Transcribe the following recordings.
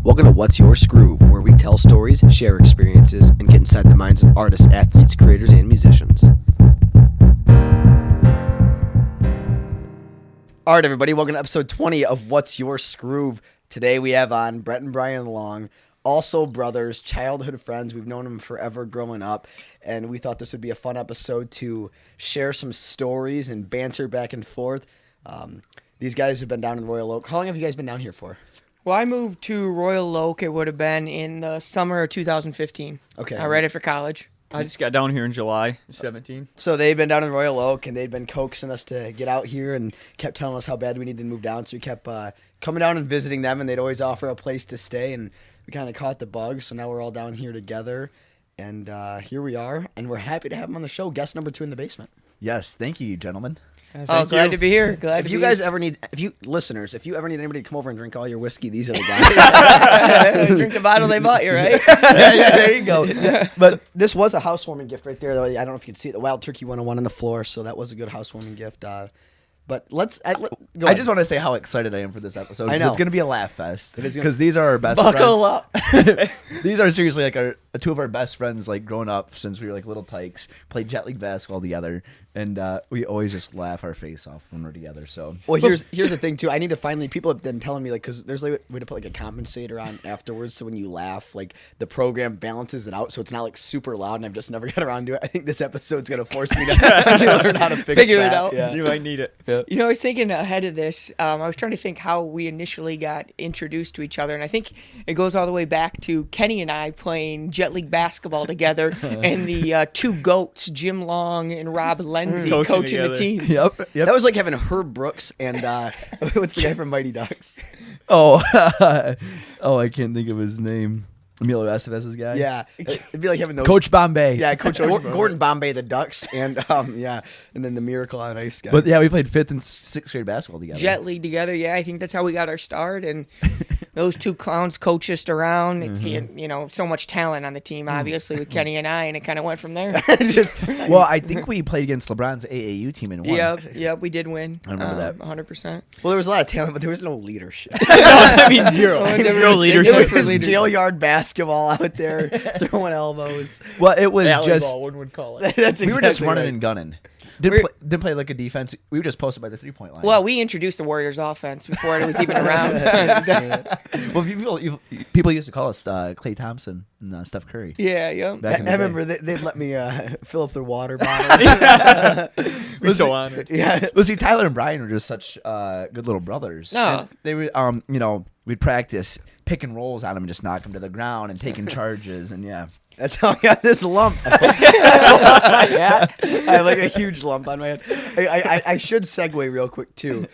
Welcome to What's Your Skroove, where we tell stories, share experiences, and get inside the minds of artists, athletes, creators, and musicians. All right, everybody, welcome to episode 20 of What's Your Skroove. Today we have on Brett and Byran Long, also brothers, childhood friends. We've known them forever growing up, and we thought this would be a fun episode to share some stories and banter back and forth. These guys have been down in Royal Oak. How long have you guys been down here for? Well, I moved to Royal Oak. It would have been in the summer of 2015. Okay. Right after college. I just got down here in July 17. So they'd been down in Royal Oak, and they'd been coaxing us to get out here and kept telling us how bad we needed to move down. So we kept coming down and visiting them, and they'd always offer a place to stay, and we kind of caught the bug. So now we're all down here together, and here we are, and we're happy to have them on the show. Guest number 2 in the basement. Yes, thank you, gentlemen. Glad to be here. If you guys ever need, if you anybody to come over and drink all your whiskey, these are the guys. Drink the bottle they bought you, right? yeah, there you go. But so, this was a housewarming gift right there. Though. I don't know if you could see it. The Wild Turkey 101 on the floor, so that was a good housewarming gift. But I just want to say how excited I am for this episode. I know. It's going to be a laugh fest. Because these are our best Buckle friends. up. These are seriously like two of our best friends, like growing up since we were like little tykes. Played jet league basketball together, and we always just laugh our face off when we're together. So here's the thing too. I need to finally. People have been telling me because there's like way to put like a compensator on afterwards, so when you laugh, like the program balances it out, so it's not like super loud. And I've just never got around to it. I think this episode's gonna force me to learn how to figure it out. Yeah. You might need it. Yeah. You know, I was thinking ahead of this. I was trying to think how we initially got introduced to each other, and I think it goes all the way back to Kenny and I playing jet league basketball together, and the two goats, Jim Long and Rob Lindsay, coaching the team. Yep. That was like having Herb Brooks and what's the guy from Mighty Ducks? I can't think of his name. Emilio Estevez's guy. Yeah, it'd be like having those. Coach Bombay. Yeah, Coach Gordon Bombay, the Ducks, and and then the Miracle on Ice guy. But yeah, we played 5th and 6th grade basketball together. Jet league together. Yeah, I think that's how we got our start, and those two clowns coached us around. It's, so much talent on the team, obviously, with Kenny and I, and it kind of went from there. Well, I think we played against LeBron's AAU team and won. Yep, we did win. I remember that. 100%. Well, there was a lot of talent, but there was no leadership. I mean, zero. No leadership. It was jail yard basketball out there, throwing elbows. Well, it was Alley just ball, one would call it. That's we were just exactly running right. and gunning. Didn't play like a defense. We were just posted by the 3-point line. Well, we introduced the Warriors offense before it was even around. Well, people used to call us Klay Thompson and Steph Curry. Yeah. I remember they'd let me fill up their water bottles. We're so honored. Yeah. Well, see, Tyler and Bryan were just such good little brothers. No. And they were, we'd practice pick and rolls on them and just knock them to the ground and taking charges and yeah. That's how I got this lump. I have like a huge lump on my head. I should segue real quick too.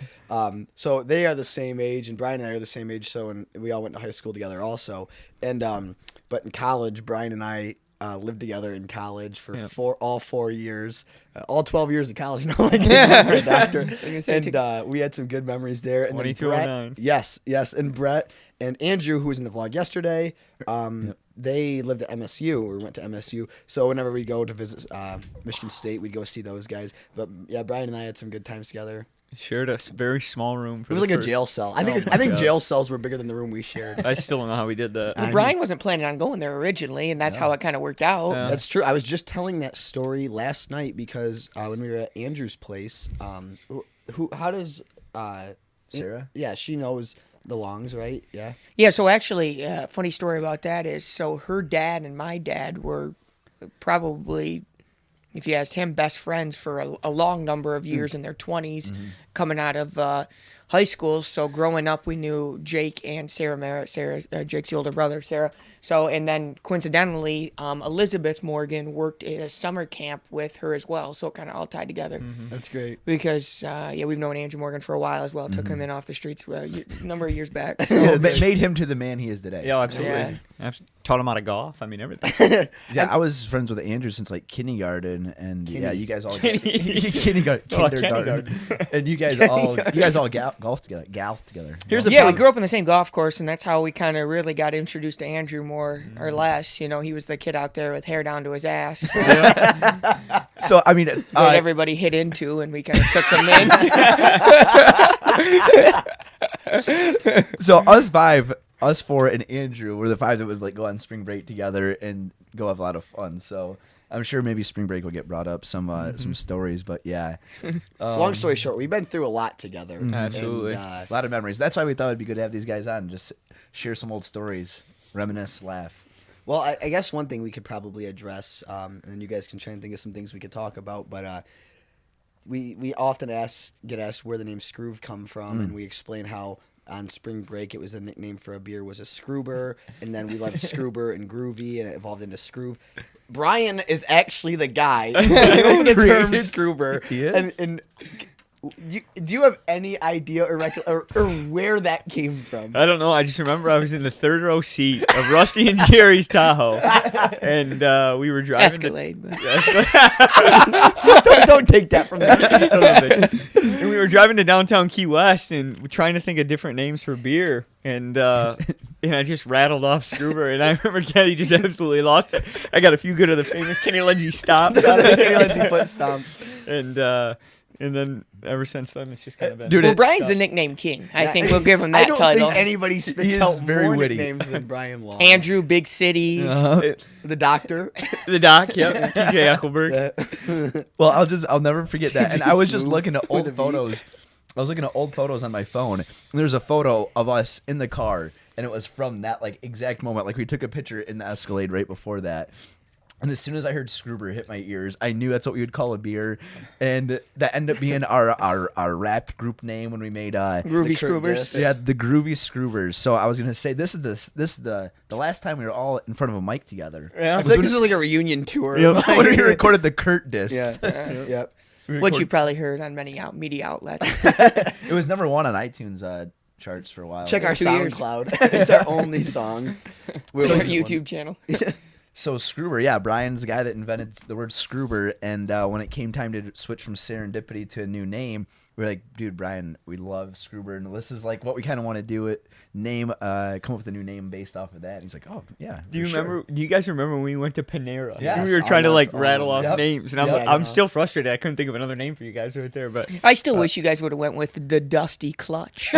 So they are the same age, and Bryan and I are the same age. And we all went to high school together also. And but in college, Bryan and I lived together in college for all 4 years, all 12 years of college. No, like a doctor. And we had some good memories there. And then Brett, yes, and Brett and Andrew, who was in the vlog yesterday. They lived at MSU or went to MSU. So whenever we go to visit Michigan State, we'd go see those guys. But yeah, Bryan and I had some good times together. Shared a very small room. It was like a jail cell. I think jail cells were bigger than the room we shared. I still don't know how we did that. Well, Bryan wasn't planning on going there originally, and that's how it kind of worked out. Yeah. That's true. I was just telling that story last night because when we were at Andrew's place, how does Sarah? Yeah, she knows the Longs, right? Yeah. Yeah, so actually, funny story about that is, so her dad and my dad were probably, if you asked him, best friends for a long number of years in their 20s, coming out of high school. So growing up, we knew Jake and Sarah Merritt. Jake's the older brother, Sarah. So, and then coincidentally, Elizabeth Morgan worked in a summer camp with her as well. So it kind of all tied together. That's great. Because, we've known Andrew Morgan for a while as well. Took him in off the streets a number of years back. So. Made him to the man he is today. Yeah, absolutely. Yeah. I've taught him how to golf. I mean, everything. Yeah, I was friends with Andrew since like kindergarten, and yeah, you guys all Kindergarten. kindergarten, and you guys all golf together. We grew up in the same golf course, and that's how we kind of really got introduced to Andrew more or less. You know, he was the kid out there with hair down to his ass. So I mean, that everybody hit into, and we kind of took them in. So us five, us four and Andrew were the five that would like go on spring break together and go have a lot of fun. So I'm sure maybe spring break will get brought up some stories, but yeah. Long story short, we've been through a lot together. Absolutely. And, A lot of memories. That's why we thought it'd be good to have these guys on and just share some old stories, reminisce, laugh. well, I guess one thing we could probably address, and then you guys can try and think of some things we could talk about, but we often get asked where the name Skroove come from, and we explain how on spring break it was the nickname for a beer was a Skruber, and then we loved Skruber and Groovy, and it evolved into Skroove. Bryan is actually the guy who created the term Skruber. He is? And do you have any idea or where that came from? I don't know. I just remember I was in the third row seat of Rusty and Jerry's Tahoe, and we were driving. Escalade. But Don't take that from me. And we were driving to downtown Key West and trying to think of different names for beer. And I just rattled off Skruber. And I remember Kenny just absolutely lost it. I got a few good of the famous Kenny Lindsay stomp. Kenny Lindsay foot stomp. And then ever since then, it's just kind of been. Dude, well, Brian's the nickname king. I think we'll give him that I don't title. think anybody spits is out very more witty. nicknames than Bryan Long. Andrew, Big City. The doctor. The doc, yep. TJ Eckelberg. Well, I'll never forget that. And I was just Smooth looking at with old a V. photos. I was looking at old photos on my phone, and there's a photo of us in the car, and it was from that like exact moment. Like we took a picture in the Escalade right before that. And as soon as I heard Skruber hit my ears, I knew that's what we would call a beer, and that ended up being our rap group name when we made Groovy The Kurt Scroovers. Diss. yeah, the Groovy Scroovers. So I was gonna say this is the last time we were all in front of a mic together. Yeah. I feel like this is like a reunion tour. When we recorded the Kurt Diss. Yeah. Yep. Which you probably heard on many media outlets. It was number one on iTunes charts for a while. Check our 2 years. SoundCloud. It's our only song. It's our YouTube channel. So Skruber, yeah, Brian's the guy that invented the word Skruber, and when it came time to switch from Serendipity to a new name, we were like, dude, Brian, we love Skruber, and this is like what we kind of want to do. Come up with a new name based off of that. And he's like, oh yeah. Do you for sure. remember? Do you guys remember when we went to Panera? Yes, We were trying to like on rattle off yep. names, and Yeah, I'm still frustrated. I couldn't think of another name for you guys right there, but I still wish you guys would have went with the Dusty Clutch.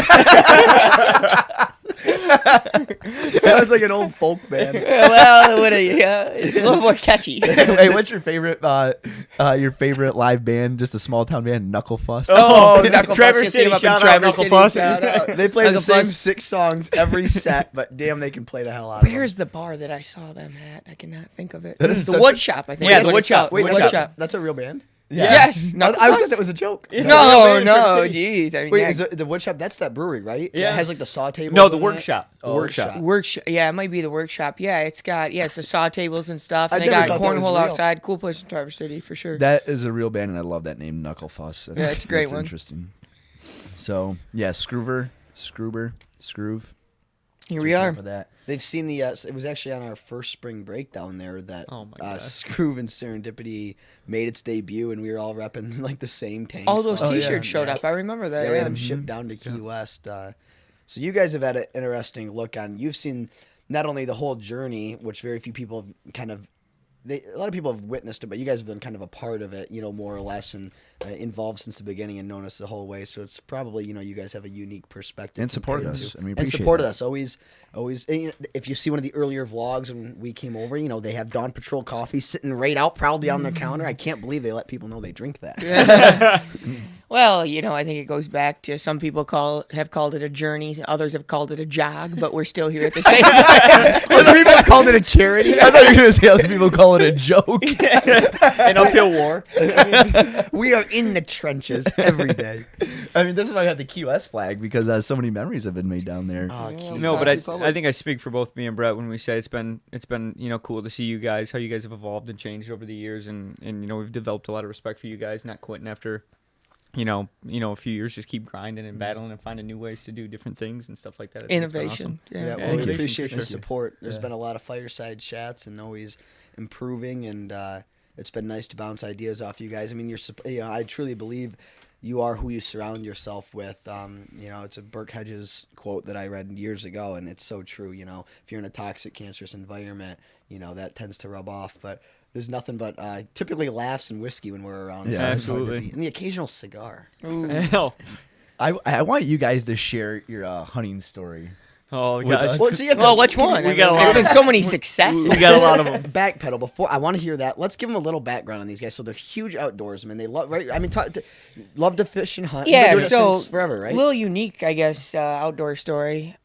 Sounds like an old folk band. Well, it would have, yeah, it's a little more catchy. Hey, what's your favorite live band? Just a small town band, Knuckle Fuss. Oh, Knuckle Traverse Fuss, you see him City, up in shout out Traverse Knuckle City, Fuss. shout out. They play the Knuckle same Fuss. 6 songs every set, but damn, they can play the hell out of them. Where's the bar that I saw them at? I cannot think of it. That is The such Wood a- Shop, I think. Yeah, that's the what Wood it's called. Shop. Wait, Wood that's, Shop. that's a real band? Yes. Knuckle I always Fuss. thought that was a joke. No, in no, Traverse jeez. I mean, Wait, yeah. is it the wood shop? That's that brewery, right? Yeah. It has like the saw tables. no, the in it? workshop. The Oh, workshop. Workshop. Yeah, it might be the workshop. Yeah, it's the saw tables and stuff. And I they never got thought that was cornhole real. outside. Cool place in Traverse City for sure. That is a real band, and I love that name, Knuckle Fuss. Yeah, it's a great that's one. Interesting. So yeah, Skruber, Skroove. Here we are. For that. They've seen the. It was actually on our first spring break down there that Oh my gosh. Skroove and Serendipity made its debut, and we were all repping like the same tanks. All those Oh, yeah. T-shirts showed up. I remember that. Yeah, we Yeah. had them shipped down to Key West. So you guys have had an interesting look on. You've seen not only the whole journey, which very few people have kind of. A lot of people have witnessed it, but you guys have been kind of a part of it, more or less, and involved since the beginning and known us the whole way. So it's probably, you guys have a unique perspective. And supported compared us, to- and we and appreciate supported that. us always. And, if you see one of the earlier vlogs when we came over, they have Dawn Patrol coffee sitting right out proudly on their counter. I can't believe they let people know they drink that. Well, I think it goes back to some people have called it a journey, others have called it a jog, but we're still here at the same time. Other people have called it a charity. I thought you were gonna say other people call it a joke. An uphill war. We are in the trenches every day. I mean, this is why I have the Key West flag, because so many memories have been made down there. No, but Republic. I think I speak for both me and Brett when we say it's been cool to see you guys, how you guys have evolved and changed over the years, and we've developed a lot of respect for you guys, not quitting after a few years, just keep grinding and battling and finding new ways to do different things and stuff like that. I think it's been Innovation. awesome. Yeah. Yeah, well, Thank we you. appreciate For the sure. support. There's Yeah. been a lot of fireside chats and always improving, and it's been nice to bounce ideas off you guys. I mean, I truly believe you are who you surround yourself with. It's a Burke Hedges quote that I read years ago, and it's so true. If you're in a toxic, cancerous environment, that tends to rub off. But there's nothing but typically laughs and whiskey when we're around. Yeah, so it's hard to absolutely. beat. And the occasional cigar. Hell, I want you guys to share your hunting story. Oh With gosh. us? Well, so you have Well, to, which one? We got a There's lot. been so many successes. We got a lot of them. backpedal before I want to hear that. Let's give them a little background on these guys. So they're huge outdoorsmen. They love, right? I mean, love to fish and hunt. Yeah, They've been doing it so since forever, right? a little unique, I guess, outdoor story.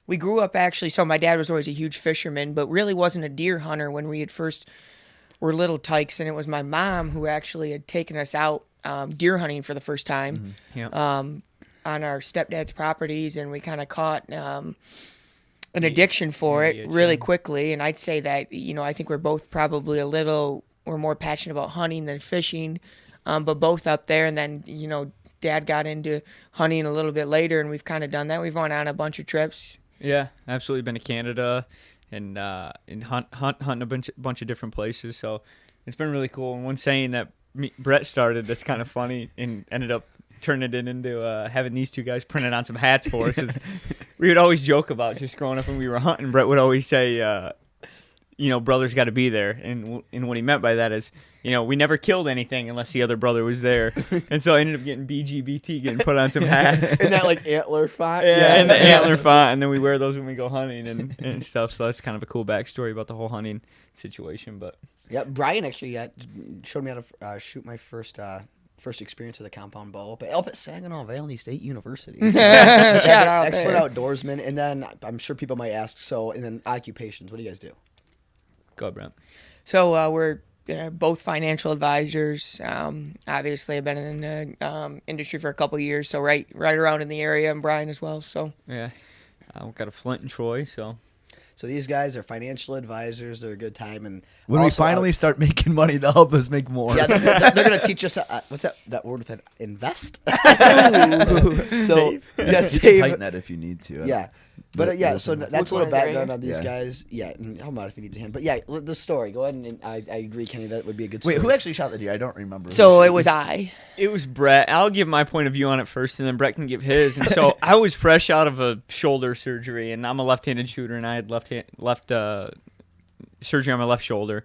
We grew up actually. So my dad was always a huge fisherman, but really wasn't a deer hunter when we had first were little tykes, and it was my mom who actually had taken us out deer hunting for the first time. Yeah. On our stepdad's properties, and we kind of caught an addiction for it yeah, really sure. quickly. And I'd say that, I think we're both probably we're more passionate about hunting than fishing, but both up there. And then, Dad got into hunting a little bit later, and we've kind of done that. We've gone on a bunch of trips. Yeah, absolutely. Been to Canada and hunting a bunch of different places. So it's been really cool. And one saying that Brett started that's kind of funny and ended up turning it into having these two guys printed on some hats for us. Is we would always joke about just growing up when we were hunting. Brett would always say, brother's got to be there, and what he meant by that is, we never killed anything unless the other brother was there. And so I ended up getting BGBT, getting put on some hats. In that like antler font. Yeah, and the antler font, and then we wear those when we go hunting and stuff. So that's kind of a cool backstory about the whole hunting situation. But Yeah, Bryan actually showed me how to shoot my first experience with a compound bow up at Saginaw Valley State University. Shout out Excellent there. outdoorsman. And then I'm sure people might ask, and then occupations, what do you guys do? go, Brent. So we're both financial advisors. Obviously, I've been in the industry for a couple of years, so right around in the area, and Bryan as well. So Yeah, we've got a Flint and Troy, so. So these guys are financial advisors. They're a good time. And When we also finally start making money, they'll help us make more. yeah, they're going to teach us, what's that word with that? Invest? So, yeah, save. Tighten that if you need to. Yeah. But so that's a little one is right background here? on these Yeah. guys. Yeah, and help out if you need to hand. But yeah, the story. Go ahead, and I agree, Kenny, that would be a good story. Wait, who actually shot the deer? I don't remember. So it was I. It was Brett. I'll give my point of view on it first, and then Brett can give his. And so I was fresh out of a shoulder surgery, and I'm a left-handed shooter, and I had left surgery on my left shoulder.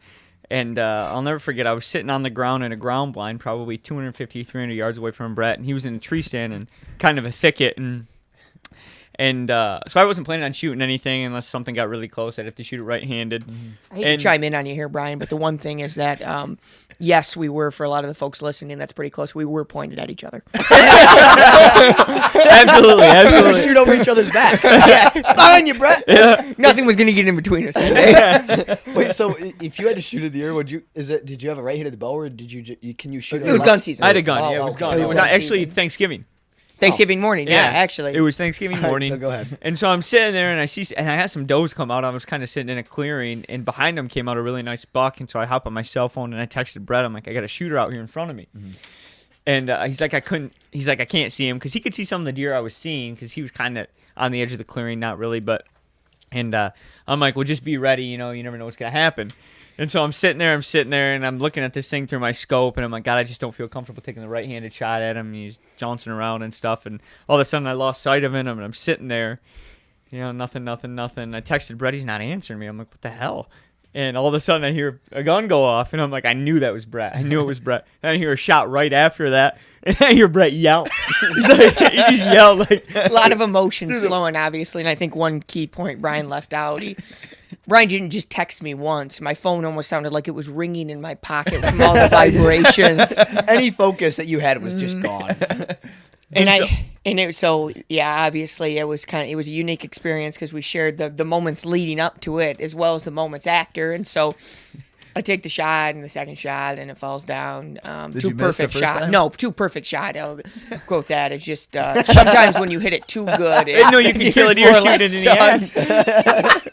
And I'll never forget, I was sitting on the ground in a ground blind, probably 250, 300 yards away from Brett, and he was in a tree stand in kind of a thicket, and so I wasn't planning on shooting anything unless something got really close. I'd have to shoot it right-handed. I hate to chime in on you here, Bryan, but the one thing is that, yes, we were, for a lot of the folks listening, that's pretty close. We were pointed at each other. Absolutely. shoot over each other's backs. Yeah. Behind you, Brett. Nothing was going to get in between us that day. Wait, so if you had to shoot a deer, did you have a right-handed bow, or can you shoot? It was gun season. I had a gun. Oh, Yeah, it was okay. gun. It It was was gun actually season. Thanksgiving. Thanksgiving morning, yeah, actually. It was Thanksgiving All right, morning. so go ahead. And so I'm sitting there, and I had some does come out. I was kind of sitting in a clearing, and behind them came out a really nice buck. And so I hop on my cell phone, and I texted Brett. I'm like, I got a shooter out here in front of me. Mm-hmm. And he's like, I can't see him, because he could see some of the deer I was seeing, because he was kind of on the edge of the clearing, not really, but. And I'm like, well, just be ready. You never know what's gonna happen. And so I'm sitting there, and I'm looking at this thing through my scope, and I'm like, God, I just don't feel comfortable taking the right-handed shot at him. He's jouncing around and stuff, and all of a sudden I lost sight of him, and I'm sitting there, nothing. I texted Brett, he's not answering me. I'm like, what the hell? And all of a sudden I hear a gun go off, and I'm like, I knew that was Brett. I knew it was Brett. And I hear a shot right after that, and I hear Brett yell. He just yelled like A lot of emotions flowing, obviously, and I think one key point Bryan left out. Bryan didn't just text me once. My phone almost sounded like it was ringing in my pocket from all the vibrations. Any focus that you had was just gone. Obviously it was a unique experience because we shared the moments leading up to it as well as the moments after, and so I take the shot and the second shot and it falls down. Did Too you miss the perfect first shot. time? No, too perfect shot. I'll quote that. It's just sometimes when you hit it too good, you can kill a deer more or less shooting it in the stunned.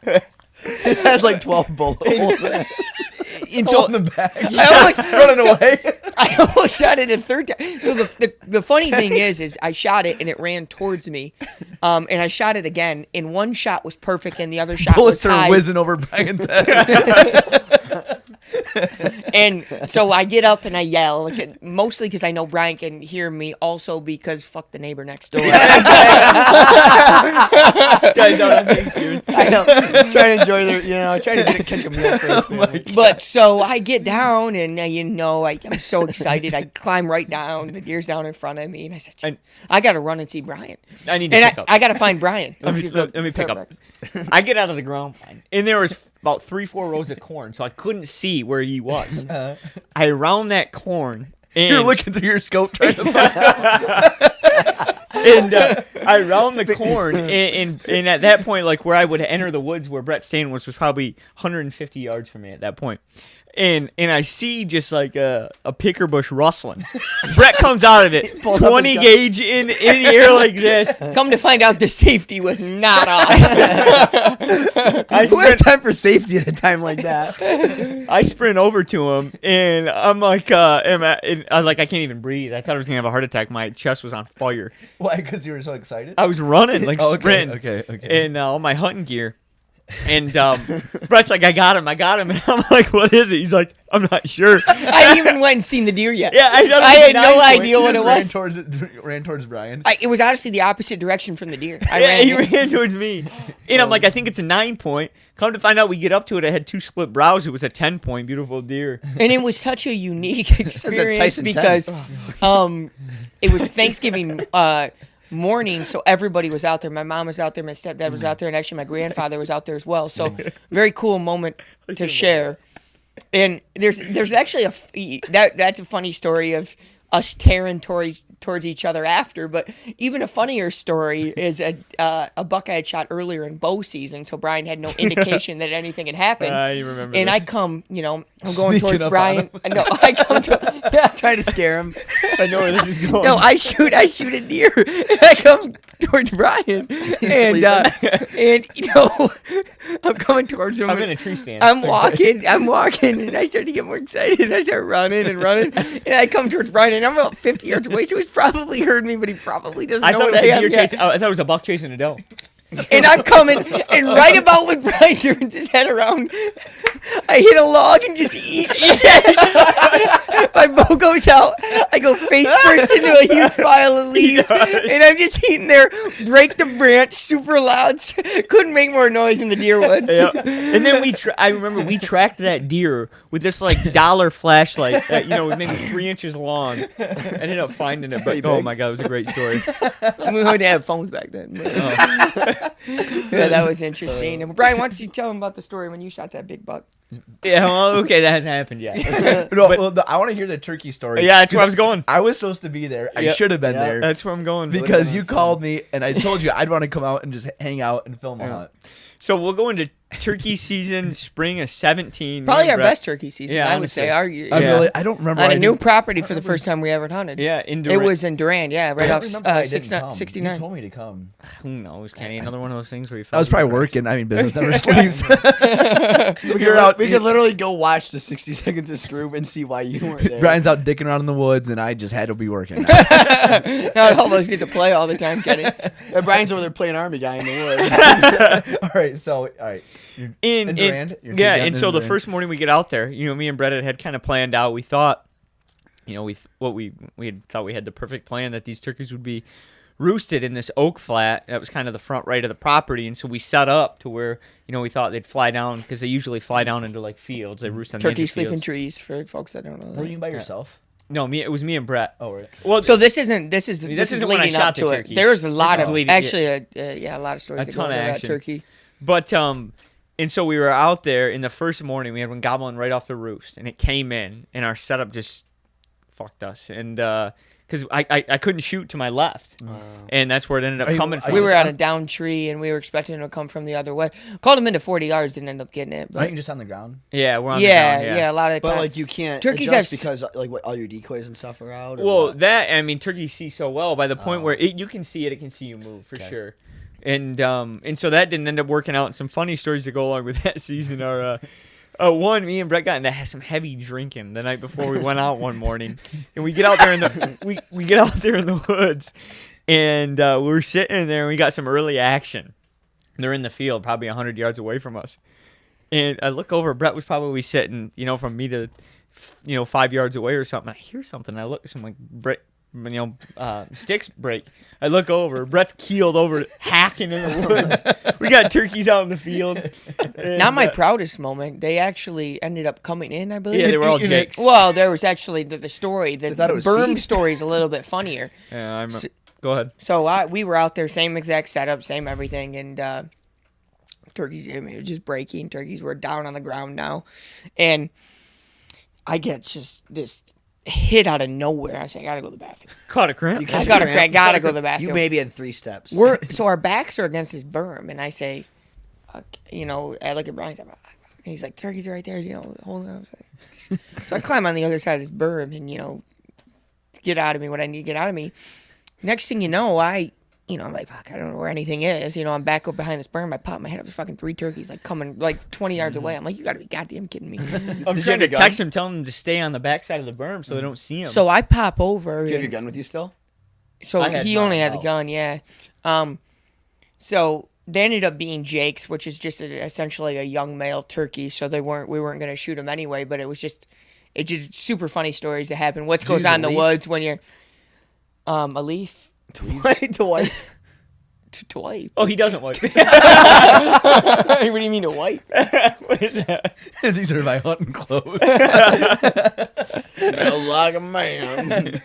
ass. It had like 12 bullet holes in it. And so, in the back. Running away. I almost shot it a third time. So the funny thing is I shot it and it ran towards me, and I shot it again. And one shot was perfect, and the other shot Bullets was high. are whizzing over Bryan's head. And so I get up and I yell, mostly because I know Bryan can hear me, also because fuck the neighbor next door. Guys out on Thanksgiving. I know. Trying to enjoy trying to catch a meal for his family. But so I get down and, I'm so excited. I climb right down. The deer's down in front of me. And I said, I got to run and see Bryan. I need to And pick up. I got to find Bryan. Let me pick up. I get out of the ground line, and there was about 3-4 rows of corn, so I couldn't see where he was. I round that corn, and You're looking through your scope trying to find and I round the corn, and at that point, like where I would enter the woods where Brett's stand was probably 150 yards from me at that point. And I see just like a picker bush rustling. Brett comes out of it, 20 gauge in the air like this. Come to find out the safety was not on. Who has time for safety at a time like that? I sprint over to him, and I'm like, I was like, I can't even breathe. I thought I was gonna have a heart attack. My chest was on fire. Why? Because you were so excited? I was running, like sprinting. Okay. And all my hunting gear. And Brett's like, I got him. And I'm like, what is it? He's like, I'm not sure. I hadn't even went and seen the deer yet. Yeah, I had no idea what it was. Ran towards Bryan. It was honestly the opposite direction from the deer. He ran towards me. And I'm like, I think it's a 9-point. Come to find out, we get up to it. I had 2 split brows. It was a 10-point, beautiful deer. And it was such a unique experience because it was Thanksgiving morning, so everybody was out there. My mom was out there, my stepdad was out there, and actually my grandfather was out there as well. So very cool moment to share. And there's actually that's a funny story of us tearing towards each other after. But even a funnier story is a buck I had shot earlier in bow season, so Bryan had no indication that anything had happened. I remember. And this. I come, I'm going towards Bryan. No, I come to Trying to scare him. I know where this is going. No, I shoot a deer, and I come towards Bryan, and I'm coming towards him. I'm in a tree stand. I'm walking, and I start to get more excited, and I start running, and I come towards Bryan, and I'm about 50 yards away, so he's probably heard me, but he probably doesn't know what I am yet. I thought it was a buck chasing a doe. And I'm coming, and right about when Bryan turns his head around, I hit a log and just eat shit. My bow goes out. I go face first into a huge pile of leaves, and I'm just eating there, break the branch super loud. Couldn't make more noise in the deer woods. Yeah. And then I remember we tracked that deer with this like dollar flashlight that, was maybe 3 inches long. I ended up finding it, but oh my God, it was a great story. We didn't have phones back then. Yeah, that was interesting. And Bryan, why don't you tell him about the story when you shot that big buck? Yeah, well, okay, that hasn't happened yet. I want to hear the turkey story. Yeah, that's where I was going. I was supposed to be there. I should have been there. That's where I'm going. Because you called me, and I told you I'd want to come out and just hang out and film a hunt. So we'll go into turkey season, spring of 17. Probably our best turkey season, Yeah, I would say. I don't remember. On a new property for the first time we ever hunted. Yeah, in Durant. It was in Durant, right off I 69. You told me to come. Who knows, Kenny? Another one of those things where you. I was probably working. I mean, business never sleeps. We could literally go watch the 60 seconds of Skroove and see why you weren't there. Brian's out dicking around in the woods, and I just had to be working. Now I almost get to play all the time, Kenny. And Brian's over there playing Army guy in the woods. All right. In Durand? And so the first morning we get out there, me and Brett had kind of planned out. We thought, we had thought we had the perfect plan that these turkeys would be roosted in this oak flat that was kind of the front right of the property, and so we set up to where we thought they'd fly down because they usually fly down into like fields. They roost on the Turkey edge of sleep in fields. trees for folks that don't know. Were you by yourself? No, it was me and Brett. Oh, right. Well, So this is isn't when I leading shot up the to it. turkey. There's a lot This of is leading- actually a lot of stories A that go ton into of that action. turkey. But and so we were out there in the first morning. We had one gobbling right off the roost, and it came in, and our setup just fucked us. And because I couldn't shoot to my left, and that's where it ended up coming from. We were on a down tree, and we were expecting it to come from the other way. Called him into 40 yards, didn't end up getting it. But Aren't you just on the ground? Yeah, we're on the ground, yeah, a lot of the But time. like you can't Turkeys adjust have because like what all your decoys and stuff are out. Or Well, what? turkeys see so well by the point where you can see it can see you move for sure. And so that didn't end up working out. And some funny stories to go along with that season are one, me and Brett got into some heavy drinking the night before we went out one morning, and we get out there in the we get out there in the woods, and we're sitting there and we got some early action. They're in the field, probably 100 yards away from us. And I look over. Brett was probably sitting, from me to, 5 yards away or something. I hear something. I look. So I'm like, Brett, sticks break. I look over. Brett's keeled over, hacking in the woods. We got turkeys out in the field. And, Not my proudest moment. They actually ended up coming in, I believe. Yeah, they were all jakes. Well, there was actually the story. The thought it was berm feed. story is a little bit funnier. Yeah, go ahead. So we were out there, same exact setup, same everything, and turkeys, it was just breaking. Turkeys were down on the ground now, and I get just this hit out of nowhere. I say, I gotta go to the bathroom. Caught a cramp. I gotta go to the bathroom. You maybe had 3 steps. So our backs are against this berm, and I say, I look at Bryan, and he's like, turkeys are right there, hold on. So I climb on the other side of this berm, and get out of me what I need to get out of me. Next thing you know, I'm like, fuck, I don't know where anything is. I'm back up behind this berm. I pop my head up. There's fucking 3 turkeys coming 20 yards away. I'm like, you gotta be goddamn kidding me. I'm trying to text him, telling him to stay on the backside of the berm so they don't see him. So I pop over. Do you have your gun with you still? So he only had the else. gun, yeah. So they ended up being jakes, which is just essentially a young male turkey. So we weren't gonna shoot them anyway. But it's just super funny stories that happen. What goes on in the woods when you're a leaf. To wipe. To wipe. Oh, he doesn't wipe. What do you mean to wipe? What is that? These are my hunting clothes. Smells like a man.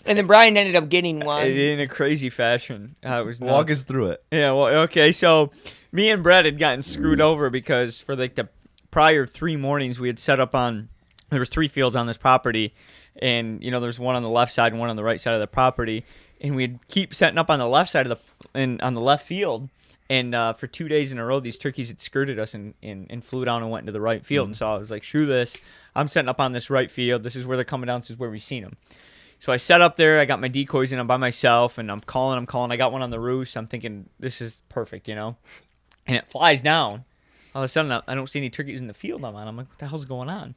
And then Bryan ended up getting one. In a crazy fashion. It was nuts. Walk us through it. Yeah, well, okay. So me and Brett had gotten screwed over because for the prior 3 mornings we had set up on, there was 3 fields on this property. And, there's one on the left side and one on the right side of the property. And we'd keep setting up on the left side of on the left field. And for 2 days in a row, these turkeys had skirted us and flew down and went into the right field. And so I was like, screw this. I'm setting up on this right field. This is where they're coming down. This is where we've seen them. So I set up there. I got my decoys in. I'm by myself. And I'm calling. I got one on the roost. I'm thinking, this is perfect, And it flies down. All of a sudden, I don't see any turkeys in the field I'm on. I'm like, what the hell's going on?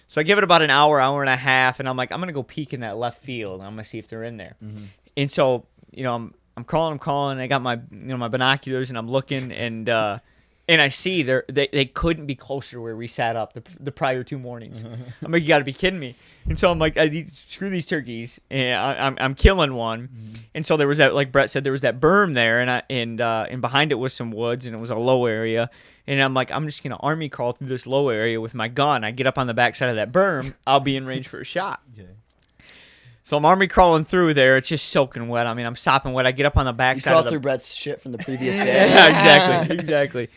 So I give it about an hour and a half, and I'm like, I'm going to go peek in that left field, and I'm going to see if they're in there. Mm-hmm. And so, I'm calling. I got my, my binoculars, and I'm looking, and I see they couldn't be closer to where we sat up the prior 2 mornings. I'm like, you got to be kidding me. And so I'm like, screw these turkeys, and I'm killing one. Mm-hmm. And so there was that, like Brett said, there was that berm there, and behind it was some woods, and it was a low area. And I'm like, I'm just going to army crawl through this low area with my gun. I get up on the backside of that berm. I'll be in range for a shot. Okay. So I'm army crawling through there. It's just soaking wet. I mean, I'm sopping wet. I get up on the backside You of crawl through Brett's shit from the previous day. Yeah, exactly.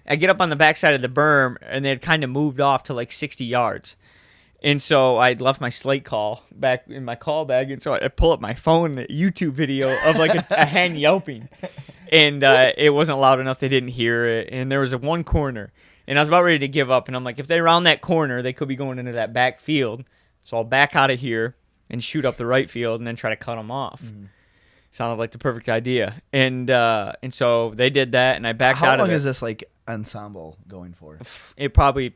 I get up on the backside of the berm, and they had kind of moved off to 60 yards. And so I'd left my slate call back in my call bag. And so I pull up my phone, a YouTube video of a hen yelping. And it wasn't loud enough. They didn't hear it. And there was one corner. And I was about ready to give up. And I'm like, if they round that corner, they could be going into that back field. So I'll back out of here and shoot up the right field and then try to cut them off. Mm-hmm. Sounded like the perfect idea. And so they did that, and I backed out of it. How long is this ensemble going for? It probably...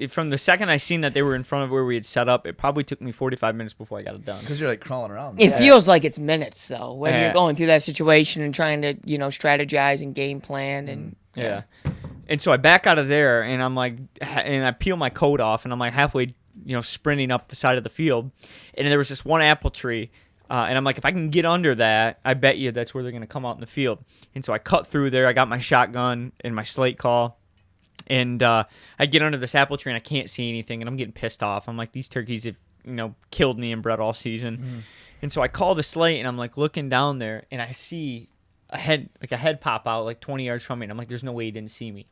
from the second I seen that they were in front of where we had set up, it probably took me 45 minutes before I got it done. Because you're crawling around. It feels like it's minutes, though, when you're going through that situation and trying to, strategize and game plan. And yeah. And so I back out of there, and I'm like, and I peel my coat off, and I'm halfway, sprinting up the side of the field. And there was this one apple tree, and I'm like, if I can get under that, I bet you that's where they're going to come out in the field. And so I cut through there. I got my shotgun and my slate call. And I get under this apple tree and I can't see anything, and I'm getting pissed off. I'm like, these turkeys have, killed me and Brett all season. Mm-hmm. And so I call the slate, and I'm looking down there, and I see a head pop out 20 yards from me. And I'm like, there's no way he didn't see me.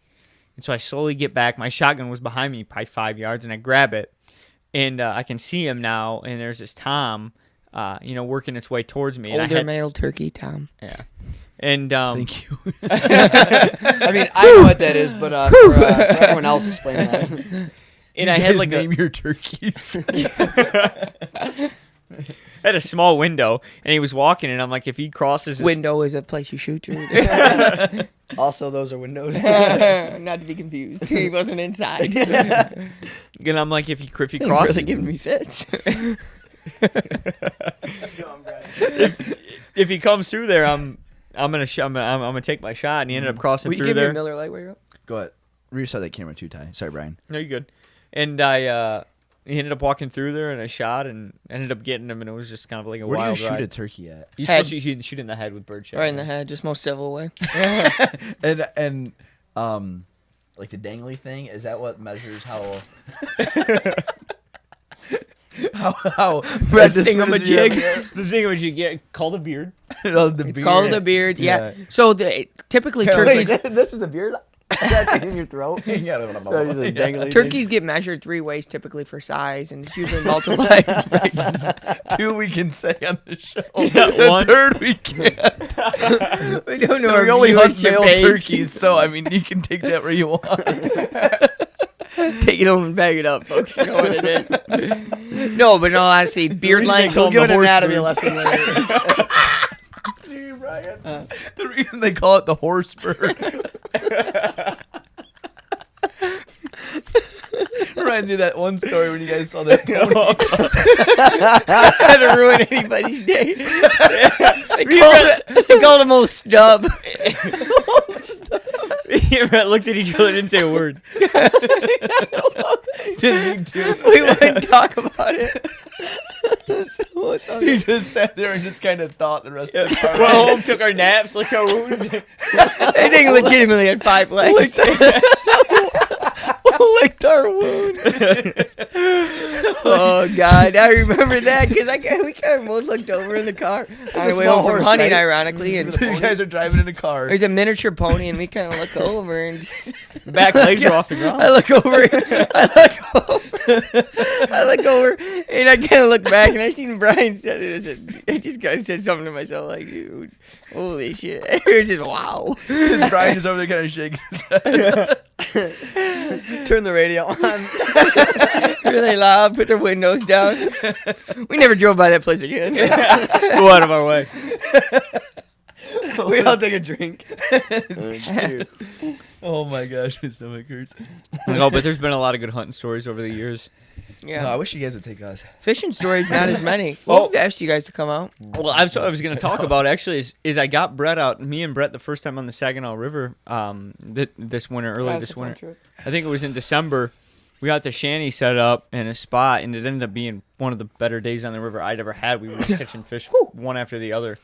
And so I slowly get back. My shotgun was behind me probably 5 yards, and I grab it, and I can see him now. And there's this tom, working its way towards me. Older male turkey tom. Yeah. And thank you. I mean, I know what that is, but for everyone else, explain that. And I had name your turkeys. I had a small window, and he was walking, and I'm like, if he crosses this... Window is a place you shoot through. Also, those are windows. Not to be confused. He wasn't inside. And I'm like, if he crosses... really giving me fits. if he comes through there, I'm gonna take my shot, and he ended up crossing through Will you give there. me a Miller Lite while you're up? Go ahead. Reset that camera too, Ty. Sorry, Brian. No, you're good. And he ended up walking through there, and I shot and ended up getting him, and it was just kind of like a Where do you wild shoot ride. a turkey at? You're Head. supposed to shoot in the head with birdshot. Right in the head, just most civil way. And like the dangly thing, is that what measures how how Red thingamajig. The thing was you get called a beard. It's called a beard. Yeah. So typically turkeys This is a beard. That in your throat. turkeys get measured 3 ways typically for size, and it's usually multiplied. Two we can say on the show. Yeah, The one. third we can't. We don't know. We our only hunt viewership male page. turkeys, so I mean you can take that where you want. Take it home and bag it up, folks. You know what it is. No, but in all honesty, beard length. We'll give an anatomy bird. lesson later. The reason they call it the horse bird. Reminds me of that one story when you guys saw that. Not to ruin anybody's day. They called him old Stub. Brett looked at each other and didn't say a word. We wouldn't talk about it. He just sat there and just kind of thought the rest of the time. Went home, took our naps, licked our wounds. They think legitimately had 5 legs. Licked our wounds. Oh God, I remember that because we kind of both looked over in the car on the way home from hunting, ironically, and So you guys are driving in a car. there's a miniature pony, and we kind of look over, and Back legs are off the ground. I look over, and I kind of look back, and I seen Bryan said it. I just kind of said something to myself like, "Dude, holy shit!" It was just wow. Brian is over there kind of shaking his head. Turn the radio on. Really loud. Put their windows down. We never drove by that place again. Go out of our way. We all take a drink. Oh my gosh, his stomach hurts. No, but there's been a lot of good hunting stories over the years. Yeah. No, I wish you guys would take us. Fishing stories, not as many. Oh. We'll ask you guys to come out. Well, that's what I was going to talk about actually. Is I got Brett out, me and Brett, the first time on the Saginaw River this winter, early this winter. I think it was in December. We got the shanty set up in a spot, and it ended up being one of the better days on the river I'd ever had. We were just catching fish one after the other,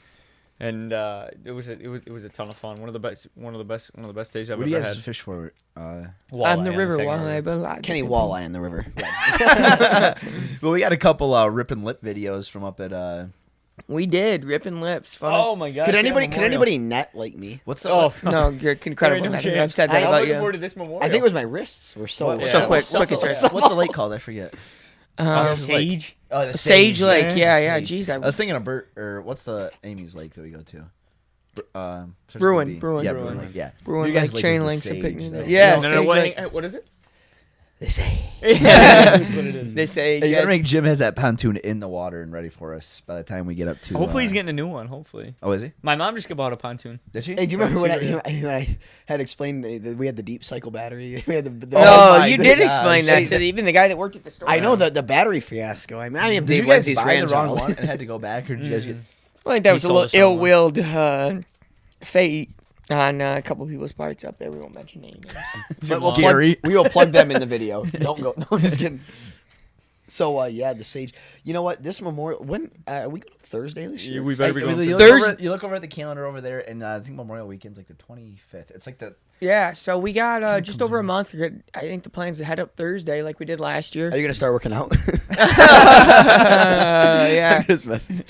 and it was a ton of fun. One of the best days I've What do you ever guys had. fish for? On the Walleye river, Saginaw walleye, but a lot. of Kenny different walleye in the river. Well, we got a couple rip and lip videos from up at people. We did ripping lips. Fun Oh as- my god! Could anybody net like me? what's the Oh, No, you're incredible. no I've chance. said that I'm about looking you. forward to this memorial. I think it was my wrists were so What- So yeah, quick, what's quickest the- wrist. What's the lake called? I forget. Sage. Oh, the Sage Lake. yeah. Yeah, Sage. geez, I was thinking of Bert, or what's the Amy's lake that we go to? Starts with a Bruin, B. Bruin. Yeah, Bruin. Bruin Lake. Yeah. Bruin You guys Lake, lake chain is the links, and Sage, picnic. though. Yeah, No, Sage Lake. what is it? They say. That's what it is. They say, Hey, you gotta yes. make Jim has that pontoon in the water and ready for us by the time we get up to. Hopefully he's getting a new one. Hopefully. Oh, is he? My mom just bought a pontoon. Did she? Hey, do you remember when Consider when I had explained that we had the deep cycle battery? We had the No, Oh my you did gosh. explain that Hey, to even the guy that worked at the store. I know the battery fiasco. I mean Did Dave you guys Lindsay's buy the wrong grandchild. one and had to go back, or did you guys get? I think that was a sold little us on one. ill-willed fate on a couple of people's parts up there. We won't mention any names. But we'll Gary. plug, we will plug them in the video. Don't go. No, I'm just kidding. So yeah, the Sage. You know what? This memorial. When are we going Thursday this year? We better be going. You Thursday. look, you look over at the calendar over there, and I think Memorial Weekend's like the 25th. It's like the. Yeah, so we got just over a month. I think the plan's to head up Thursday like we did last year. Are you gonna start working out? Yeah. Just messing.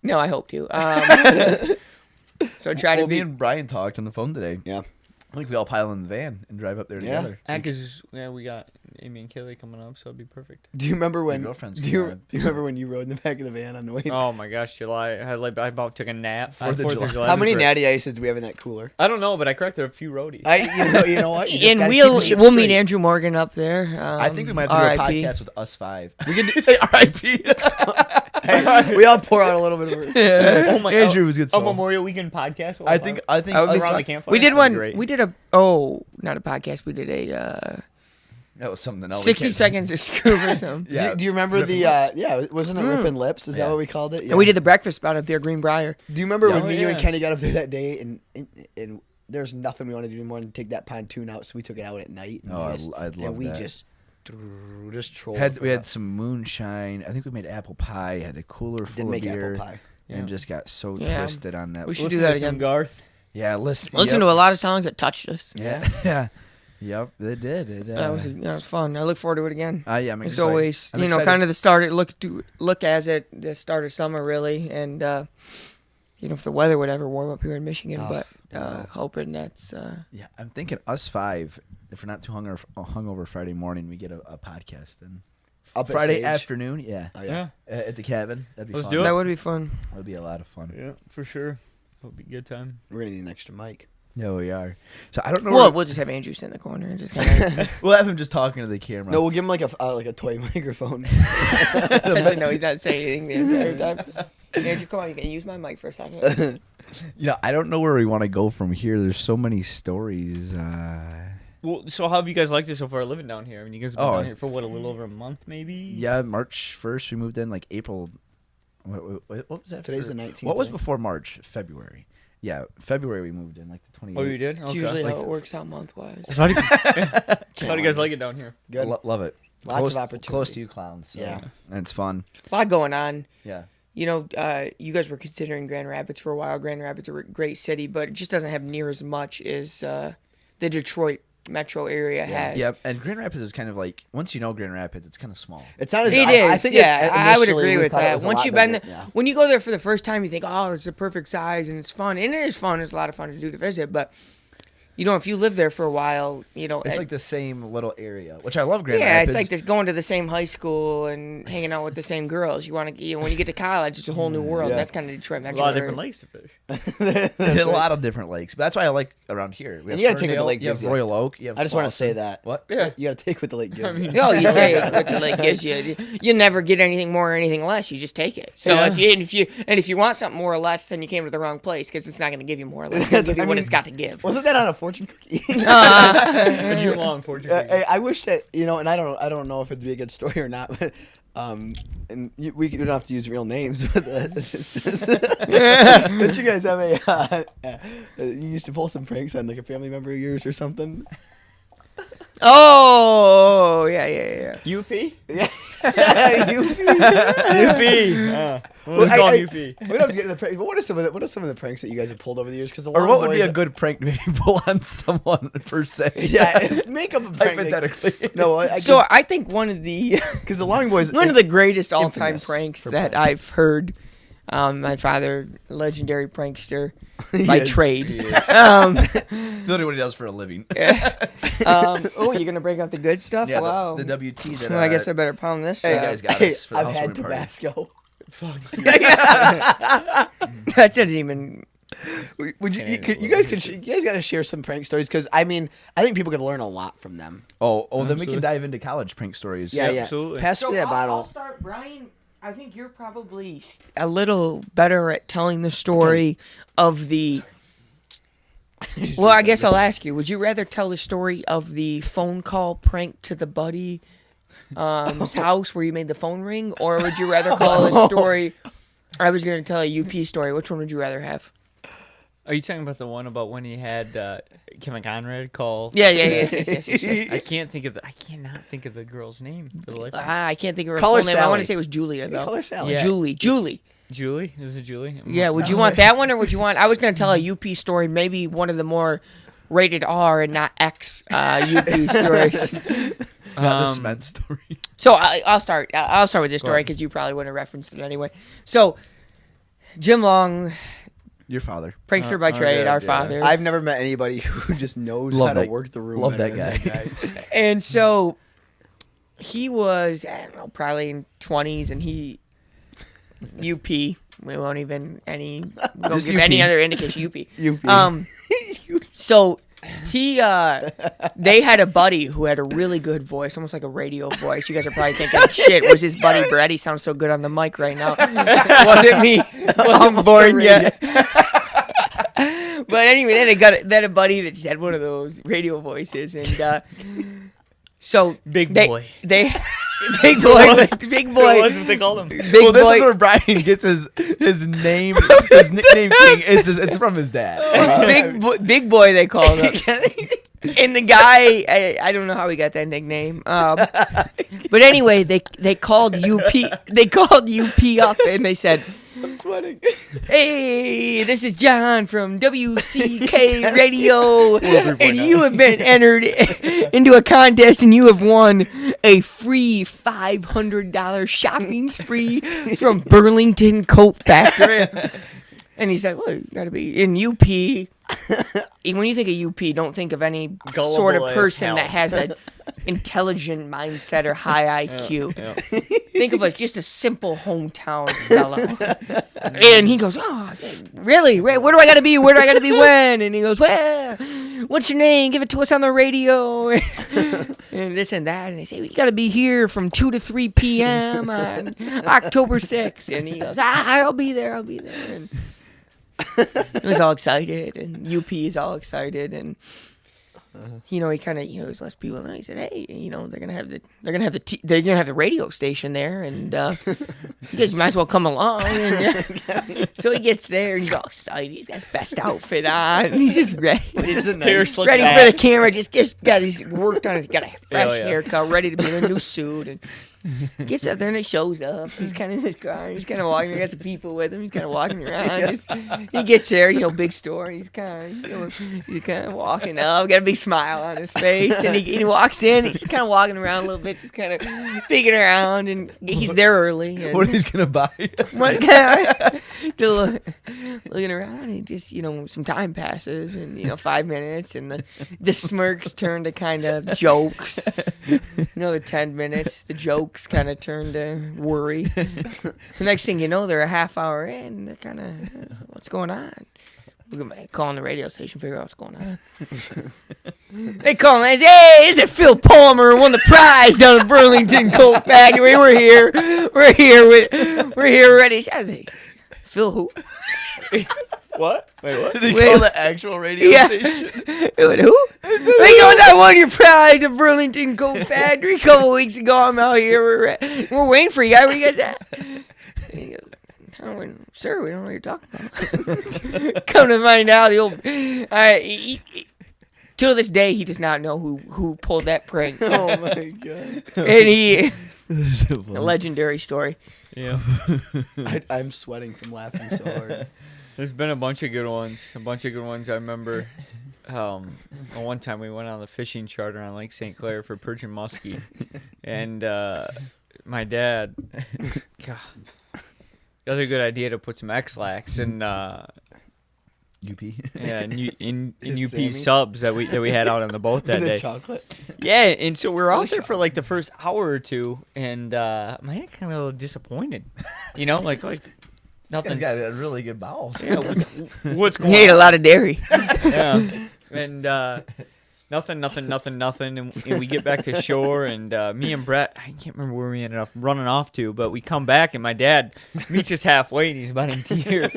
No, I hope to. So try to Well, me be. and Brian talked on the phone today. Yeah. I think we all pile in the van and drive up there Yeah. together. Because we got Amy and Kaylee coming up, so it'd be perfect. Do you remember when? girlfriends Do you, can, do you remember when you rode in the back of the van on the way? Oh my gosh, July! I about took a nap. Fourth of July. How was many great. natty ices do we have in that cooler? I don't know, but I cracked a few roadies. You know what? You just And gotta we'll keep the ship we'll meet straight. Andrew Morgan up there. I think we might have to do a RIP. podcast with us five. We can say R.I.P. Hey, we all pour out a little bit of it. Oh my! Andrew was good. A soul. Memorial Weekend podcast. I think That would be around fun. the campfire? We did That'd be one. great. We did not a podcast. We did a that was something else. 60 seconds of Skroove or something. Yeah. Do you remember Ripping the? lips. Yeah, wasn't it ripping lips? Is Yeah. that what we called it? Yeah. And we did the breakfast spot up there, Greenbrier. Do you remember when Oh, me, you and yeah. Kenny got up there that day and there's nothing we wanted to do more than take that pontoon out, so we took it out at night. And Oh, we just, I'd love and we that. just trolled. We had some moonshine. I think we made apple pie. Had a cooler full Did of make beer. apple pie. And just got so Yeah. twisted on that. We should Listen do that to some again. Garth. Yeah, listen Listen to a lot of songs that touched us. Yeah, yeah, yep, they did. That was fun. I look forward to it again. Yeah, I'm It's excited. always, I'm you know, excited. kind of the start. Look as it the start of summer really, and you know, if the weather would ever warm up here in Michigan, but hoping that's. Yeah, I'm thinking us five. If we're not too hungover Friday morning, we get a podcast and Up at Friday Sage. afternoon. Yeah, Oh, yeah. at the cabin. That'd be Let's fun. do it. That would be fun. That'd be a lot of fun. Yeah, for sure. It'll be a good time. We're gonna need an extra mic. Yeah, we are. So I don't know. Well, we'll just have Andrew sit in the corner and just kind of. we'll have him just talking to the camera. No, we'll give him like a toy microphone. No, he's not saying anything the entire time. Andrew, come on, you can use my mic for a second. I don't know where we want to go from here. There's so many stories. Well, so how have you guys liked it so far living down here? I mean, you guys have been down here for what, a little over a month, maybe? Yeah, March 1st we moved in. Like April. What was that? Today's the 19th, What was right? before March? February. Yeah, February we moved in, like the 28th. Oh, you did? It's Okay. usually Like how it works out month-wise. So how do you guys like it down here? Good. Love it. Lots close, of opportunity. Close to you clowns. So. Yeah. And it's fun. A lot going on. Yeah. You know, you guys were considering Grand Rapids for a while. Grand Rapids is a great city, but it just doesn't have near as much as the Detroit metro area has. Yep. And Grand Rapids is kind of like, once you know Grand Rapids, it's kind of small. It's not as It I is, think yeah. I would initially agree we with thought it that. was a Once lot you've been there, bigger, yeah. when you go there for the first time, you think, oh, it's the perfect size and it's fun. And it is fun. It's a lot of fun to do to visit. But, you know, if you live there for a while, you know. It's like the same little area, which I love Grand yeah, Rapids. it's like this going to the same high school and hanging out with the same girls. You want to, when you get to college, it's a whole new world. Yeah. That's kind of Detroit A metro lot of area. different lakes to fish. There's a lot of different lakes. But that's why I like around here. We have you gotta take what the Ferndale, lake you have gives you. Royal Oak. You have I just want to Boston. say that. What? Yeah. You gotta take what the lake gives you. Oh, you take what the lake gives you. You never get anything more or anything less. You just take it. So Yeah. if you want something more or less, then you came to the wrong place because it's not going to give you more or less. It's going to give you I what mean, it's got to give. Wasn't that on a fortune cookie? A year long fortune. I wish that and I don't know if it'd be a good story or not, but we don't have to use real names. But don't you guys have you used to pull some pranks on like a family member of yours or something? Oh, yeah. UP? Yeah, UP. Well, it's called UP. We don't have to get into the pranks, but what are some of the pranks that you guys have pulled over the years? Because Or what would be a good prank to maybe pull on someone per se? yeah, make up a prank. Hypothetically. No, So I think one of the because the Long Boys one of the greatest all-time infamous pranks for that pranks. I've heard. My father, legendary prankster by Yes, trade. he is. Literally what he does for a living. Oh, you're gonna break out the good stuff? Yeah, wow. the WT that Well, I guess I better pound this. Hey, side. guys got us for the I've housewarming had party. Tabasco. That didn't even. Would you? Can't You guys could. You guys got to share some prank stories because I mean I think people could learn a lot from them. Oh, then we Absolutely. can dive into college prank stories. Yeah, yeah. absolutely. Pass me that I'll bottle. start, Bryan. I think you're probably a little better at telling the story of the. Well, I guess I'll ask you. Would you rather tell the story of the phone call prank to the buddy his house where you made the phone ring, or would you rather call the story? I was going to tell a UP story. Which one would you rather have? Are you talking about the one about when he had Kevin Conrad call? Yeah. Yes. I cannot think of the girl's name for the life of me. I can't think of her Call her full name. I want Sally. to say it was Julia though. Call her Sally. Yeah. Julie. Julie? Was it Julie? Yeah, would you want that one or would you want? I was going to tell a UP story, maybe one of the more rated R and not X UP stories. Not the cement story. So I'll start. I'll start with this story because you probably wouldn't have referenced it anyway. So Jim Long, Your father. prankster by trade, yeah, our yeah. father, I've never met anybody who just knows Love how to that- work the room. love better that than guy. and so he was I don't know probably in 20s and he UP. We won't even go Just give UP. any other indication. UP. UP. So he they had a buddy who had a really good voice, almost like a radio voice. You guys are probably thinking, shit, was his buddy Brett? He sounds so good on the mic right now. Wasn't me. Wasn't born yet. But anyway, then they had a buddy that just had one of those radio voices, and so Big they, boy. They Big boy. Big boy. That's what they called him. Big Well, this boy. is where Bryan gets his name, his nickname King. It's from his dad. Big boy, they called him. And the guy, I don't know how he got that nickname. But anyway, they called UP. They called UP up and they said, I'm sweating. "Hey, this is John from WCK Radio, and you have been entered into a contest, and you have won a free $500 shopping spree from Burlington Coat Factory." And he said, "Well, you got to be in UP." When you think of UP, don't think of any sort of Gullible as person hell. that has an intelligent mindset or high IQ. Yeah. Think of us just a simple hometown fellow. And he goes, "Oh, really? Where do I got to be? Where do I got to be when?" And he goes, "Well, what's your name? Give it to us on the radio." And this and that. And they say, "You got to be here from 2 to 3 p.m. on October 6th." And he goes, I'll be there. I'll be there." And he was all excited, and UP is all excited, and he kind of there's less people now. He said, "Hey, they're gonna have the radio station there, and you guys might as well come along." And so he gets there, and he's all excited. He's got his best outfit on, and he's just ready, Hair slicked ready back. for the camera. Just got his worked on. He's got a fresh yeah. haircut, ready to be in a new suit, and gets up there and he shows up. He's kind of in his car. He's kind of walking. He got some people with him. He's kind of walking around. He gets there, big store. He's kind of walking up. Got a big smile on his face, and he walks in. He's kind of walking around a little bit, just kind of thinking around. And he's there early. And What he's gonna buy? Looking around, and just some time passes, and 5 minutes, and the smirks turn to kind of jokes. Another 10 minutes, the jokes kind of turn to worry. The next thing you know, they're a half hour in, and they're kind of, what's going on? We're calling the radio station, figure out what's going on. They call and say, "Hey, is it Phil Palmer won the prize down at Burlington Coat Factory? We're here ready." I was like, "Phil who?" What? Wait, what? Did he Wait. call the actual radio station? It went, "Who?" They go, "I won your prize at Burlington Coat Factory a couple weeks ago. I'm out here. We're waiting for you guys. Where you guys at?" And he goes, "Sir, we don't know what you're talking about." Come to find out, the old. To this day, he does not know who pulled that prank. Oh my god. And a legendary story. Yeah. I'm sweating from laughing so hard. There's been a bunch of good ones. I remember one time we went on the fishing charter on Lake St. Clair for perch and muskie. And my dad, God, another good idea to put some X-Lax in UP. Yeah, in Is UP Sammy? subs that we had out on the boat that Is day. it chocolate? Yeah, and so we were out there for like the first hour or two, and my dad kind of a little disappointed. Like This nothing's guy's got really good bowels. yeah, what's going He ate a on? lot of dairy. Yeah, and nothing, and we get back to shore, and me and Brett, I can't remember where we ended up running off to, but we come back, and my dad meets us halfway, and he's about in tears.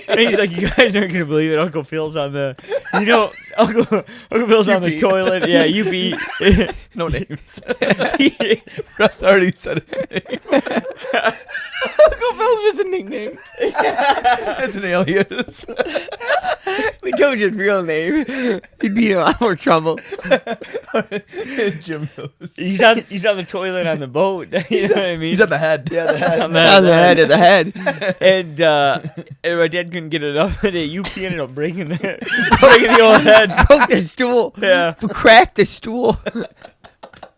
And he's like, "You guys aren't gonna believe it. Uncle Phil's on the, Uncle Phil's on the UP. toilet. Yeah, UP. No names. Brett already said his name. Uncle Phil's just a nickname. It's an alias. We told you his real name. He'd be in a lot more trouble. Jim knows. He's on the toilet on the boat. You know what I mean? He's at the head. Yeah, the head. On On the head of the head. And my dad couldn't get it up, and UP ended up breaking the old head. Broke the stool. Yeah. Cracked the stool.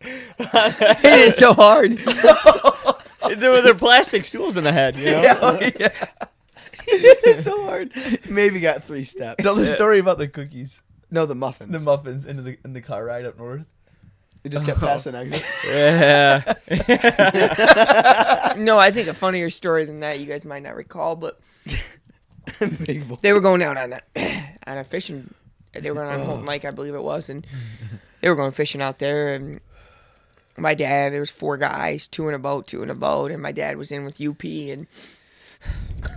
It is so hard. There were plastic stools in the head, Yeah. It's so hard. Maybe got 3 steps. Tell the story about the cookies, No, the muffins. the muffins in the car ride up north. You just kept passing exits. Yeah. No, I think a funnier story than that you guys might not recall, but Big boy. they were going out on a fishing. They were on Holton Lake, I believe it was, and they were going fishing out there. And my dad, there was 4 guys, 2 in a boat, and my dad was in with UP, and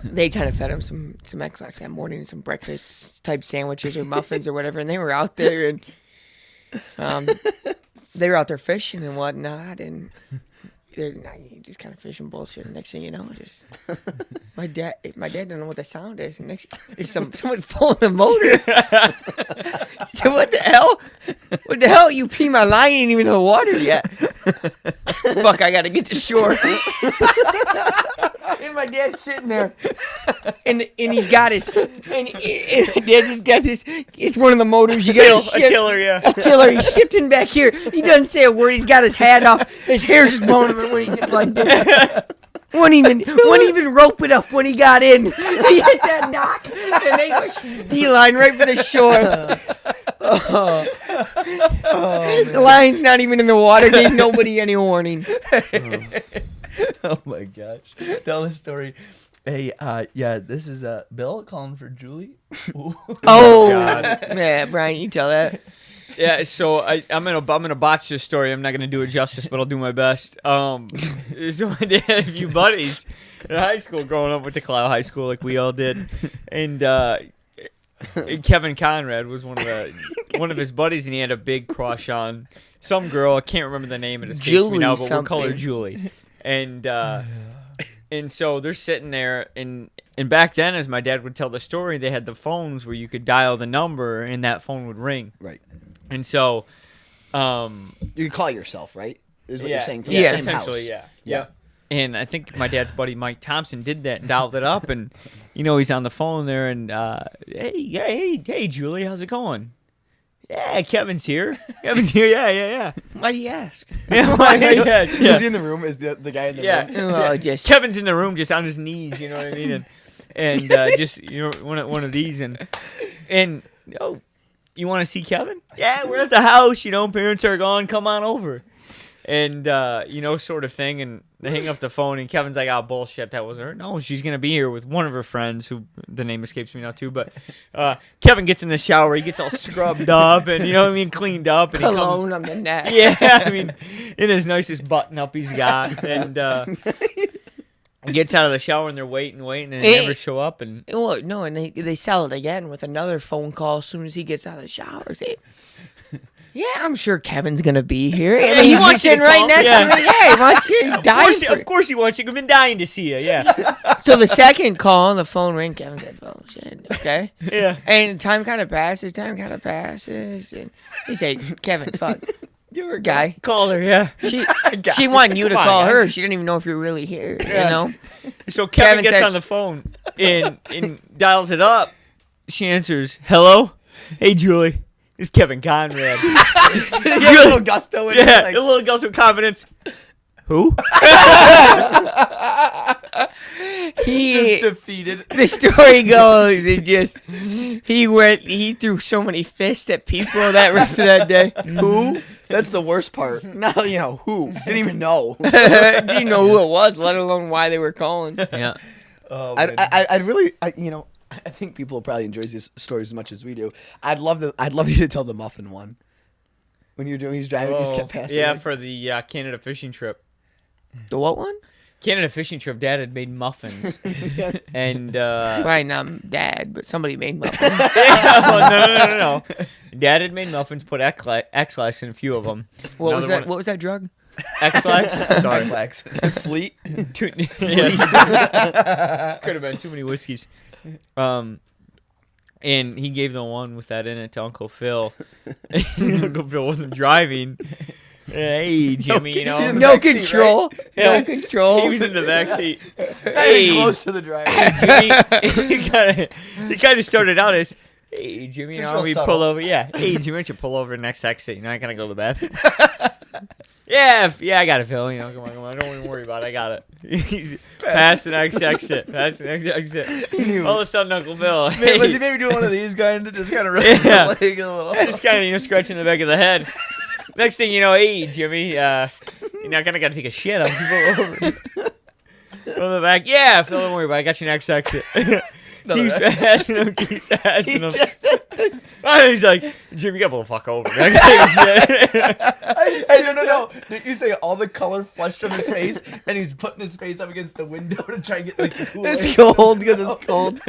they kind of fed him some X-Lax that morning, some breakfast type sandwiches or muffins or whatever, and they were out there and they were out there fishing and whatnot, and just kind of fishing bullshit. Next thing you know, just my dad didn't know what the sound is. And next, there's someone pulling the motor. He said, "What the hell? What the hell? You pee my line ain't even in the water yet." Fuck! I gotta get to shore. And my dad's sitting there, and he's got his, and Dad just got this. It's one of the motors. You got a tiller, yeah. A tiller. He's shifting back here. He doesn't say a word. He's got his hat off. His hair's just blowing him when he's just like this. Wouldn't even rope it up when he got in. He hit that knock, and they went beeline right for the shore. The line's not even in the water. Gave nobody any warning. Oh my gosh. Tell the story. Hey, yeah, this is Bill calling for Julie. Oh, man, Brian, you tell that. Yeah, so I'm gonna botch this story. I'm not gonna do it justice, but I'll do my best. So they had a few buddies in high school growing up. Went to Cloud High School like we all did, and Kevin Conrad was one of his buddies, and he had a big crush on some girl. I can't remember the name. It escapes me now, but we'll call her Julie. And so they're sitting there, and back then, as my dad would tell the story, they had the phones where you could dial the number, and that phone would ring. Right. And so, you could call yourself, right? Is what you're saying from yeah, the same essentially, house. yeah. And I think my dad's buddy Mike Thompson did that and dialed it up, and he's on the phone there, and hey, Julie, how's it going? Yeah, Kevin's here. Yeah. Why do you ask? Is he in the room? Is the guy in the room? Oh, just Kevin's in the room, just on his knees. You know what I mean? And just one of these, and you want to see Kevin? Yeah, we're at the house. Parents are gone. Come on over. And sort of thing. And they hang up the phone, and Kevin's like, "Oh, bullshit, that wasn't her. No, she's gonna be here with one of her friends, who the name escapes me now too. But Kevin gets in the shower. He gets all scrubbed up, and cleaned up, and cologne on the neck. Yeah, in his nicest button up he's got, and gets out of the shower, and they're waiting, and they never show up. And well, no, and they sell it again with another phone call as soon as he gets out of the shower. Say, yeah, I'm sure Kevin's gonna be here. I mean, he's sitting right next to me. Yeah, he wants you. He's dying. Of course he wants you. I've been dying to see you. Yeah. So the second call on the phone ring, Kevin said, "Oh shit, okay." Yeah. And time kind of passes, and he said, "Kevin, fuck, you're a guy. Call her." Yeah. She wanted you to call her. She didn't even know if you're really here. Yeah. So Kevin gets on the phone and dials it up. She answers, "Hello, hey Julie. It's Kevin Conrad." A little gusto in it. Yeah, a little gusto of confidence. Who? He defeated. The story goes, he threw so many fists at people that rest of that day. Who? That's the worst part. Now who? Didn't even know. Didn't know who it was, let alone why they were calling. Yeah. Oh, I think people will probably enjoy these stories as much as we do. I'd love you to tell the muffin one. When he's driving, he just kept passing. Yeah, it. for the Canada fishing trip. The what one? Canada fishing trip. Dad had made muffins, and Right now I'm Dad, but somebody made muffins. No. Dad had made muffins, put X-Lax in a few of them. What was that? What was that drug? X-Lax? Sorry. X-Lax. Fleet. Could have been too many whiskeys. And he gave the one with that in it to Uncle Phil. And Uncle Phil wasn't driving. Hey, Jimmy, No control. Seat, right? No control. He was in the back seat. Hey, close to the driver. Jimmy, he kind of started out as, "Hey, Jimmy, we pull over." Yeah. "Hey, Jimmy, why don't you pull over next exit? I gotta go to the bathroom." Yeah, I got it, Phil. Come on. Don't even worry about it. I got it. He's past the next exit. All of a sudden, Uncle Phil. Man, was he maybe doing one of these guys to just kind of rub his leg a little? Just kind of, scratching the back of the head. Next thing you know, "Hey, Jimmy, you're not gonna gotta take a shit. I'll pull over." From the back. "Yeah, Phil, don't worry about it. I got your next exit." Keeps passing him. He's like, "Jimmy, you gotta pull the fuck over." Hey, no. Did you say all the color flushed from his face, and he's putting his face up against the window to try and get the cool air? It's cold because it's cold.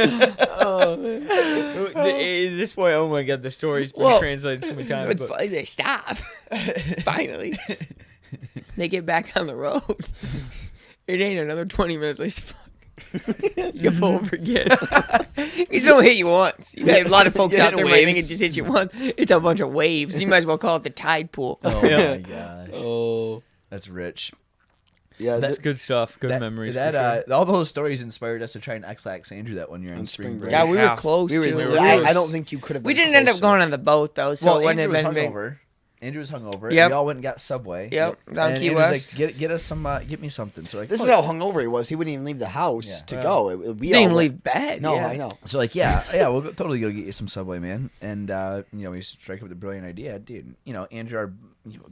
This boy, oh my god, the story's been translated so many times. They stop. Finally. They get back on the road. It ain't another 20 minutes later. Fuck. You pull over again. He's gonna hit you once. You got a lot of folks out there might think it just hit you once. It's a bunch of waves. You might as well call it the tide pool. Oh my gosh. Oh, That's rich. yeah. That's good stuff. Good memories. for sure. All those stories inspired us to try and X-Lax Andrew that one year on spring break. Yeah, we Yeah. were close we were. to. I don't think you could have. We been didn't end up closer. going on the boat though, so Well, it wouldn't Andrew was have been big. hungover. Andrew was hungover. Yep. We all went and got Subway. Yep, down And Key Andrew's West. like, get us some, get me something. So like, This is how hungover he was. He wouldn't even leave the house to Yeah. go. We Didn't all even went- leave bed. No, yeah. I know. So like, yeah, we'll totally go get you some Subway, man. And we strike up with a brilliant idea, dude. Andrew, our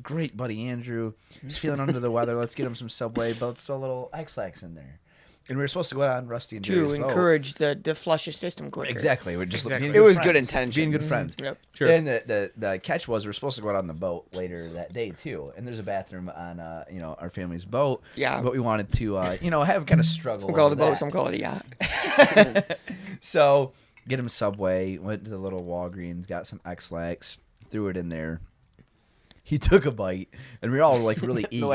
great buddy Andrew, he's feeling under the weather. Let's get him some Subway, but let's throw a little X-Lax in there. And we were supposed to go out on Rusty and To Jerry's boat. encourage the flush your system quicker. Exactly. We're just Exactly. being It was friends. good intentions. Being good friends. Yep. Sure. And the catch was we're supposed to go out on the boat later that day too. And there's a bathroom on our family's boat. Yeah. But we wanted to have kind of struggle. Some call it a over boat, that. some call it a yacht. So get him Subway. Went to the little Walgreens, got some X-Lax, threw it in there. He took a bite, and we were all like really eager. No,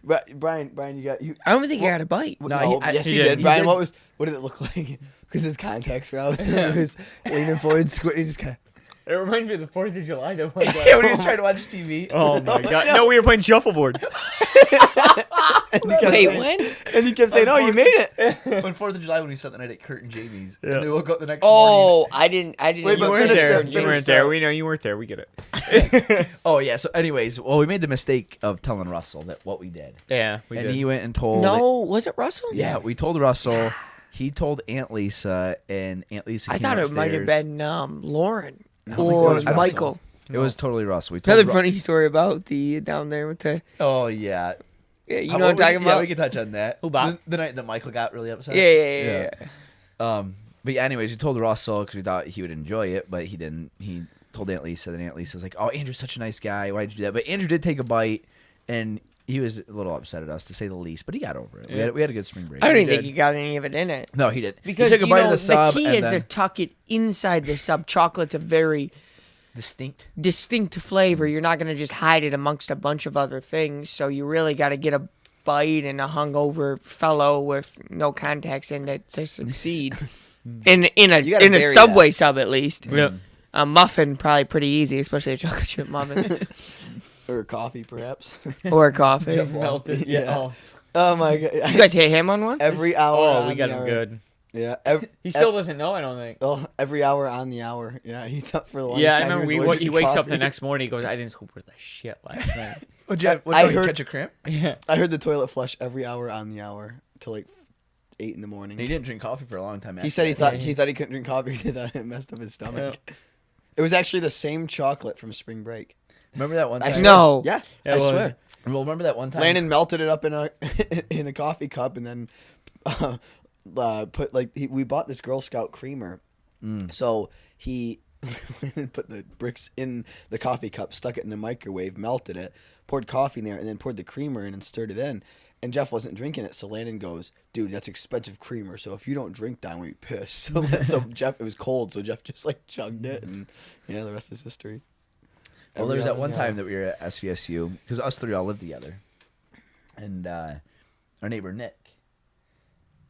wait. Brian, you got you. I don't think he got a bite. No, yes, he he did. did. He Brian, did. what did it look like? Because his contacts were out. He was leaning forward, squinting. He just kind It reminds me of the 4th of July. That one Yeah, when he was trying to watch TV. Oh my god! No, we were playing shuffleboard. Wait, when? and he kept saying, "Oh, you made it." On 4th of July when we spent the night at Kurt and Jamie's. Yeah. And they woke up the next Oh, I didn't. Wait, You but weren't finish there. that, You finish weren't there. that. We know you weren't there. We get it. morning. Oh, yeah. So anyways, we made the mistake of telling Russell that what we did. Yeah, we And did. he went and told... No, was it Russell? Yeah, we told Russell. He told Aunt Lisa, and Aunt Lisa I came thought it might have upstairs. been Lauren think or it was Russell. Michael. It was totally Russell. We told Another funny story about the down there with the. Oh, yeah. Yeah, you How know what I'm about talking Yeah, about? we can touch on that. Who, Bob? The night that Michael got really upset. Yeah. But yeah, anyways, we told Russell because we thought he would enjoy it, but he didn't. He told Aunt Lisa, and Aunt Lisa was like, "Oh, Andrew's such a nice guy. Why did you do that?" But Andrew did take a bite, and he was a little upset at us, to say the least. But he got over it. Yeah. We had a good spring break. I don't He even think did. he got any of it in it. No, he did. Because he took a bite of the the sub, key and is to then tuck it inside the sub. Chocolate's a very distinct. distinct flavor. You're not going to just hide it amongst a bunch of other things. So you really got to get a bite and a hungover fellow with no contacts in it to succeed. in a You gotta bury Subway sub at least. Yep. A muffin probably pretty easy, especially a chocolate chip muffin Or coffee, perhaps. or a coffee. Melted. Yeah. Yeah. Oh, Oh my god! You guys hit him on one? Every hour. Oh, on we got the him hour. good. Yeah. He still doesn't know. I don't think. Every hour on the hour. Yeah, he thought for the longest Yeah, I time remember he was allergic he to wakes up coffee. the next morning. He goes, "I didn't scoop worth the shit last night." I heard- catch a cramp. Yeah. I heard the toilet flush every hour on the hour till like 8 in the morning. He didn't drink coffee for a long time. He after said he that. thought he couldn't drink coffee because he thought it messed up his stomach. It was actually the same chocolate from spring break. Remember that one time? I swear. No. Yeah, Yeah, I it was. swear. Well, remember that one time? Landon melted it up in a in a coffee cup and then put we bought this Girl Scout creamer, so he put the bricks in the coffee cup, stuck it in the microwave, melted it, poured coffee in there, and then poured the creamer in and stirred it in. And Jeff wasn't drinking it, so Landon goes, "Dude, that's expensive creamer. So if you don't drink that, I'm gonna be pissed." So Jeff, it was cold, so Jeff just like chugged it, and the rest is history. Well, there was that Every one hour. time that we were at SVSU because us three all lived together, and our neighbor Nick,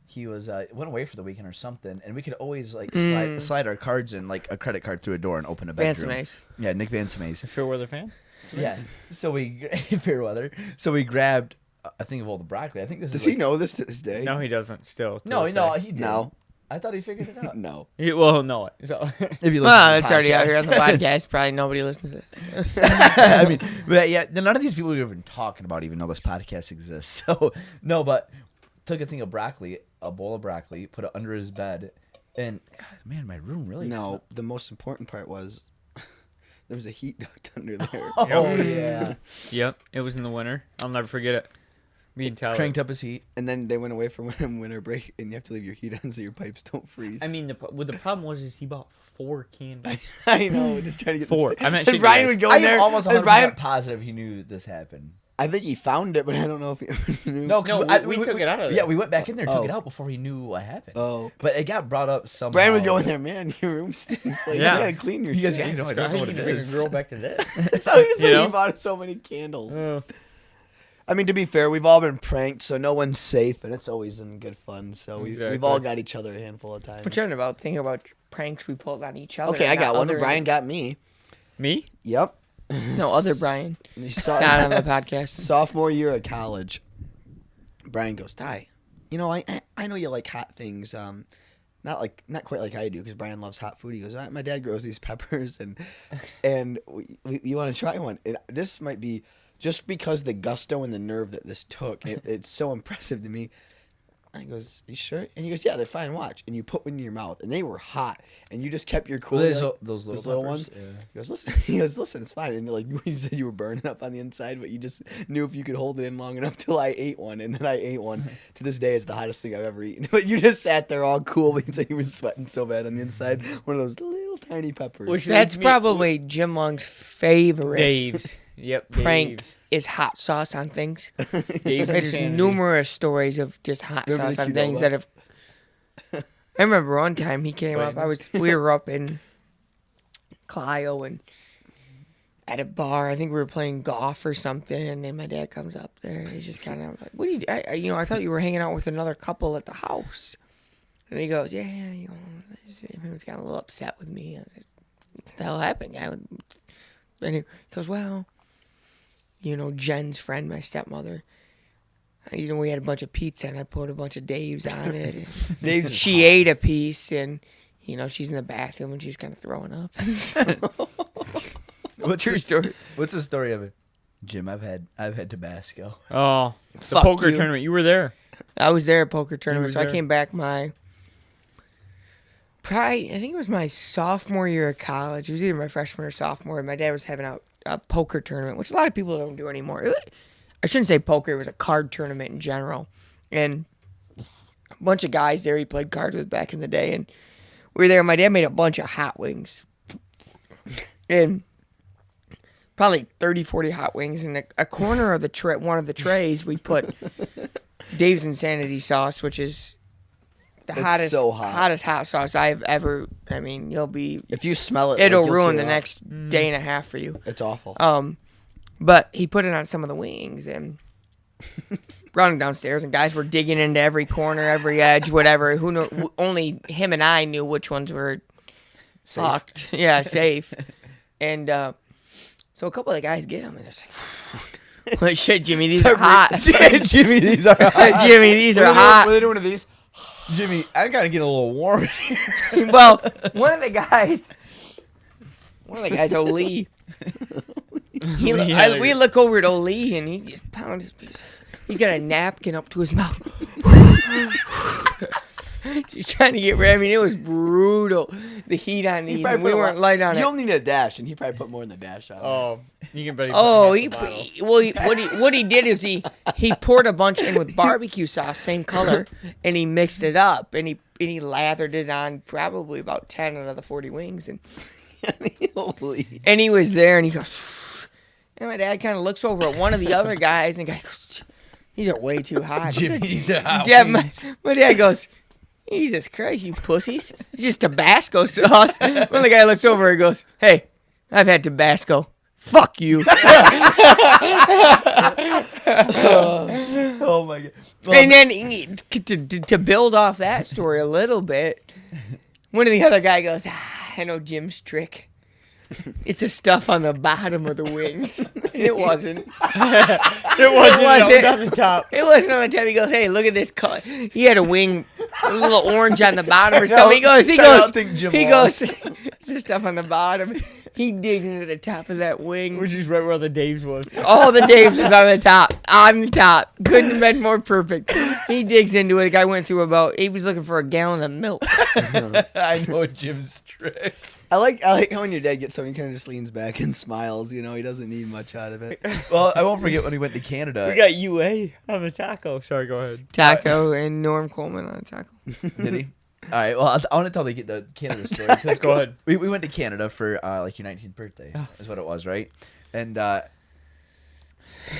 he was went away for the weekend or something, and we could always like slide our cards in, like a credit card through a door and open a bedroom. Vance Mays. Yeah, Nick Vance Mays. Fair weather fan. Yeah. So we fair weather. So we grabbed a thing of all the broccoli. I think this Does is. he like- know this to this day? No, he doesn't. Still. to No, this no, day. he did. No. I thought he figured it out. No. Well, he'll know it. So. If you listen Well, to the it's already out here on the podcast. podcast. Probably nobody listens to it. I mean, but yeah, none of these people we've been talking about even know this podcast exists. So no, but took a thing of broccoli, a bowl of broccoli, put it under his bed, and man, my room really. No, the most important part was there was a heat duct under there. Oh yeah. Yep. It was in the winter. I'll never forget it. Me and Tyler. Cranked up his heat. And then they went away for winter break, and you have to leave your heat on so your pipes don't freeze. I mean, the problem was he bought 4 cans. I know, just trying to get 4. The sta- I'm not and Brian would go in there. I'm almost and 100% Brian, positive he knew this happened. I think he found it, but I don't know if he knew. No, No, 'cause we took it out of there. Yeah, we went back in there, took Oh. it out before he knew what happened. Oh. But it got brought up somehow. Brian would go in there, man. Your room stinks. Like, Yeah. you gotta clean your. He goes, shit." yeah, I know, I don't know what it Bring a is. girl back to this. So he said You know? he bought so many candles. I mean, to be fair, we've all been pranked, so no one's safe, and it's always in good fun. So we've all got each other a handful of times. I'm trying to think about pranks we pulled on each other. Okay, I got one. Brian got me. Me? Yep. No, other Brian. Not Not on the podcast. Sophomore year of college, Brian goes, Ty, you know, I know you like hot things. Not quite like I do, because Brian loves hot food. He goes, my dad grows these peppers, and you want to try one. And this might be just because the gusto and the nerve that this took. It's so impressive to me. And he goes, you sure? And he goes, yeah, they're fine. Watch. And you put one in your mouth, and they were hot, and you just kept your cool. Those little ones. Yeah. He goes, listen, it's fine. And like you said, you were burning up on the inside, but you just knew if you could hold it in long enough till I ate one, and then I ate one. To this day, it's the hottest thing I've ever eaten. But you just sat there all cool because you were sweating so bad on the inside. One of those little tiny peppers. That's probably Jim Long's favorite Dave's. Yep. prank Dave's. is hot sauce on things. Dave's There's insanity. numerous stories of just hot Remember sauce the on Qdoba? things that have. I remember one time he came up. We were up in Clio and at a bar. I think we were playing golf or something, and my dad comes up there and he's just kind of like, "What do you? I thought you were hanging out with another couple at the house." And he goes, "Yeah, he was kind of a little upset with me. I was like, what the hell happened?" And he goes, "Well, Jen's friend, my stepmother. We had a bunch of pizza, and I put a bunch of Dave's on it. Dave's She ate a piece, and she's in the bathroom, and she's kind of throwing up." True story. What's the story of it? Jim, I've had Tabasco. Oh, the Fuck poker you. tournament. You were there. I was there at poker tournament, so I there. came back I think it was my sophomore year of college. It was either my freshman or sophomore, and my dad was having a poker tournament, which a lot of people don't do anymore. I shouldn't say poker, it was a card tournament in general. And a bunch of guys there he played cards with back in the day, and we were there, and my dad made a bunch of hot wings. And probably 30, 40 hot wings. In a corner of one of the trays, we put Dave's Insanity sauce, which is the hottest, so hot. hottest hot sauce I've ever. I mean, If you smell it, it'll you'll ruin tear the up. next day and a half for you. It's awful. But he put it on some of the wings and running downstairs, and guys were digging into every corner, every edge, whatever. Who know? Only him and I knew which ones were fucked. Yeah, safe. And so a couple of the guys get them, and it's like, "Well, shit, Jimmy, these are hot." Jimmy, these are hot. Jimmy, these are hot. What are they doing to these? Jimmy, I gotta get a little warm in here. Well, one of the guys, O'Lee. We look over at O'Lee, and he just pounded his piece. He's got a napkin up to his mouth. He's trying to get rid. I mean, it was brutal. The heat on these, and we weren't light on You it. only need a dash, and he probably put more in the dash on. Oh, you can bet. What he did is he poured a bunch in with barbecue sauce, same color, and he mixed it up, and he lathered it on probably about 10 out of the 40 wings, and he was there, and he goes, and my dad kind of looks over at one of the other guys, and the guy goes, "These are way too hot." Jimmy's out. My dad goes, "Jesus Christ, you pussies. It's just Tabasco sauce." When the guy looks over and goes, "Hey, I've had Tabasco. Fuck you." Oh my god. And then to build off that story a little bit, one of the other guy goes, "I know Jim's trick. It's the stuff on the bottom of the wings." And it wasn't. It wasn't on the top. It wasn't on the top. He goes, "Hey, look at this color." He had a wing, a little orange on the bottom or something. He goes, "It's the stuff on the bottom." He digs into the top of that wing. Which is right where the Dave's was. All the Dave's is on the top. On the top. Couldn't have been more perfect. He digs into it. A guy went through he was looking for a gallon of milk. I know Jim's tricks. I like how when your dad gets something, he kind of just leans back and smiles. He doesn't need much out of it. Well, I won't forget when we went to Canada. We got UA on the taco. Sorry, go ahead. Taco and Norm Coleman on a taco. Did he? All right. Well, I want to tell the Canada story. 'Cause Go ahead. We went to Canada for like your 19th birthday. Is what it was, right? And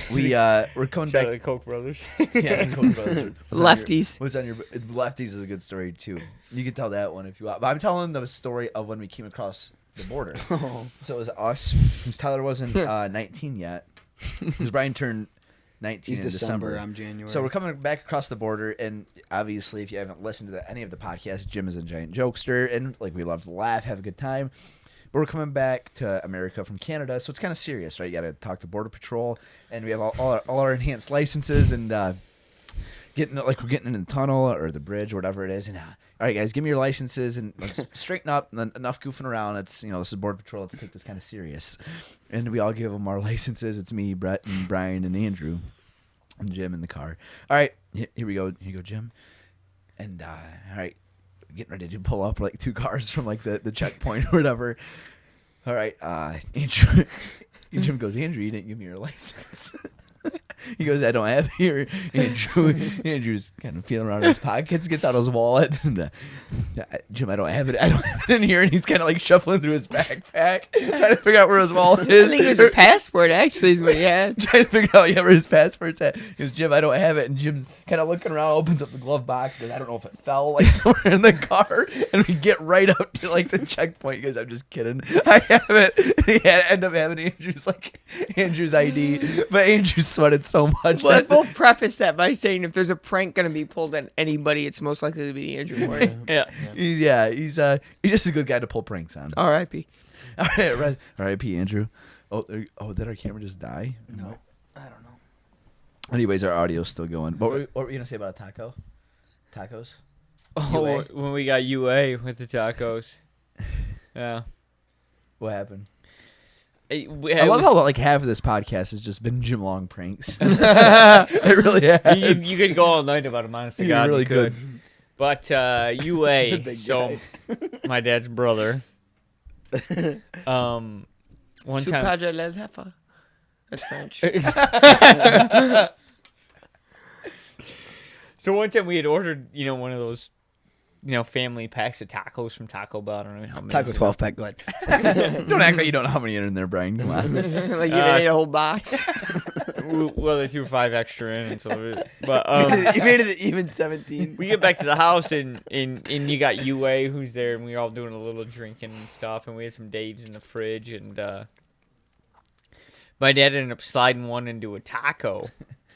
we're coming Shout out back. to the Koch brothers. Yeah, Coen Brothers Lefties. Was on your Lefties is a good story too. You can tell that one if you want. But I'm telling the story of when we came across the border. So it was us, because Tyler wasn't 19 yet. Because Bryan turned 19 He's in December. I'm January. So we're coming back across the border, and obviously, if you haven't listened to any of the podcasts, Jim is a giant jokester, and like we love to laugh, have a good time. But we're coming back to America from Canada, so it's kind of serious, right? You got to talk to Border Patrol, and we have all our enhanced licenses, and we're getting in the tunnel or the bridge or whatever it is, and all right, guys, give me your licenses and let's straighten up. And enough goofing around. It's this is Border Patrol. Let's take this kind of serious. And we all give them our licenses. It's me, Brett, and Bryan, and Andrew, and Jim in the car. All right, here we go. Here you go, Jim. And all right, getting ready to pull up like 2 cars from like the checkpoint or whatever. All right, Andrew. Jim goes, Andrew, you didn't give me your license. He goes, I don't have it here. Andrew's kind of feeling around in his pockets, gets out his wallet. And, Jim, I don't have it. I don't have it in here. And he's kind of like shuffling through his backpack, trying to figure out where his wallet is. I think it was a passport, actually, is what he had. Trying to figure out where his passport's at. He goes, Jim, I don't have it. And Jim's kind of looking around, opens up the glove box. Goes, I don't know if it fell like somewhere in the car. And we get right up to like the checkpoint. He goes, I'm just kidding. I have it. And he end up having Andrew's ID. But Andrew sweated so much. Well, we'll preface that by saying if there's a prank going to be pulled on anybody, it's most likely to be Andrew Moore. He's just a good guy to pull pranks on. R.I.P. All right, R.I.P. Andrew. Oh, did our camera just die? No, I don't know. Anyways, our audio's still going. What were you gonna say about a taco? Tacos? Oh, UA? when we got UA with the tacos. Yeah. What happened? I love how like half of this podcast has just been Jim Long pranks. It really has. You could go all night about him, honest to God. really you could. good. But UA, so my dad's brother. One time. Padre la jefa. That's French. So one time we had ordered, one of those, family packs of tacos from Taco Bell. I don't know how many. Taco 12 pack. Go ahead. Don't act like you don't know how many are in there, Bryan. Come on. Like you ate a whole box. Well, they threw 5 extra in, and so but You made it even 17. we get back to the house and you got UA who's there, and we were all doing a little drinking and stuff, and we had some Daves in the fridge, and my dad ended up sliding one into a taco,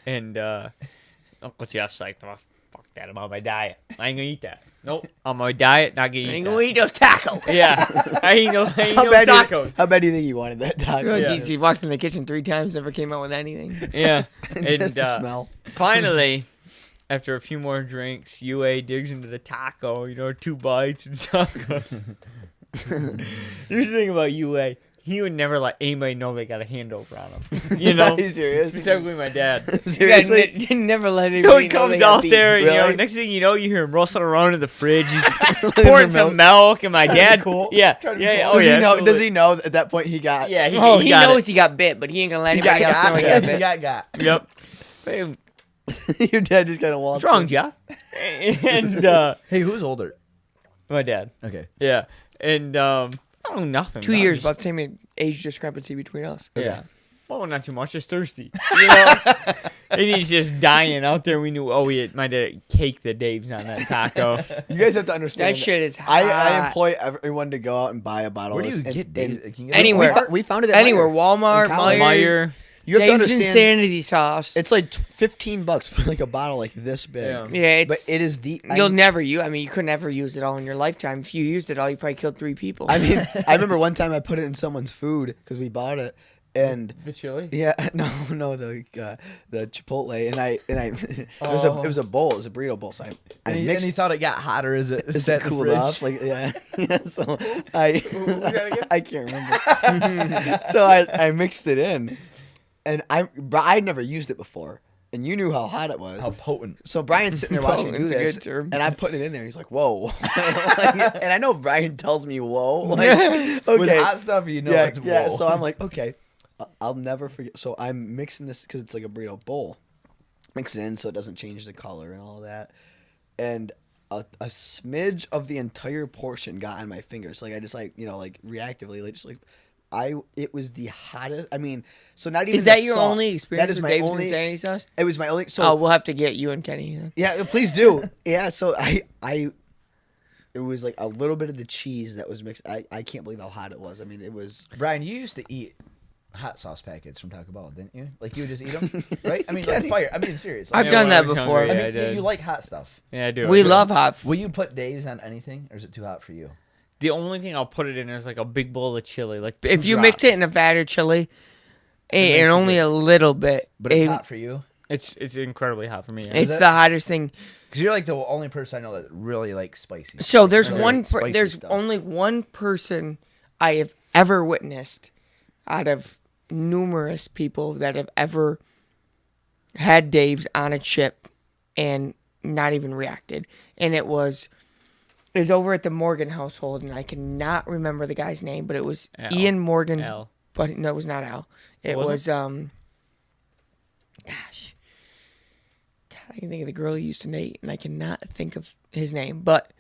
and Uncle Jeff's like, oh, fuck that, I'm on my diet. I ain't gonna eat that. Nope, on my diet, not gonna eat Ain't that. gonna eat no taco. Yeah, I ain't no How bad tacos. how bad do you think he wanted that taco? Oh, Yeah. geez, he walked in the kitchen 3 times, never came out with anything. Yeah, Just the smell. Finally, after a few more drinks, UA digs into the taco, 2 bites and taco. Here's the thing about UA. He would never let anybody know they got a handover on him. Are you serious? Specifically my dad. Seriously? You never let anybody So he know comes they got out beat. there, and, Really? next thing you know, you hear him rustling around in the fridge. He's pouring some milk, and my dad, Cool. yeah, Does yeah, he know? Does absolutely. he know at that point he got? Yeah, He he got knows he got bit, but he ain't gonna let he got anybody else know he got bit. He got. it. Yep. Hey, Your dad just kind of walks. what's wrong, in. Jeff? And Hey, who's older? my dad. Okay. Yeah, and I don't know nothing. 2 I'm years, just- about the same age discrepancy between us. Yeah. Well, not too much. Just thirsty. And he's just dying out there. We knew. My dad caked the Daves on that taco. You guys have to understand. That shit is hot. I employ everyone to go out and buy a bottle. Where do of you this, get and- Dave's? and Can you get Anywhere. We found it at Anywhere, Meyer. Walmart, In college. Meyer. You have to Dave's understand. Insanity Sauce. It's like $15 for like a bottle like this big. Yeah. Yeah, But it's. it is the. You'll never use. I mean, you could never use it all in your lifetime. If you used it all, you probably killed 3 people. I mean, I remember one time I put it in someone's food because we bought it, and The chili. yeah, no, the Chipotle, and it was a bowl, it was a burrito bowl, so I And he mixed. thought it got hotter as it It sat in the cooled fridge. off, like yeah. So was that again? I can't remember. So I mixed it in, and I'd never used it before, and you knew how hot it was. How potent. So Brian's sitting there watching me do Potent's a this, good term. and I'm putting it in there. He's like, "Whoa!" And I know Brian tells me, "Whoa!" Like, okay, With hot stuff, you know it's yeah. whoa. So I'm like, okay, I'll never forget. So I'm mixing this because it's like a burrito bowl. Mix it in so it doesn't change the color and all that. And a smidge of the entire portion got on my fingers. Like I just reactively it was the hottest. I mean, so not even. Is that the your sauce. only experience That is with my Dave's only. Insanity Sauce? It was my only. So Oh, we'll have to get you and Kenny. Then. yeah, please do. Yeah, so I it was like a little bit of the cheese that was mixed. I can't believe how hot it was. I mean, it was. Bryan, you used to eat hot sauce packets from Taco Bell, didn't you? Like you would just eat them, right? I mean, like fire. I mean, serious. I've Like, done when I that was before. younger, I yeah, mean, I did. you like hot stuff. Yeah, I do. We I do. love hot. Will you put Dave's on anything, or is it too hot for you? The only thing I'll put it in is like a big bowl of chili. Like If two you drops. mix it in a vat of chili, makes and it only good. a little bit, But it's it- hot for you it's incredibly hot for me. Yeah. it's it? the hottest thing. because you're like the only person I know that really likes spicy. So Like, there's really one. like spicy There's stuff. only one person I have ever witnessed out of numerous people that have ever had Dave's on a chip and not even reacted, and it was over at the Morgan household, and I cannot remember the guy's name, but it was Al. Ian Morgan's. Al. But no, it was not Al. It Was was gosh. God, I can think of the girl he used to date, and I cannot think of his name. But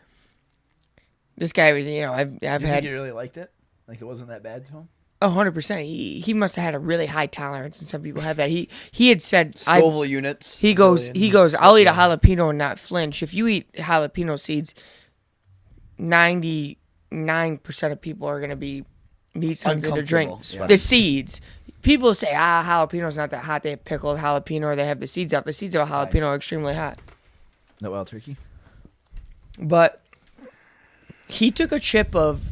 this guy was, I've You had think you really liked it? Like it wasn't that bad to him? 100%. He must have had a really high tolerance, and some people have that. He had said, Scoville units. he goes, I'll eat a jalapeno and not flinch. If you eat jalapeno seeds, 99% of people are gonna need something to drink. Uncomfortable, yeah. The seeds. People say, jalapeno's not that hot. They have pickled jalapeno, or they have the seeds out. The seeds of a jalapeno are extremely hot. No wild turkey. But he took a chip of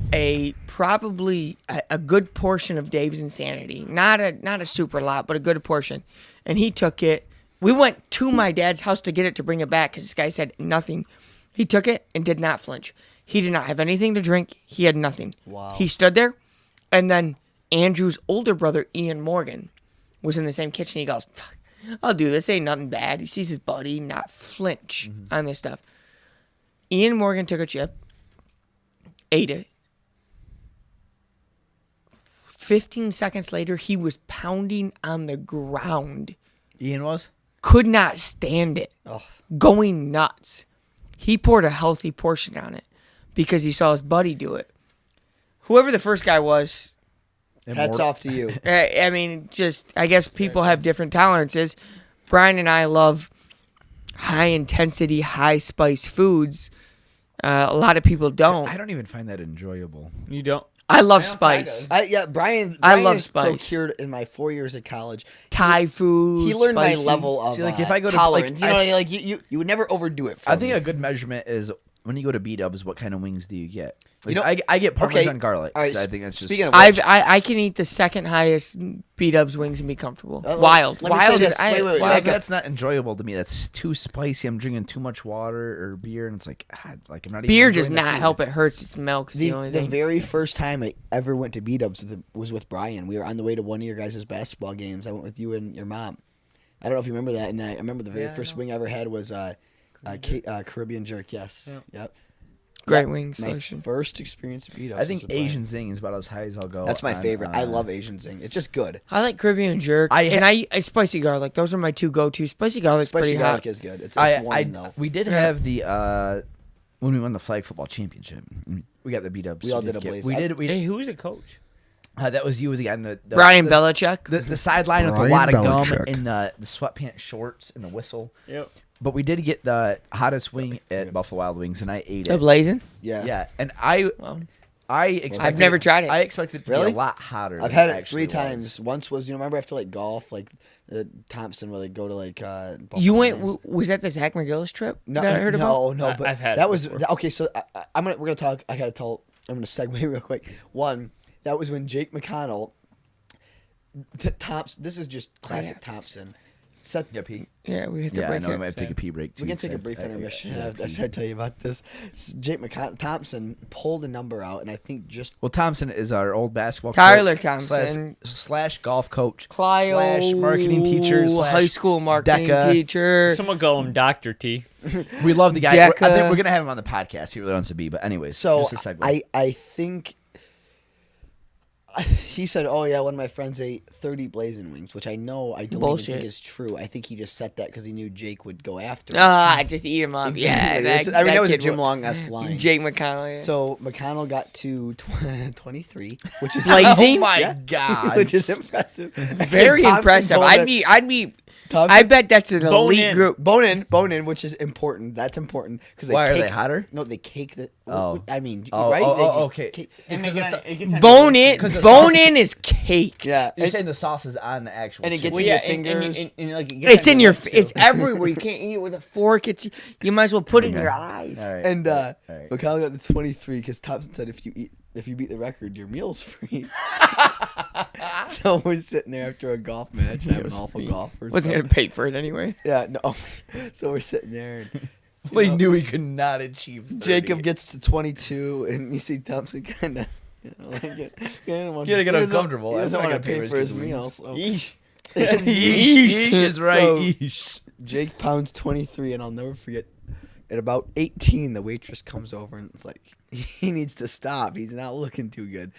probably a good portion of Dave's insanity. Not a super lot, but a good portion. And he took it. We went to my dad's house to get it to bring it back because this guy said nothing. He took it and did not flinch. He did not have anything to drink. He had nothing. Wow. He stood there, and then Andrew's older brother, Ian Morgan, was in the same kitchen. He goes, "Fuck, I'll do this. Ain't nothing bad." He sees his buddy not flinch on this stuff. Ian Morgan took a chip, ate it. 15 seconds later, he was pounding on the ground. Ian was? Could not stand it. Oh. Going nuts. He poured a healthy portion on it because he saw his buddy do it. Whoever the first guy was, Hats off to you. I mean, I guess people have different tolerances. Bryan and I love high intensity, high spice foods. A lot of people don't. I don't even find that enjoyable. You don't. I love I don't spice. Brian I love has spice. procured in my 4 years at college. Thai food. He learned spicy. my level of See, like, if I go to, tolerance. like, you would never overdo it. For I think me. a good measurement is when you go to B-Dubs, what kind of wings do you get? Like, You know- I get Parmesan okay, garlic. all right, So I think that's just... speaking of- I can eat the second highest B-dubs wings and be comfortable. Wild. let me Wild say is this. Wait, Well, back up. that's not enjoyable to me. That's too spicy. I'm drinking too much water or beer, and it's like I'm not even beer does enjoying the not food. help. It hurts. It's milk. It's the only The thing. very first time I ever went to B-Dubs was with Brian. We were on the way to one of your guys' basketball games. I went with you and your mom. I don't know if you remember that. And I remember the very first wing I ever had was Caribbean jerk. Yes. Yeah. Yep. Great wing My selection. first experience at B-Dubs. I think was with Brian. Asian zing is about as high as I'll go. That's my on, favorite. I love Asian zing. It's just good. I like Caribbean jerk, and I spicy garlic. Those are my two go-to. Spicy garlic's Spicy pretty garlic hot. is good. It's warm though. We did have the when we won the flag football championship. We got the B-Dubs. We all did a certificate. blaze. Hey, who's the coach? That was you with the guy in the Brian the, Belichick. the sideline with a Brian lot of Belichick. gum and the sweatpants shorts and the whistle. Yep. But we did get the hottest wing at Buffalo Wild Wings, and I ate The it. blazing. Yeah. Yeah, and I expected I've never tried it. I expected it to Really? be a lot hotter. I've than had it actually 3 was. times. Once was remember after like golf, like Thompson, where they go to like. Buffalo You went? Wings. Was that the Zach McGillis trip No, that I heard about? no, but I've had that it was before. okay. So we're gonna talk. I gotta tell. I'm gonna segue real quick. One, that was when Jake McConnell, Thompson. This is just classic Thompson. Set. Yeah, Pete. Yeah, we hit the Yeah, I break know we here. might have to take a pee break too. We can take a so brief I- intermission yeah, after I tell you about this. Jake Thompson pulled a number out, and I think just Well, Thompson is our old basketball Tyler coach Thompson. slash golf coach Clio, slash marketing teacher slash high school marketing DECA. teacher. Someone call him Dr. T. We love the guy. I DECA. think we're gonna have him on the podcast. He really wants to be. But anyways, so. just a segue. I think. He said, "Oh yeah, one of my friends ate 30 blazing wings," which I don't even Bullshit. think is true. I think he just said that because he knew Jake would go after him. Just eat him up. Yeah, Exactly. that was a Jim Long-esque line. Jake McConnell. Yeah. So McConnell got to 23, which is Blazing? Oh my Yeah. God. which is impressive. Very Thompson impressive. told I'd him- be I bet that's an Bone elite in. group. Bone in, which is important. That's important because Why are they hotter? No, they cake the. Oh. I mean, Oh, right? oh, They just okay. cake- Bone in, Because the bone sauce- in is caked. Yeah, You're and, saying the sauce is on the actual and it gets chicken. in your fingers. It's in your. It's everywhere. You can't eat it with a fork. You might as well put it in your eyes. All right. And all right. Mikhail got to 23 because Thompson said if you beat the record, your meal's free. So we're sitting there after a golf match. I'm an awful golfer. Wasn't so- gonna pay for it anyway. Yeah, no. So we're sitting there, and Well, he knew he could not achieve 30. Jacob gets to 22, and you see Thompson kind of, You gotta get uncomfortable. He doesn't I'm not want to gonna pay pay for his his meal. wings. So. Yeesh. Yeesh is right. So- Yeesh. Jake pounds 23, and I'll never forget. At about 18, the waitress comes over and it's like, he needs to stop. He's not looking too good.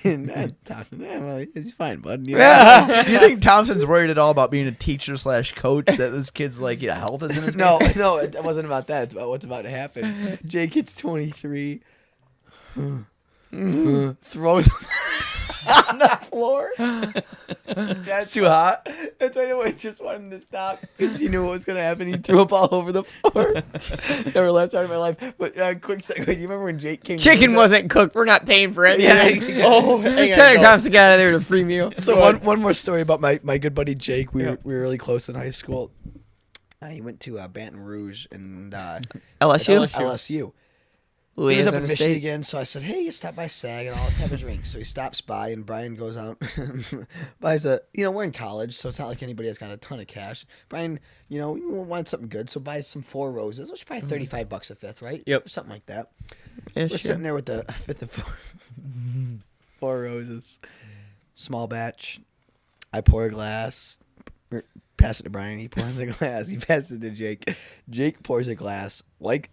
And Thompson, well, he's fine, bud. You know? Do you think Thompson's worried at all about being a teacher ch coach that this kid's like, health is in his No, it wasn't about that. It's about what's about to happen. Jake hits 23, throws him on the floor. That's too hot. That's why the waitress wanted him to stop because she knew what was going to happen. He threw up all over the floor. Never last time in my life. But quick segue. Do you remember when Jake came? Chicken wasn't cooked. We're not paying for it. Yeah. Tyler Thompson got out of there with a free meal. So one more story about my good buddy Jake. We were really close in high school. He went to Baton Rouge and LSU, LSU. He was up in Michigan, so I said, "Hey, you stop by SAG and let's have a drink." So he stops by, and Bryan goes out, buys we're in college, so it's not like anybody has got a ton of cash. Bryan, wanted something good, so buys some Four Roses, which is probably $35 a fifth, right? Yep. Something like that. Yeah, We're sure. sitting there with the fifth of Four Roses, small batch. I pour a glass. Pass it to Bryan. He pours a glass. He passes it to Jake. Jake pours a glass like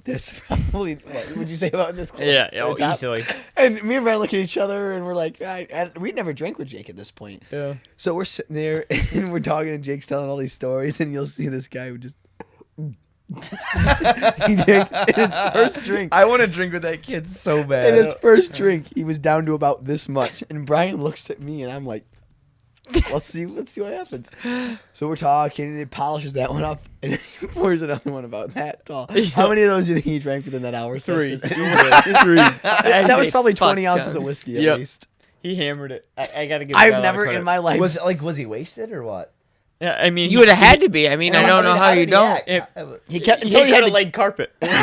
this. Probably. What would you say about this? Yeah, On top. easily. And me and Bryan look at each other and we're like, and we never drank with Jake at this point. Yeah. So we're sitting there and we're talking, and Jake's telling all these stories, and you'll see this guy who just. He drank in his first drink. I want to drink with that kid so bad. In his first drink, he was down to about this much, and Bryan looks at me, and I'm like, let's see what happens. So we're talking, and he polishes that one up, and he pours another one about that tall. How many of those do you think he drank within that hour? Three. Three. That was probably 20 ounces of whiskey at Yep. least. He hammered it. I gotta give. I've never in my life. Was he wasted or what? Yeah, I mean, You would have had to be. I mean, I don't know how you don't. He kept He until he had had a to, laid carpet. We're not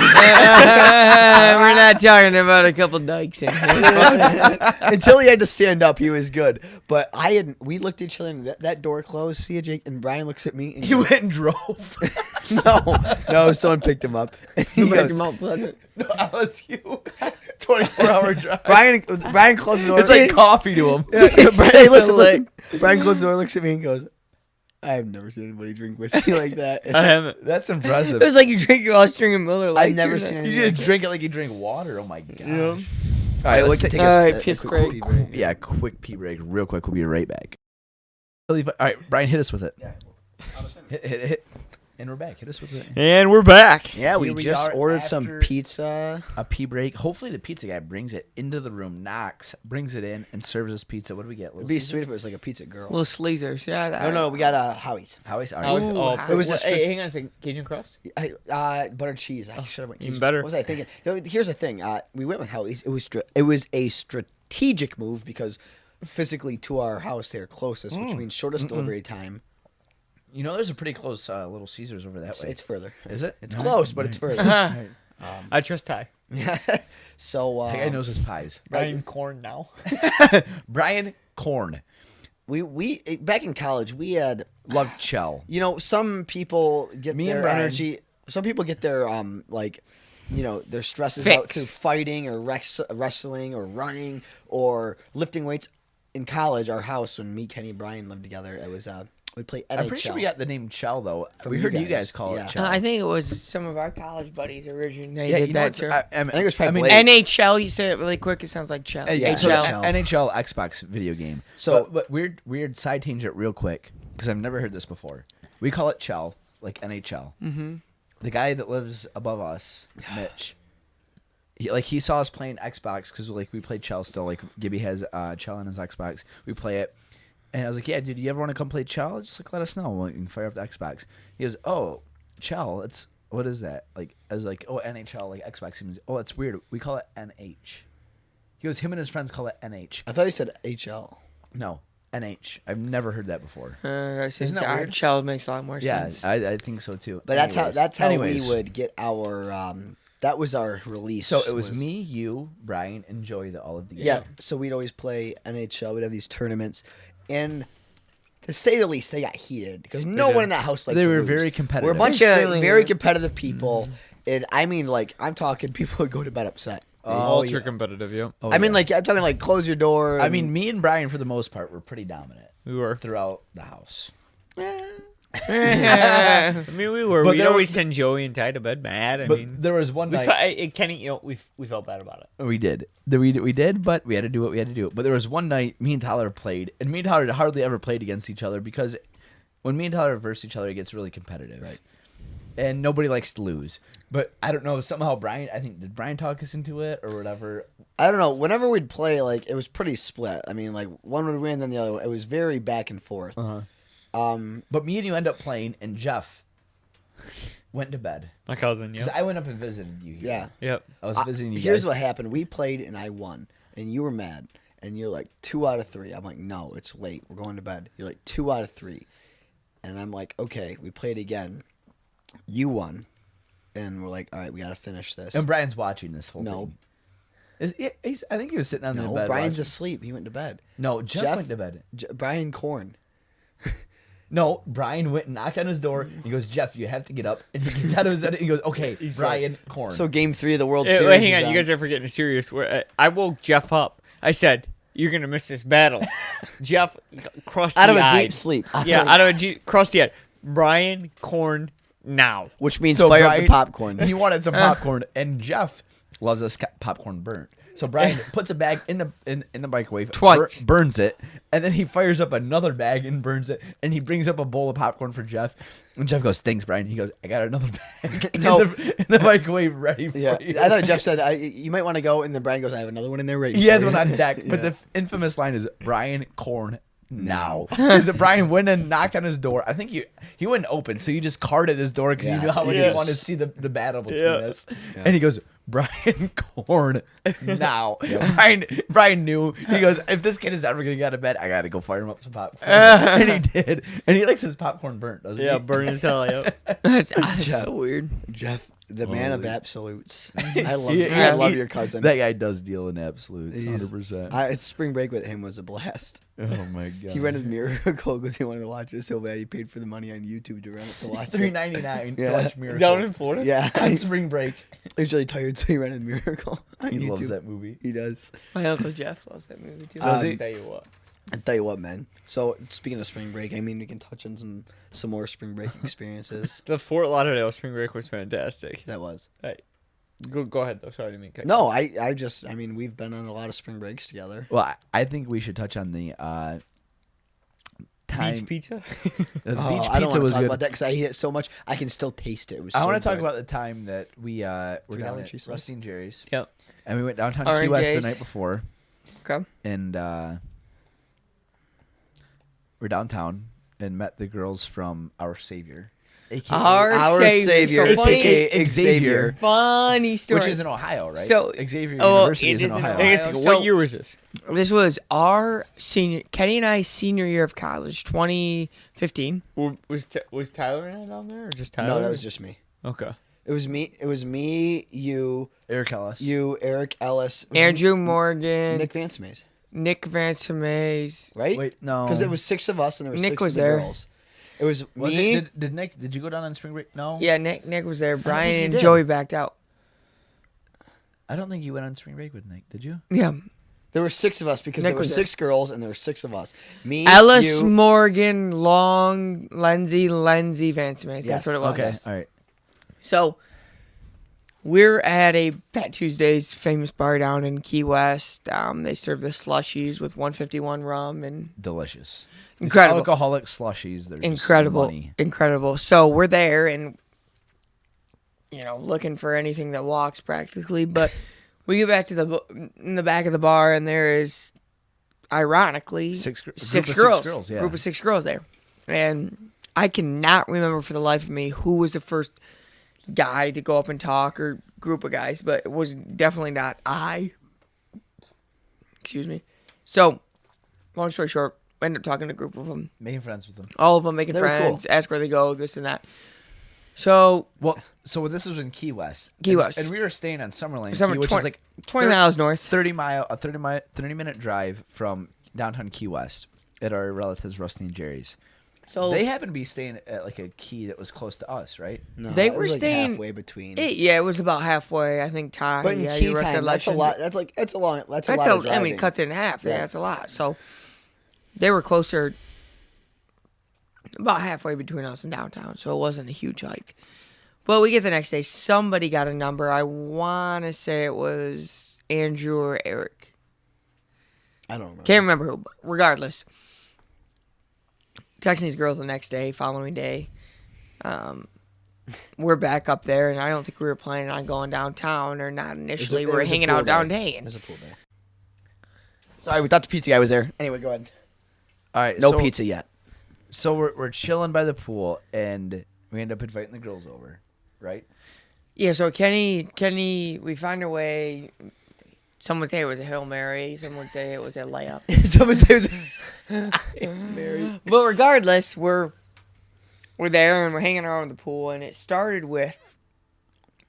talking about a couple dykes in here. until he had to stand up. He was good, but we looked at each other, and that door closed. See you, Jake, and Bryan looks at me, and He went and drove. no, someone picked him up. And he goes, LSU. 24-hour drive. Brian closed the door. It's like coffee to him. Hey, listen. Brian closed the door, looks at me, and goes, "I have never seen anybody drink whiskey like that." I haven't. That's impressive. It was like you drink your Austrian and Miller Lights. I've never or seen something. it. You just drink it like you drink water. Oh my god. Yeah. All right, let's take All right, a piss quick break. pee break. Yeah, quick pee break, real quick. We'll be right back. All right, Bryan, hit us with it. Hit. And we're back. Hit us with it. And we're back. Yeah, we Here we just are ordered some after- pizza. A pee break. Hopefully, the pizza guy brings it into the room, knocks, brings it in, and serves us pizza. What do we get? It'd be sweet if it was like a pizza girl. Little sleazers. Yeah. No, we got Howie's. Howie's. All Oh, right. Ooh, it was a hey, hang on a second. Cajun crust? Butter cheese. I should have went even cheese. better. What was I thinking? Here's the thing. We went with Howie's. It was a strategic move because physically to our house they're closest, which means shortest delivery time. You know, there's a pretty close Little Caesars over that way. It's further. Is it? It's All close, right. but it's further. I trust Ty. So That guy knows his pies. Brian Corn now. Brian Corn. we back in college we had Love Chell. some people get Me and their Bryan. energy. Some people get their their stresses Fix. out through fighting or wrestling or running or lifting weights. In college, our house when me, Kenny, and Bryan lived together, it was we played NHL. I'm pretty sure we got the name Chell though. From we you heard you guys. guys call Yeah. it Chell. I think it was some of our college buddies originated yeah, you know that what's- term. I think it was probably Blake. NHL, you say it really quick, it sounds like Chell. Yeah, so HL. NHL Xbox video game. So- but weird side tangent real quick because I've never heard this before. We call it Chell, like NHL. Mm-hmm. The guy that lives above us, Mitch. He saw us playing Xbox because we played Chell still. Like Gibby has Chell on his Xbox. We play it, And I was like, yeah, dude, you ever want to come play Chell? Just like let us know. We can fire up the Xbox. He goes, oh, Chell. What is that? Like I was like, oh, NHL, like Xbox games. Oh, it's weird. We call it NH. He goes, him and his friends call it NH. I thought he said HL. No, NH. I've never heard that before. Isn't that weird? Shell makes a lot more sense. Yeah, I think so too. But Anyways. that's how Anyways. we would get our. That was our release. So it was me, you, Bryan, and Joey that all of the game. Yeah. So we'd always play NHL. We'd have these tournaments, and to say the least, they got heated because no did. one in that house liked They to were lose. very competitive. We're a bunch of Feeling very it. competitive people, and I mean, like, I'm talking people would go to bed upset. Ultra competitive, yep. Oh, I mean, yeah. like, I'm talking like close your door. I and- mean, me and Bryan for the most part were pretty dominant We were. throughout the house. I mean, we were. But We'd there always were- send Joey and Ty to bed mad. I But mean, there was one we night Kenny, we felt bad about it. we did. We did, but we had to do what we had to do. But there was one night me and Tyler played, and me and Tyler hardly ever played against each other because when me and Tyler verse each other, it gets really competitive, right? And nobody likes to lose. But I don't know, somehow Bryan, I think, did Bryan talk us into it or whatever? I don't know. Whenever we'd play, like, it was pretty split. I mean, like, one would win, then the other. It was very back and forth. But me and you end up playing, and Jeff went to bed. My cousin, Because yeah. I went up and visited you here. Yeah. Yep. I was visiting you Here's guys. what happened. We played, and I won. And you were mad. And you're like, 2 out of 3. I'm like, no, it's late. We're going to bed. You're like, 2 out of 3. And I'm like, okay. We played again. You won. And we're like, all right, we got to finish this. And Bryan's watching this whole No. thing. I think he was sitting on the No, bed. Brian's watching. asleep. He went to bed. No, Jeff went to bed. Brian Korn. No, Bryan went and knocked on his door. He goes, Jeff, you have to get up. And he gets out of his bed. And he goes, okay, Bryan Korn. So game 3 of the World Series. Wait, hang on. is You guys are forgetting a serious. I woke Jeff up. I said, "You're gonna miss this battle." Jeff, crusty out of a eyed. deep sleep. Yeah, out of a crusty eyed. Bryan Korn now. Which means So fire up Bryan- the popcorn. He wanted some popcorn, and Jeff loves this popcorn burnt. So Bryan puts a bag in the microwave, Twice. burns it, and then he fires up another bag and burns it, and he brings up a bowl of popcorn for Jeff. And Jeff goes, "Thanks, Bryan." He goes, "I got another bag No. in the microwave ready for Yeah, you." I thought Jeff said you might want to go, and then Brian goes, "I have another one in there ready." He for has you." one on deck, but Yeah. the infamous line is Bryan Korn now. Is that Bryan went and knocked on his door? I think he wouldn't open, so you just carded his door because you Yeah. knew how much Yes. you wanted to see the battle between Yeah. us. And he goes, Bryan Korn now. Bryan knew. He goes, if this kid is ever gonna get out of bed, I gotta go fire him up some popcorn. And he did. And he likes his popcorn burnt, doesn't Yeah, he? burn as hell. Yep. That's Jeff. so weird. Jeff, the man of Holy- absolutes. I love, Yeah, I love he- your cousin. That guy does deal in absolutes, He's- 100%. It's spring break with him was a blast. Oh my god. He rented Miracle because he wanted to watch it so bad. He paid for the money on YouTube to rent it to watch it. $3.99 to Yeah. watch Miracle. Down in Florida. Yeah, on he spring break. was really tired, so he rented Miracle on He YouTube. loves that movie. He does. My uncle Jeff loves that movie too. Does he? Tell you what. I tell you what, man. So speaking of spring break, I mean, we can touch on some more spring break experiences. The Fort Lauderdale spring break was fantastic. That was. Hey, go ahead though. Sorry to make. No, I mean, we've been on a lot of spring breaks together. Well, I think we should touch on the time. Beach pizza. The beach I don't pizza want to was talk good. about that because I hate it so much. I can still taste it. It was. I want to talk about the time that we were $3 down cheese at sauce? Rusty and Jerry's, Yep. and we went downtown Key Orange West A's. the night before, Okay. and we're downtown and met the girls from Our Savior, aka Our Savior. So funny- aka Xavier. Funny story. which is in Ohio, right? So- Xavier oh, University it is in is in Ohio. Ohio. I guess, So- what year was this? This was our senior, Kenny and I's senior year of college, 2015. Was Tyler and I down there, or just Tyler? No, that was just me. Okay. It was me. It was me. You, Eric Ellis. Eric Ellis, it was Andrew Morgan, Nick Vance Mays, Nick Vance Mays. right? Wait, no. Because it was 6 of us and there was Nick 6 was of the there. girls. It was Was me. it? Did Nick? Did you go down on spring break? No. Yeah, Nick was there. think Brian you and did. Joey backed out. I don't think you went on spring break with Nick. Did you? Yeah. There were 6 of us because Nick there were was there. 6 girls and there were 6 of us. Me, Ellis, you, Morgan, Long, Lindsay, Vance Mays. Yes. That's what it was. Okay. All right. So we're at a Fat Tuesdays famous bar down in Key West. They serve the slushies with 151 rum and Delicious. Incredible. It's alcoholic slushies. They're just incredible, money. incredible. So we're there and looking for anything that walks practically, but we get back to in the back of the bar and there is ironically, Group of six six girls. girls, yeah. Group of 6 girls there. And I cannot remember for the life of me who was the first guy to go up and talk or group of guys, but it was definitely not I. Excuse me. So, long story short, I ended up talking to a group of them. Making friends with them. All of them making They were friends, cool. ask where they go, this and that. So, So this was in Key West. Key West. And we were staying on Summerlane, Summer- Key, which 20 is like 20 miles north. 30-minute drive from downtown Key West at our relatives Rusty and Jerry's. So They happened to be staying at like a key that was close to us, right? No, They it were was, staying- halfway between. it was about halfway, I think, Ty. but in yeah, key your time, that's a recollection. lot. That's a lot of I driving. mean, it cuts it in half. Yeah, Yeah. that's a lot. So they were closer, about halfway between us and downtown. So it wasn't a huge hike. But we get the next day. Somebody got a number. I want to say it was Andrew or Eric. I don't remember. Can't remember who. But regardless, texting these girls the next day, following day. We're back up there, and I don't think we were planning on going downtown or not initially. We were hanging out down day. It was a pool day. Sorry, we thought the pizza guy was there. Anyway, go ahead. All right. No so, pizza yet. So we're chilling by the pool, and we end up inviting the girls over, right? Yeah, so Kenny, we find a way. Some would say it was a Hail Mary. Some would say it was a layup. Someone says, Mary. But regardless, we're there and we're hanging around the pool, and it started with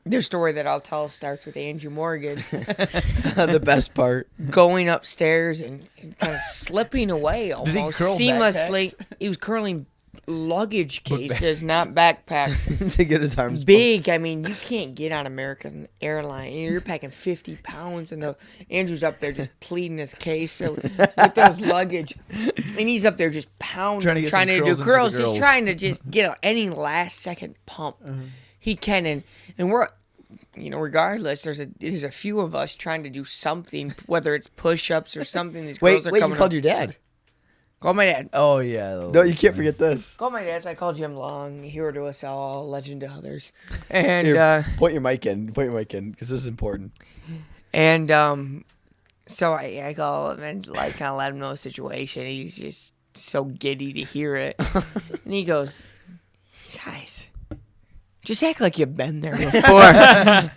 the story that I'll tell starts with Andrew Morgan The best part. going upstairs and kind of slipping away he almost curl seamlessly. backpacks? He was curling luggage cases, not backpacks. To get his arms Big. I mean, you can't get on American Airlines. You're packing 50 pounds, and Andrew's up there just pleading his case so, with those luggage, and he's up there just pounding, Trying to get trying to do some curls in for the curls, just girls. trying to just get any last second pump he can, and we're. Regardless, there's a few of us trying to do something, whether it's push-ups or something. These girls are Wait, coming you called up. your dad. Call my dad. Oh yeah. No, you can't forget this. Call my dad. So I called Jim Long, hero to us all, legend to others, and Here, point your mic in. Point your mic in, because this is important. so I call him and kind of let him know the situation. He's just so giddy to hear it, and he goes, "Guys, just act like you've been there before."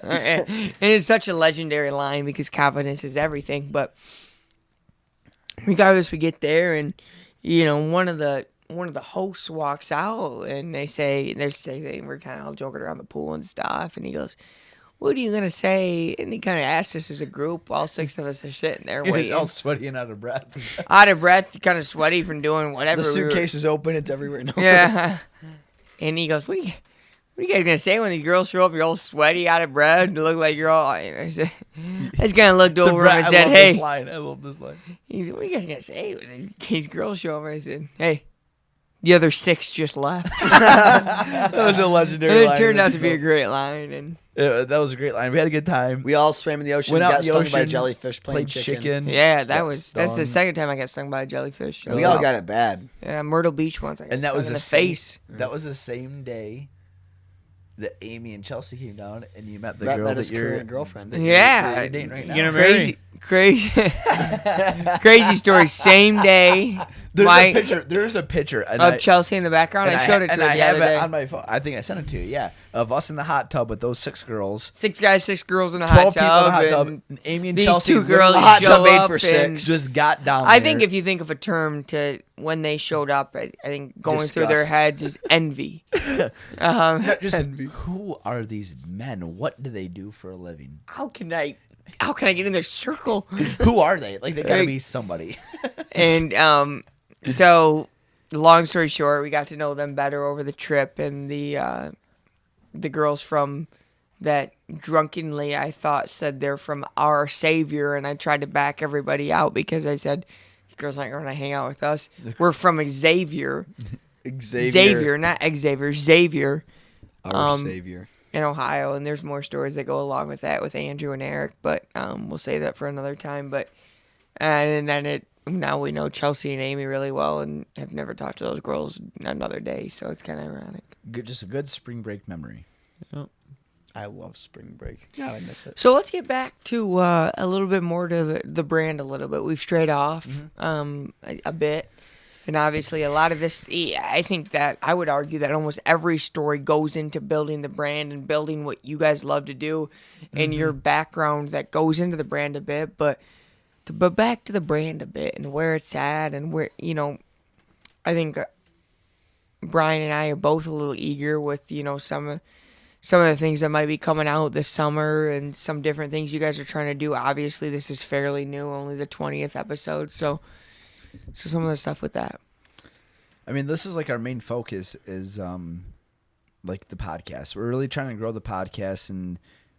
And it's such a legendary line because confidence is everything. But regardless, we get there, and one of the hosts walks out, and they say we're kind of all joking around the pool and stuff, and he goes, "What are you gonna say?" And he kind of asked us as a group. All 6 of us are sitting there He's waiting, all sweaty and out of breath. out of breath, kind of sweaty from doing whatever. The we were- suitcase is open. It's everywhere. No. Yeah. And he goes, What are you guys gonna say when these girls show up? You're all sweaty, out of breath, and look like you're all. I just kind of looked over him and said, "Hey." I love this line. He said, "What are you guys gonna say when these girls show up?" I said, "Hey, the other 6 just left." That was a legendary And line. it turned out That's to be so- a great line, and That was a great line. We had a good time. We all swam in the ocean. Went out got in the stung by ocean, jellyfish. Playing played chicken. yeah, Got that's stung. the second time I got stung by a jellyfish. So. We all got it bad. Yeah, Myrtle Beach once. I got And that stung was in the the same- face. That was the same day that Amy and Chelsea came down, and you met the Brett girl met that his you're current girlfriend. Yeah. you're dating right now. You gonna marry? Crazy, crazy story. Same day. There's a picture and Of Chelsea in the background. I showed it to her I the have other day. it on my phone. I think I sent it to you. Yeah, of us in the hot tub with those 6 girls. 6 guys, 6 girls in a 12 hot people in a hot tub. tub. And And Amy and these Chelsea 2 girls literally hot show tub made up for and 6. just got down. I there. think if you think of a term to when they showed up, I think going through their Disgust. heads is envy. just who are these men? What do they do for a living? How can I get in their circle? Who are they? Like they gotta be somebody. And so long story short, we got to know them better over the trip, and the girls from that drunkenly I thought said they're from Our Savior, and I tried to back everybody out because I said these girls aren't going to hang out with us. We're from Xavier, not Xavier, Xavier. Our savior. In Ohio, and there's more stories that go along with that with Andrew and Eric, but we'll save that for another time. But and then now we know Chelsea and Amy really well, and have never talked to those girls another day, so it's kind of ironic. Just a good spring break memory. I love spring break. Yeah, I miss it. So let's get back to a little bit more to the brand a little bit. We've strayed off a bit. And obviously a lot of this, I think that I would argue that almost every story goes into building the brand and building what you guys love to do and your background that goes into the brand a bit. But back to the brand a bit and where it's at and where, I think Bryan and I are both a little eager with, some of the things that might be coming out this summer and some different things you guys are trying to do. Obviously, this is fairly new, only the 20th episode. So some of the stuff with that. I mean, this is like our main focus is like the podcast. We're really trying to grow the podcast and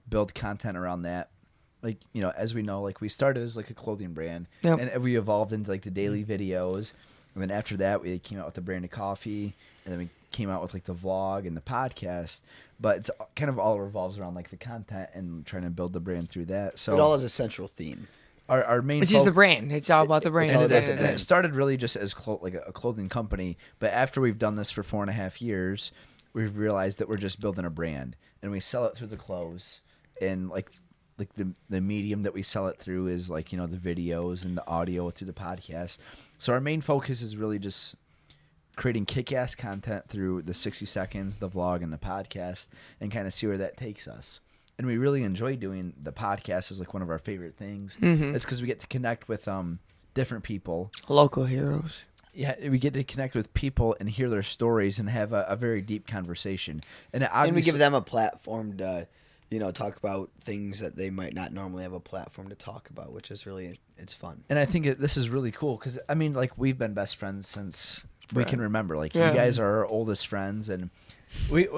build content around that. Like, as we know, like we started as like a clothing brand and we evolved into like the daily videos. And then after that, we came out with the brand of coffee, and then we came out with like the vlog and the podcast. But it's kind of all revolves around like the content and trying to build the brand through that. So it all has a central theme. Our main it's just the brand. It's all about the brand. It started really just as like a clothing company, but after we've done this for 4.5 years, we've realized that we're just building a brand, and we sell it through the clothes, and like the medium that we sell it through is like the videos and the audio through the podcast. So our main focus is really just creating kick-ass content through the 60 seconds, the vlog, and the podcast, and kind of see where that takes us. And we really enjoy doing the podcast. Is like one of our favorite things. Mm-hmm. It's because we get to connect with different people, local heroes. Yeah, we get to connect with people and hear their stories and have a very deep conversation. And we give them a platform to, talk about things that they might not normally have a platform to talk about, which is really it's fun. And I think this is really cool because I mean, like we've been best friends since we can remember. Like you guys are our oldest friends, and we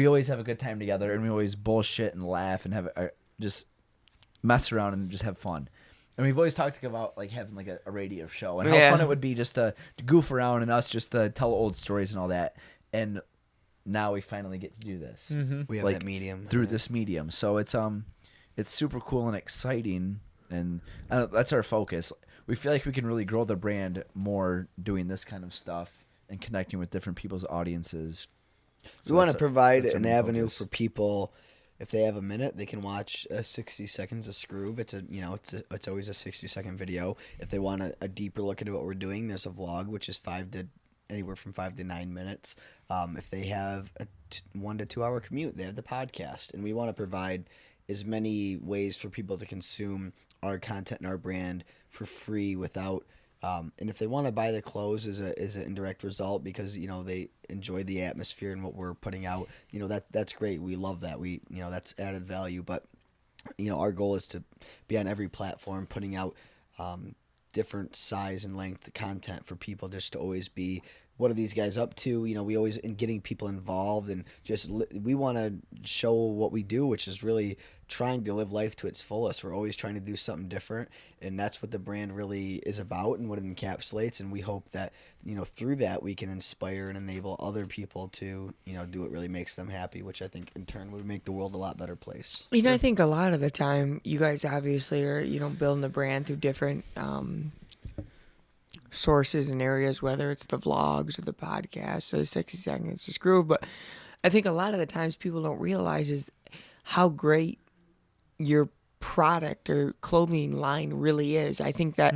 always have a good time together, and we always bullshit and laugh and have just mess around and just have fun. And we've always talked about like having like a radio show and how fun it would be just to goof around and us just to tell old stories and all that. And now we finally get to do this. Mm-hmm. We have that medium through this medium, so it's super cool and exciting, and that's our focus. We feel like we can really grow the brand more doing this kind of stuff and connecting with different people's audiences. We want to provide an avenue for people. If they have a minute, they can watch 60 seconds of Skroove. It's always a 60-second video. If they want a deeper look into what we're doing, there's a vlog, which is anywhere from 5 to 9 minutes. If they have a 1 to 2 hour commute, they have the podcast. And we want to provide as many ways for people to consume our content and our brand for free without. And if they want to buy the clothes as an indirect result because they enjoy the atmosphere and what we're putting out, that's great. We love that. That's added value. But our goal is to be on every platform, putting out different size and length content for people just to always be. What are these guys up to? We always in getting people involved and just we want to show what we do, which is really trying to live life to its fullest. We're always trying to do something different, and that's what the brand really is about and what it encapsulates. And we hope that through that we can inspire and enable other people to do what really makes them happy, which I think in turn would make the world a lot better place. I think a lot of the time you guys obviously are building the brand through different sources and areas, whether it's the vlogs or the podcast or the 60 seconds to Skroove. But I think a lot of the times people don't realize is how great your product or clothing line really is. I think that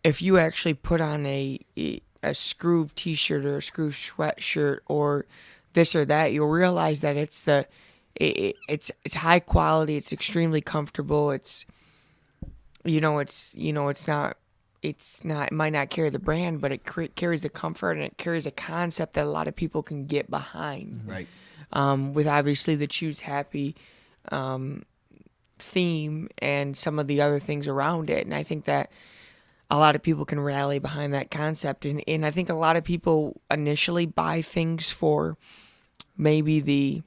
if you actually put on a Skroove t-shirt or a Skroove sweatshirt or this or that, you'll realize that it's high quality, it's extremely comfortable, it might not carry the brand, but it carries the comfort and it carries a concept that a lot of people can get behind. Right. With obviously the Choose Happy theme and some of the other things around it. And I think that a lot of people can rally behind that concept. And I think a lot of people initially buy things for maybe the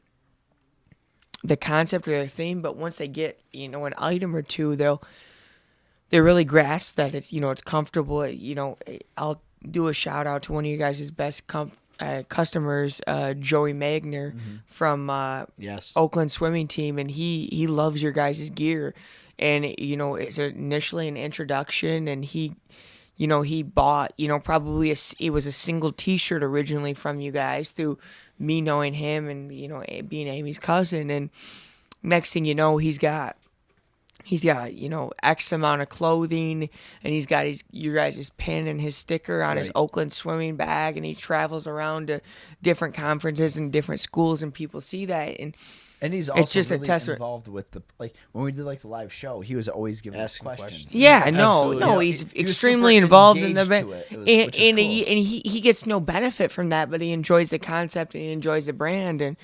concept or the theme, but once they get, an item or two, they really grasp that it's it's comfortable. I'll do a shout out to one of you guys' best customers, Joey Magner from Oakland swimming team, and he loves your guys' gear, and it's initially an introduction, and he he bought, probably it was a single T-shirt originally from you guys through me knowing him and being Amy's cousin, and next thing you know, he's got X amount of clothing, and he's got your guys' pin and his sticker on his Oakland swimming bag, and he travels around to different conferences and different schools, and people see that, and he's also just really a testament. involved with when we did the live show. He was always giving us Asking questions. Yeah, Absolutely. no, Yeah. he's He was extremely super involved in the engaged band, to it. and Which is cool. he gets no benefit from that, but he enjoys the concept and he enjoys the brand, and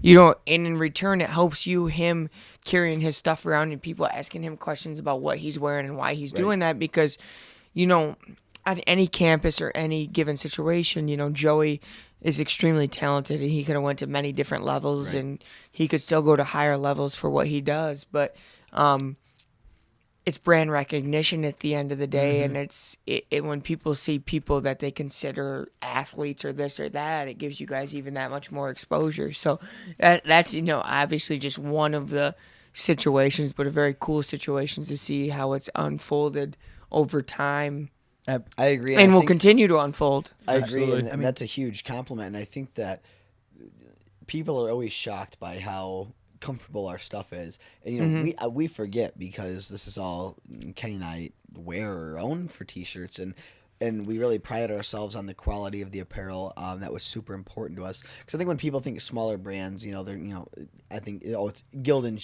and in return, it helps him carrying his stuff around and people asking him questions about what he's wearing and why he's doing that, because at any campus or any given situation, Joey is extremely talented, and he could have went to many different levels, and he could still go to higher levels for what he does. But it's brand recognition at the end of the day, and it's when people see people that they consider athletes or this or that, it gives you guys even that much more exposure. So that's obviously just one of the situations, but a very cool situation to see how it's unfolded over time. I agree, And I will think- continue to unfold. I agree, Absolutely. and that's a huge compliment. And I think that people are always shocked by how comfortable our stuff is. And we forget, because this is all Kenny and I wear or own for T-shirts, and we really pride ourselves on the quality of the apparel. That was super important to us, because I think when people think smaller brands, they're I think it's Gildan,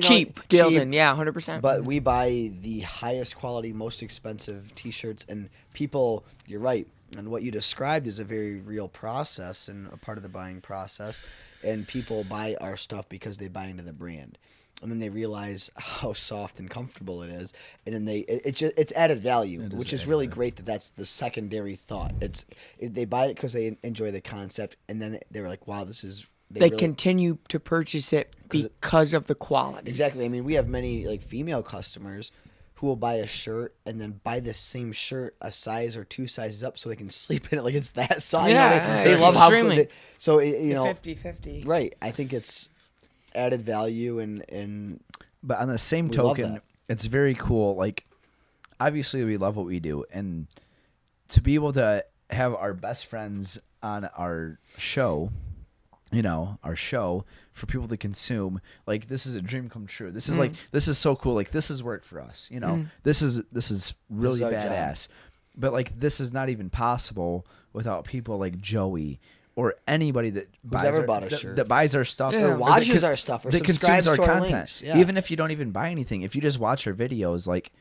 Cheap. Gildan, yeah, 100%. But we buy the highest quality, most expensive T-shirts, and people, you're right, and what you described is a very real process and a part of the buying process, and people buy our stuff because they buy into the brand, and then they realize how soft and comfortable it is, and then it's added value, which is really great. That's the secondary thought. They buy it because they enjoy the concept, and then they're like, wow, this is. They continue to purchase it because of the quality. Exactly. I mean, we have many female customers who will buy a shirt and then buy the same shirt a size or two sizes up so they can sleep in it like it's that soft. Yeah, they love how extremely. cool so 50-50. right. I think it's added value and But on the same We love token, that. it's very cool. Like, obviously, we love what we do, and to be able to have our best friends on our show, for people to consume, like, this is a dream come true. This is this is so cool. Like, this is work for us. This is really our badass. But like, this is not even possible without people like Joey. Or anybody that that buys our stuff, or that watches our stuff, or that subscribes consumes our to our content. links. Yeah. Even if you don't even buy anything, if you just watch our videos, like,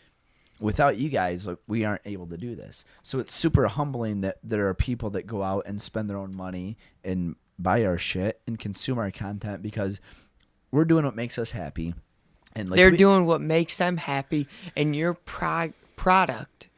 without you guys, like, we aren't able to do this. So it's super humbling that there are people that go out and spend their own money and buy our shit and consume our content, because we're doing what makes us happy, and like They're doing what makes them happy, and your product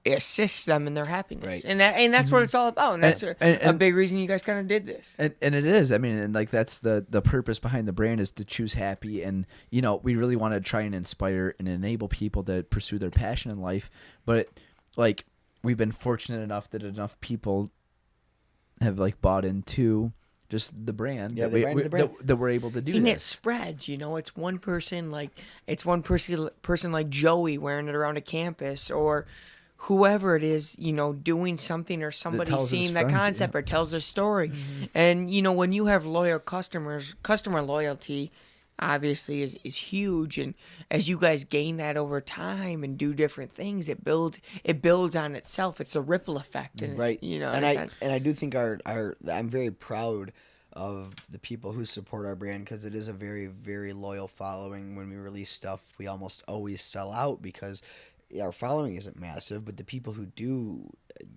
assists them in their happiness, Right. and that's what it's all about, and that's a big reason you guys kind of did this. And it is. I mean, and like, that's the purpose behind the brand, is to choose happy. And we really want to try and inspire and enable people to pursue their passion in life. But like, we've been fortunate enough that enough people have like bought into just the brand, Yeah, that we're able to do And it this. spreads, it's one person like Joey wearing it around a campus, or whoever it is, doing something, or somebody tells his seeing that friends, concept or tells a story. And when you have loyal customers, customer loyalty obviously is huge, and as you guys gain that over time and do different things, it builds on itself. It's a ripple effect, and right. and I do think I'm very proud of the people who support our brand, because it is a very, very loyal following. When we release stuff, we almost always sell out, because our following isn't massive, but the people who do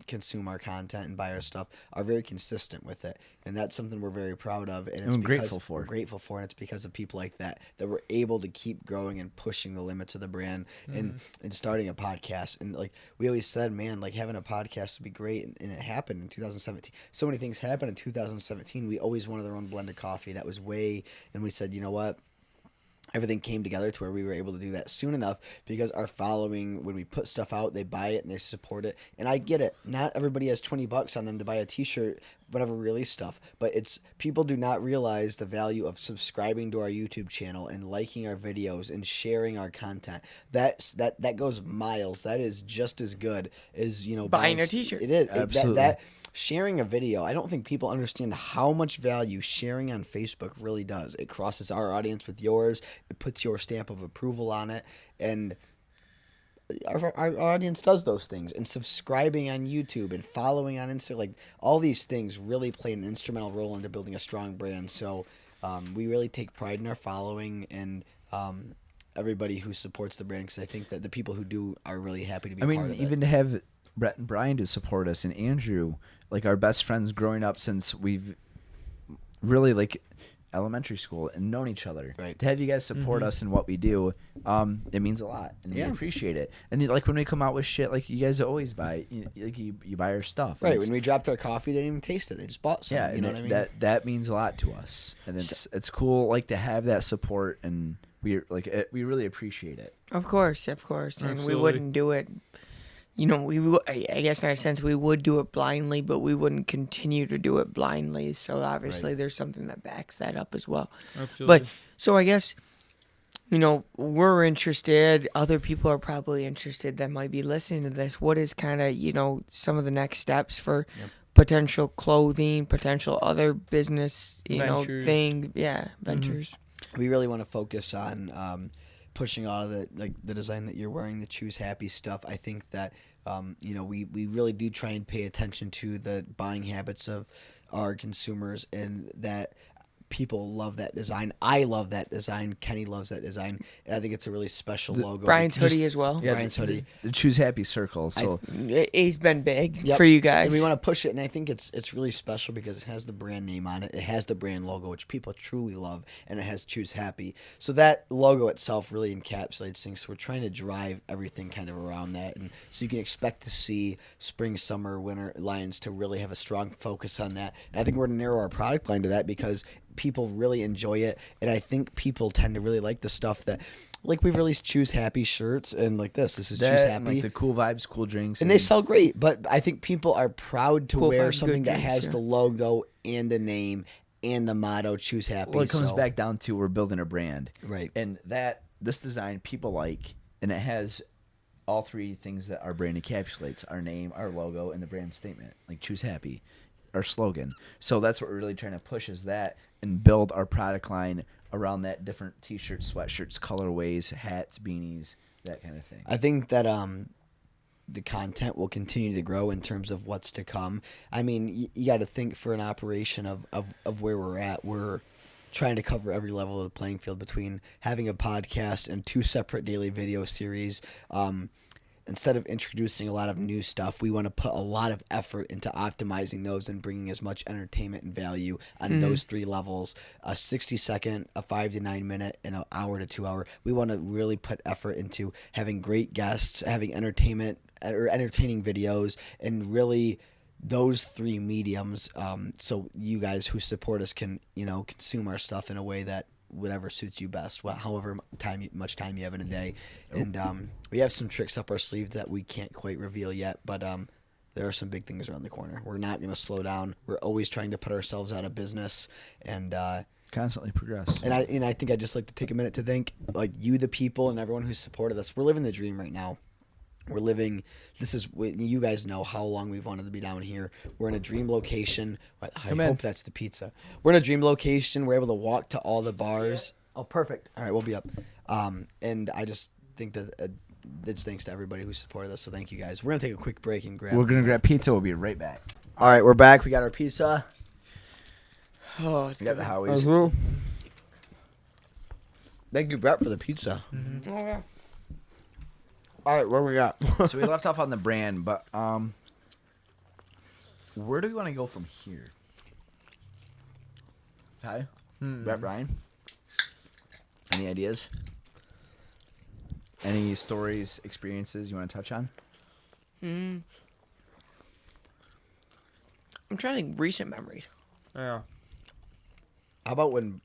consume our content and buy our stuff are very consistent with it, and that's something we're very proud of, and I'm grateful for. We're grateful for, and it's because of people like that we're able to keep growing and pushing the limits of the brand, and starting a podcast. And like we always said, man, like, having a podcast would be great, and it happened in 2017. So many things happened in 2017. We always wanted our own blended coffee. That was and we said, you know what? Everything came together to where we were able to do that soon enough, because our following, when we put stuff out, they buy it and they support it. And I get it. Not everybody has $20 on them to buy a T-shirt, whenever we release stuff. But it's people do not realize the value of subscribing to our YouTube channel and liking our videos and sharing our content. That goes miles. That is just as good as Buying a T-shirt. It is Absolutely. that sharing a video. I don't think people understand how much value sharing on Facebook really does. It crosses our audience with yours. It puts your stamp of approval on it, and our audience does those things. And subscribing on YouTube and following on Insta, like all these things really play an instrumental role into building a strong brand. So we really take pride in our following and everybody who supports the brand, because I think that the people who do are really happy to be part of it. Even to have Brett and Bryan to support us, and Andrew, like our best friends growing up since we've really like elementary school and known each other. Right. To have you guys support us in what we do, it means a lot, and we appreciate it. And like when we come out with shit, like you guys always buy, you buy our stuff. Right. And When we dropped our coffee, they didn't even taste it. They just bought some. yeah, You know and what I mean? that means a lot to us, and it's cool like to have that support, and we really appreciate it. Of course, and we Absolutely. wouldn't do it. I guess in a sense we would do it blindly, but we wouldn't continue to do it blindly. So obviously there's something that backs that up as well. Absolutely. But so I guess, we're interested. Other people are probably interested that might be listening to this. What is kind of, some of the next steps for potential clothing, potential other business, Ventures. ventures. We really want to focus on pushing out of the design that you're wearing, the Choose Happy stuff. I think that we really do try and pay attention to the buying habits of our consumers, and that people love that design. I love that design. Kenny loves that design, and I think it's a really special logo. Brian's Just- hoodie as well. Yeah, Brian's hoodie. The Choose Happy Circle. So He's been big Yep. for you guys. And we want to push it, and I think it's really special because it has the brand name on it. It has the brand logo, which people truly love, and it has Choose Happy. So that logo itself really encapsulates things. So we're trying to drive everything kind of around that, and so you can expect to see spring, summer, winter lines to really have a strong focus on that. And I think we're going to narrow our product line to that because people really enjoy it, and I think people tend to really like the stuff that, like, we've released Choose Happy shirts, and like this is Choose that, and, Happy. like the cool vibes, cool drinks, And they sell great, but I think people are proud to Cool wear vibes, something good that drinks, has yeah. the logo and the name and the motto, Choose Happy. Well, it comes so- back down to we're building a brand, Right. And this design people like, and it has all three things that our brand encapsulates: our name, our logo, and the brand statement, like Choose Happy, our slogan. So that's what we're really trying to push, is that, and build our product line around that, different t-shirts, sweatshirts, colorways, hats, beanies, that kind of thing. I think that the content will continue to grow in terms of what's to come. I mean, you got to think for an operation of where we're at. We're trying to cover every level of the playing field between having a podcast and 2 separate daily video series. Instead of introducing a lot of new stuff, we want to put a lot of effort into optimizing those and bringing as much entertainment and value on those 3 levels: a 60-second, a 5 to 9 minute, and an hour to 2 hour. We want to really put effort into having great guests, having entertainment or entertaining videos, and really those 3 mediums. So you guys who support us can consume our stuff in a way that whatever suits you best, however much time you have in a day. And we have some tricks up our sleeve that we can't quite reveal yet, but there are some big things around the corner. We're not going to slow down. We're always trying to put ourselves out of business, and Constantly progress. and I think I'd just like to take a minute to thank you, the people, and everyone who's supported us. We're living the dream right now. You guys know how long we've wanted to be down here. We're in a dream location. I hope that's the pizza. We're in a dream location. We're able to walk to all the bars. Oh, perfect. All right, we'll be up. And I just think that it's thanks to everybody who supported us. So thank you guys. We're going to take a quick break and grab. We're gonna grab pizza. We'll be right back. All right, we're back. We got our pizza. Oh, it's We got good. the Howies. Thank you, Brett, for the pizza. Oh, yeah. All right, where we at? So we left off on the brand, but where do we want to go from here? Hi, Brett, Bryan. Any ideas? Any stories, experiences you want to touch on? I'm trying to think recent memories. Yeah. How about when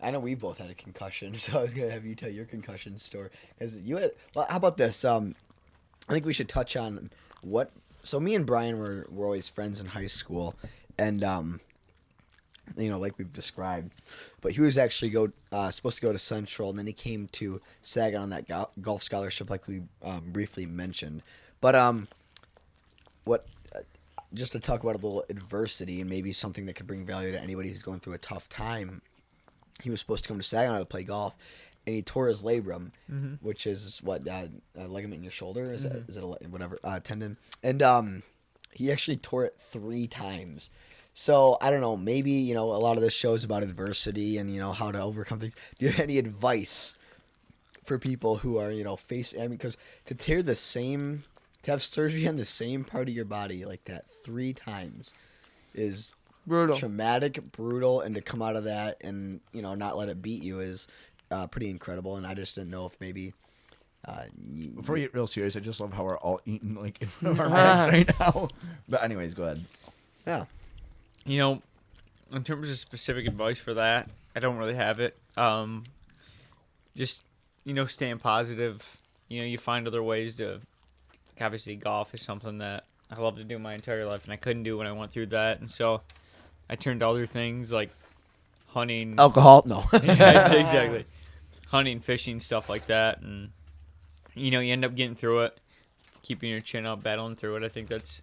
I know we both had a concussion, so I was gonna have you tell your concussion story because you had. Well, how about this? I think we should touch on what So me and Bryan were always friends in high school, and like we've described, but he was actually supposed to go to Central, and then he came to Saginaw on that golf scholarship, like we briefly mentioned. But what just to talk about a little adversity and maybe something that could bring value to anybody who's going through a tough time. He was supposed to come to Saginaw to play golf, and he tore his labrum, which is a ligament in your shoulder. Is it whatever tendon? And he actually tore it 3 times. So I don't know. Maybe a lot of this show is about adversity and how to overcome things. Do you have any advice for people who are facing? I mean, because to have surgery on the same part of your body like that 3 times is Brutal. traumatic, brutal, and to come out of that and not let it beat you is pretty incredible. And I just didn't know if maybe Before we get real serious, I just love how we're all eating like in front of our bags right now. But anyways, go ahead. Yeah. In terms of specific advice for that, I don't really have it. Just staying positive. You find other ways to. Obviously, golf is something that I love to do my entire life, and I couldn't do when I went through that, and so I turned to other things like hunting, Alcohol? No. Yeah, exactly, hunting, fishing, stuff like that, and you end up getting through it, keeping your chin up, battling through it. I think that's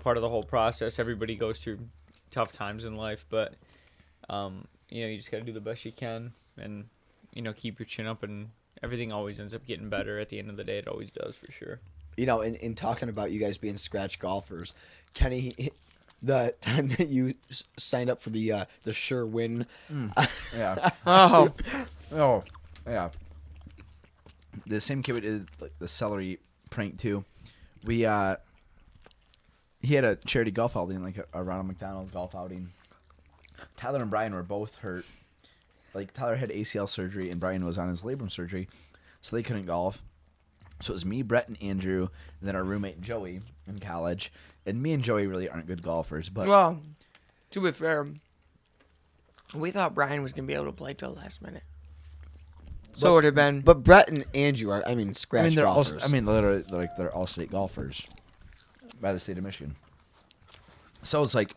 part of the whole process. Everybody goes through tough times in life, but you just got to do the best you can, and keep your chin up, and everything always ends up getting better at the end of the day. It always does, for sure. In talking about you guys being scratch golfers, Kenny, the time that you signed up for the Sure Win. Yeah. Oh. Oh, yeah. The same kid we did like the celery prank too. He had a charity golf outing, like a Ronald McDonald golf outing. Tyler and Bryan were both hurt. Like Tyler had ACL surgery and Bryan was on his labrum surgery, so they couldn't golf. So it was me, Brett, and Andrew, and then our roommate Joey in college. And me and Joey really aren't good golfers, but Well, to be fair, we thought Bryan was going to be able to play till the last minute. So it would have been. But Brett and Andrew are, scratch they're golfers. literally they're all state golfers by the state of Michigan. So it's like,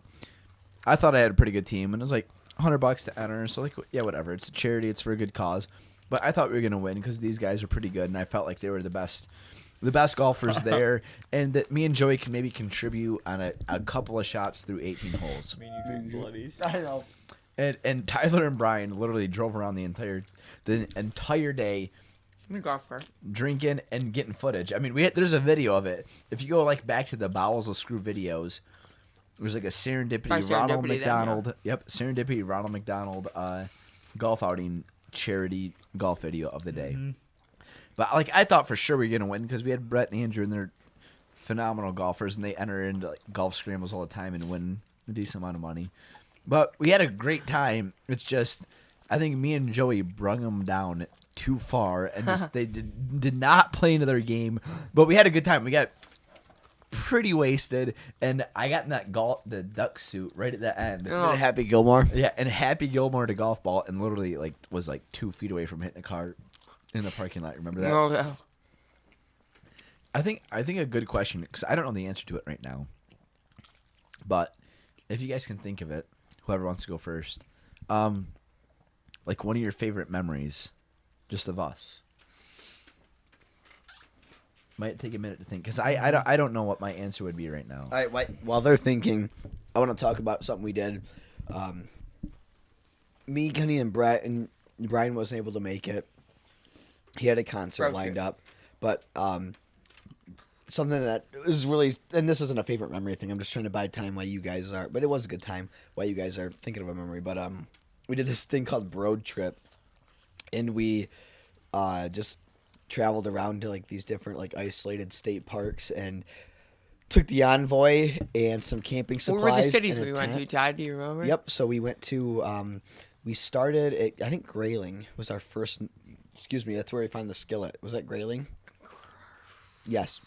I thought I had a pretty good team, and it was like $100 to enter. So like, yeah, whatever. It's a charity. It's for a good cause. But I thought we were gonna win because these guys are pretty good, and I felt like they were the best golfers there, and that me and Joey can maybe contribute on a couple of shots through 18 holes. I know. And Tyler and Bryan literally drove around the entire day In the golf cart. drinking and getting footage. I mean, there's a video of it. If you go like back to the bowels of Skroove videos, there's like a serendipity Ronald McDonald. Yep, serendipity Ronald McDonald golf outing charity golf video of the day. But like I thought for sure we were gonna win because we had Brett and Andrew and they're phenomenal golfers and they enter into like golf scrambles all the time and win a decent amount of money. But we had a great time. It's just I think me and Joey brung them down too far and just they did not play into their game. But we had a good time. We got pretty wasted and I got in the duck suit right at the end. Happy Gilmore. Yeah, and Happy Gilmore to golf ball and literally was 2 feet away from hitting the car in the parking lot. Remember that? Oh, yeah. I think a good question because I don't know the answer to it right now. But if you guys can think of it, whoever wants to go first, like one of your favorite memories, just of us. Might take a minute to think because I don't know what my answer would be right now. All right, while they're thinking, I want to talk about something we did. Me, Kenny, and Brett, and Bryan wasn't able to make it. He had a concert lined up, but something that is really, and this isn't a favorite memory thing. I'm just trying to buy time while you guys are, but it was a good time while you guys are thinking of a memory. But we did this thing called Road Trip, and we just traveled around to these different isolated state parks and took the Envoy and some camping supplies. What were the cities and a we went to, tent. Todd? Do you remember? Yep. So we went to we started at, I think Grayling was our first. Excuse me. That's where we found the skillet. Was that Grayling? Yes.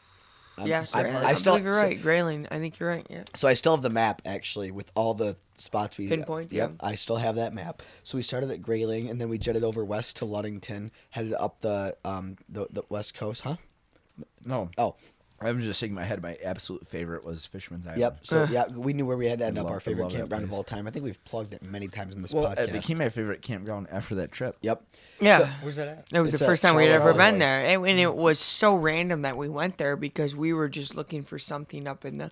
Yes, I believe you're right. Grayling. I think you're right. Yeah. So I still have the map actually with all the spots we Pinpoint, Yep, yeah. I still have that map. So we started at Grayling and then we jetted over west to Ludington, headed up the West Coast, huh? No. Oh, I'm just shaking my head. My absolute favorite was Fisherman's Island. Yep. So yeah, we knew where we had to end up our favorite love that campground of place. all time. I think we've plugged it many times in this Well, podcast. it became my favorite campground after that trip. Yep. Yeah. So- Where's that at? It was It's the at first time we'd ever Charlotte, been Illinois. there. And it was so random that we went there because we were just looking for something up in the,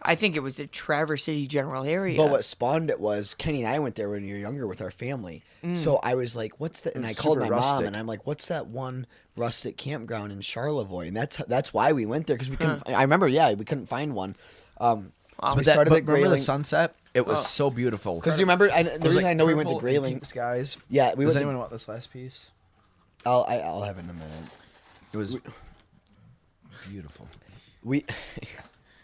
I think it was the Traverse City general area. But what spawned it was Kenny and I went there when we were younger with our family. So I was like, "What's that?" And I was called my super mom, rustic. and I'm like, "What's that one rustic campground in Charlevoix?" And that's why we went there because we couldn't. I remember, we couldn't find one. So we But started at remember the Grayling. sunset? It was so beautiful. Because do you remember? The reason I know we went to purple and Grayling. pink skies. Yeah, we Does went. anyone want this last piece? I'll have it in a minute. It was beautiful. We.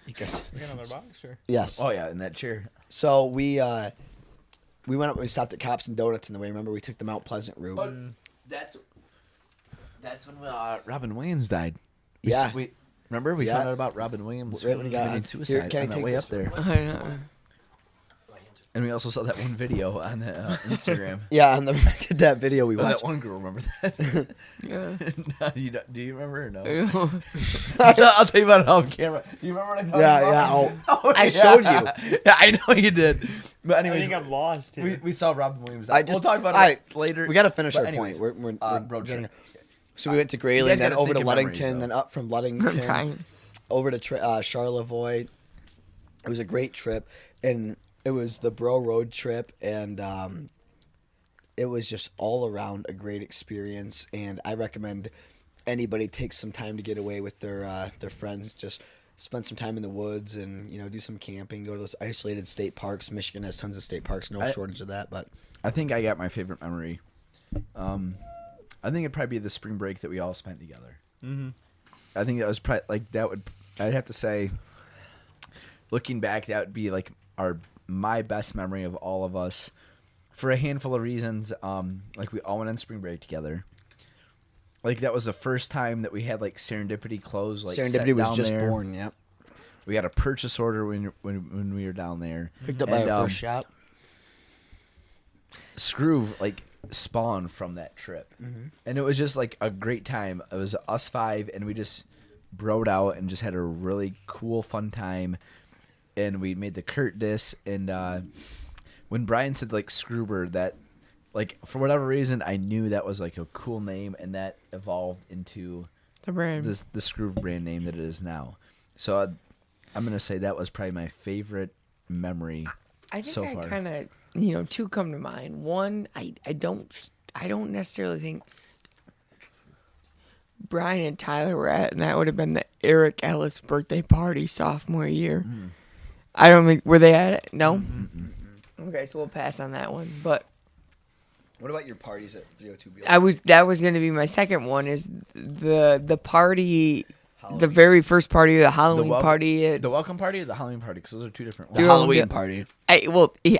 You guys. We got another box, or? Yes. Oh yeah, in that chair. So we went up. We stopped at Cops and Donuts in the way. Remember, we took the Mount Pleasant route. That's when Robin Williams died. Yeah. We remember we Yeah. found out about Robin Williams Right when he got committing on- suicide Here, can I on that take way this? up there. I know. And we also saw that one video on Instagram. Yeah, on the back of that video we Oh, watched. that one girl, remember that? Yeah. No, do you remember or no? I know. I'll tell you about it off camera. Do you remember what I'm talking Yeah, about? yeah. Oh, I yeah. showed you. Yeah, I know you did. But I anyways, think I'm lost here. we saw Robin Williams. I We'll just- talk about all right, it later. We got to finish But our anyways, point. We're road trip. So we went to You Grayling, guys then gotta over think to of memories, Ludington, though. then up from I'm Ludington trying. over to Charlevoix. It was a great trip, and it was the Bro Road trip, and it was just all around a great experience. And I recommend anybody take some time to get away with their friends. Just spend some time in the woods, and do some camping. Go to those isolated state parks. Michigan has tons of state parks, no shortage of that. But I think I got my favorite memory. I think it'd probably be the spring break that we all spent together. Mm-hmm. I think that was probably I'd have to say, looking back, that would be like my best memory of all of us, for a handful of reasons. Like we all went on spring break together. Like that was the first time that we had like serendipity clothes. Like Serendipity set was down just there. born. Yep. We got a purchase order when we were down there. Picked up by And, our first shop. Skroove like spawned from that trip, and it was just like a great time. It was us five, and we just broed out and just had a really cool, fun time. And we made the Kurt diss, and when Bryan said like Skroove, that like for whatever reason I knew that was like a cool name, and that evolved into The brand. the Skroove brand name that it is now. So I'm gonna say that was probably my favorite memory. I think so I far. kind of, two come to mind. One, I don't necessarily think Bryan and Tyler were at, and that would have been the Eric Ellis birthday party sophomore year. I don't think, were they at it? No? Okay, so we'll pass on that one. But What about your parties at 302 Beale? that was going to be my second one, is the party, the very first party, the Halloween party. The welcome party or the Halloween party? Because those are two different The ones. Halloween party.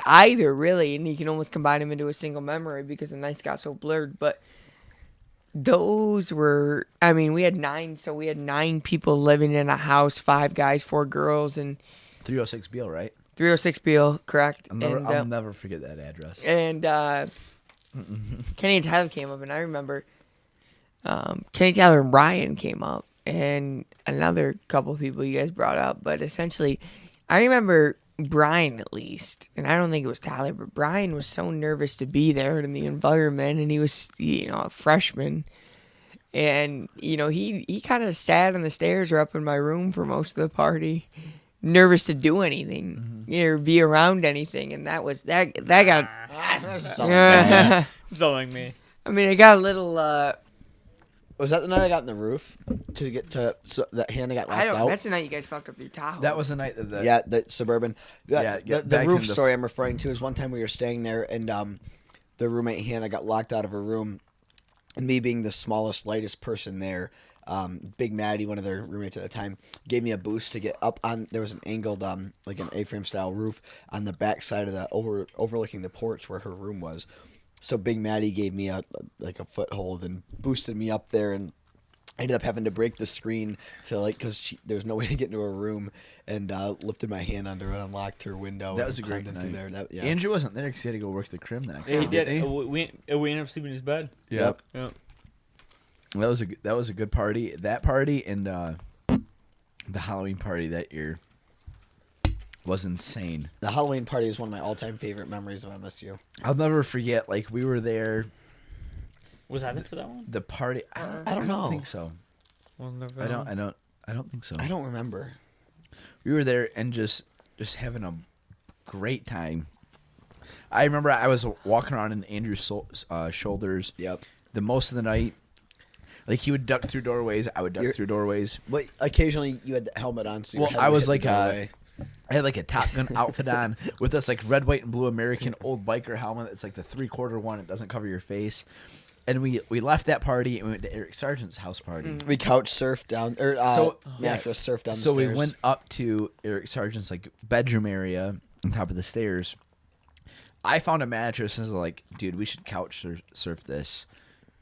Either really, and you can almost combine them into a single memory because the nights got so blurred. But those were, we had 9 people living in a house, 5 guys, 4 girls, and 306 Beale, right? 306 Beale, correct? I'll never forget that address. And Kenny and Tyler came up, and I remember Kenny, Tyler, and Bryan came up, and another couple of people you guys brought up. But essentially, I remember Bryan at least, and I don't think it was Tyler, but Bryan was so nervous to be there in the environment, and he was, a freshman. And, he kind of sat on the stairs or up in my room for most of the party, nervous to do anything, or be around anything. And that got, yeah. Something me. I got a little, Was that the night I got in the roof to get to that hand I got locked out? that's the night you guys fucked up your Tahoe. That was the night that Yeah, the Suburban. Yeah, the back roof in the- story I'm referring to is one time we were staying there, and the roommate Hannah got locked out of her room, and me being the smallest, lightest person there, Big Maddie, one of their roommates at the time, gave me a boost to get up on. There was an angled, like an A-frame style roof on the back side of the overlooking the porch where her room was. So Big Maddie gave me a foothold and boosted me up there, and I ended up having to break the screen because there was no way to get into her room, and lifted my hand under it, unlocked her window. That and was a great climbed in night. through there. Yeah. Andrew wasn't there because he had to go work the crim the next Yeah, day. he did. didn't We ended up sleeping in his bed. Yep. Yeah. That was a good party. That party and The Halloween party that year was insane. The Halloween party is one of my all-time favorite memories of MSU. I'll never forget. Like we were there. Was I there for that one? The party. I don't know. think so. Well, I don't think so. I don't remember. We were there and just having a great time. I remember I was walking around in Andrew's shoulders. Yep. The most of the night. Like he would duck through doorways, I would duck through doorways. But occasionally you had the helmet on, so your Well, head I would was hit like the doorway. I had like a Top Gun outfit on with this like red, white, and blue American old biker helmet. It's like the 3/4 one. It doesn't cover your face. And we left that party and we went to Eric Sargent's house party. We couch surfed down, or mattress surfed down the So stairs. we went up to Eric Sargent's like bedroom area on top of the stairs. I found a mattress and was like, dude, we should couch surf this.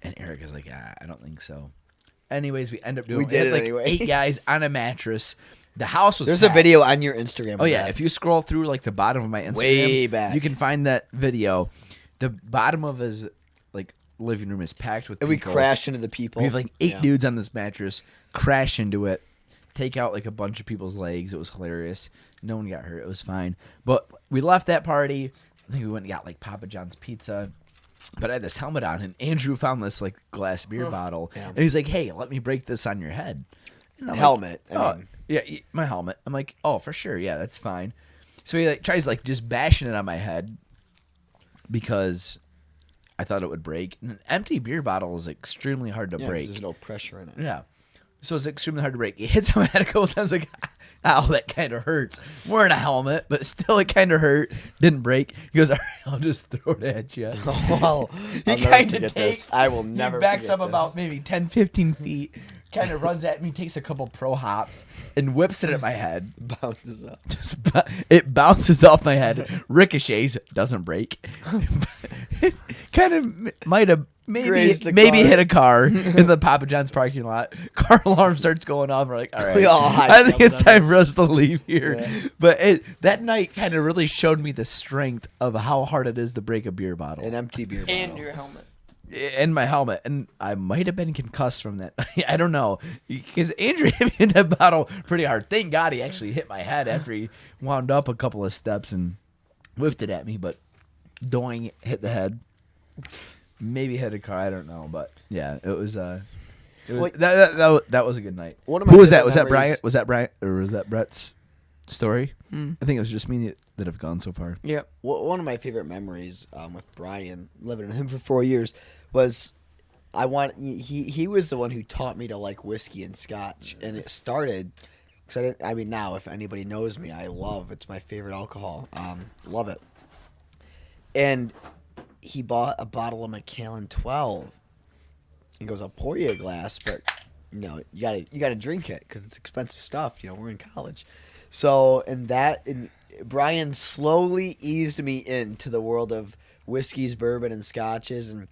And Eric is like, I don't think so. Anyways, we end up doing We did had, it like anyway. 8 guys on a mattress. The house was There's packed. a video on your Instagram. Oh of yeah, that. if you scroll through like the bottom of my Instagram, Way back. you can find that video. The bottom of his like living room is packed with and people. we crashed into the people. We have like 8 Yeah. dudes on this mattress, crash into it, take out like a bunch of people's legs. It was hilarious. No one got hurt. It was fine. But we left that party. I think we went and got like Papa John's pizza. But I had this helmet on, and Andrew found this like glass beer bottle, Yeah. and he's like, "Hey, let me break this on your head." And I'm like, Helmet. I "Oh, mean. yeah, my helmet." I'm like, "Oh, for sure, yeah, that's fine." So he like tries like just bashing it on my head because I thought it would break. And an empty beer bottle is extremely hard to Yeah, 'cause break. there's no pressure in it. Yeah. So it's extremely hard to break. It hits my head a couple times, like, ow, that kind of hurts. Wearing a helmet, but still it kind of hurt. Didn't break. He goes, all right, I'll just throw it at you. Oh, He I'll never kind of forget takes. this. I will never He backs forget up this. about maybe 10, 15 feet, kind of runs at me, takes a couple pro hops, and whips it at my head. Bounces up. It bounces off my head, ricochets, doesn't break. It kind of might have maybe Grazed the maybe car. hit a car in the Papa John's parking lot. Car alarm starts going off. We're like, all right, We all I think hyped it's up on time this. for us to leave here. Yeah. But that night kind of really showed me the strength of how hard it is to break a beer bottle. An empty beer bottle. And your helmet. And my helmet, and I might have been concussed from that. I don't know, because Andrew hit me in that bottle pretty hard. Thank God he actually hit my head after he wound up a couple of steps and whipped it at me. But doing hit the head, maybe hit a car. I don't know, but yeah, it was. Well, That was a good night. One of my Who was that? favorite Was that memories- Bryan? Was that Bryan, or was that Brett's story? Hmm. I think it was just me that have gone so far. Yep. One of my favorite memories with Bryan, living with him for 4 years, was he was the one who taught me to like whiskey and scotch, and it started because I mean now if anybody knows me, it's my favorite alcohol, love it, and he bought a bottle of Macallan 12. He goes, I'll pour you a glass, but you gotta drink it because it's expensive stuff. We're in college, so and Bryan slowly eased me into the world of whiskeys, bourbon, and scotches, and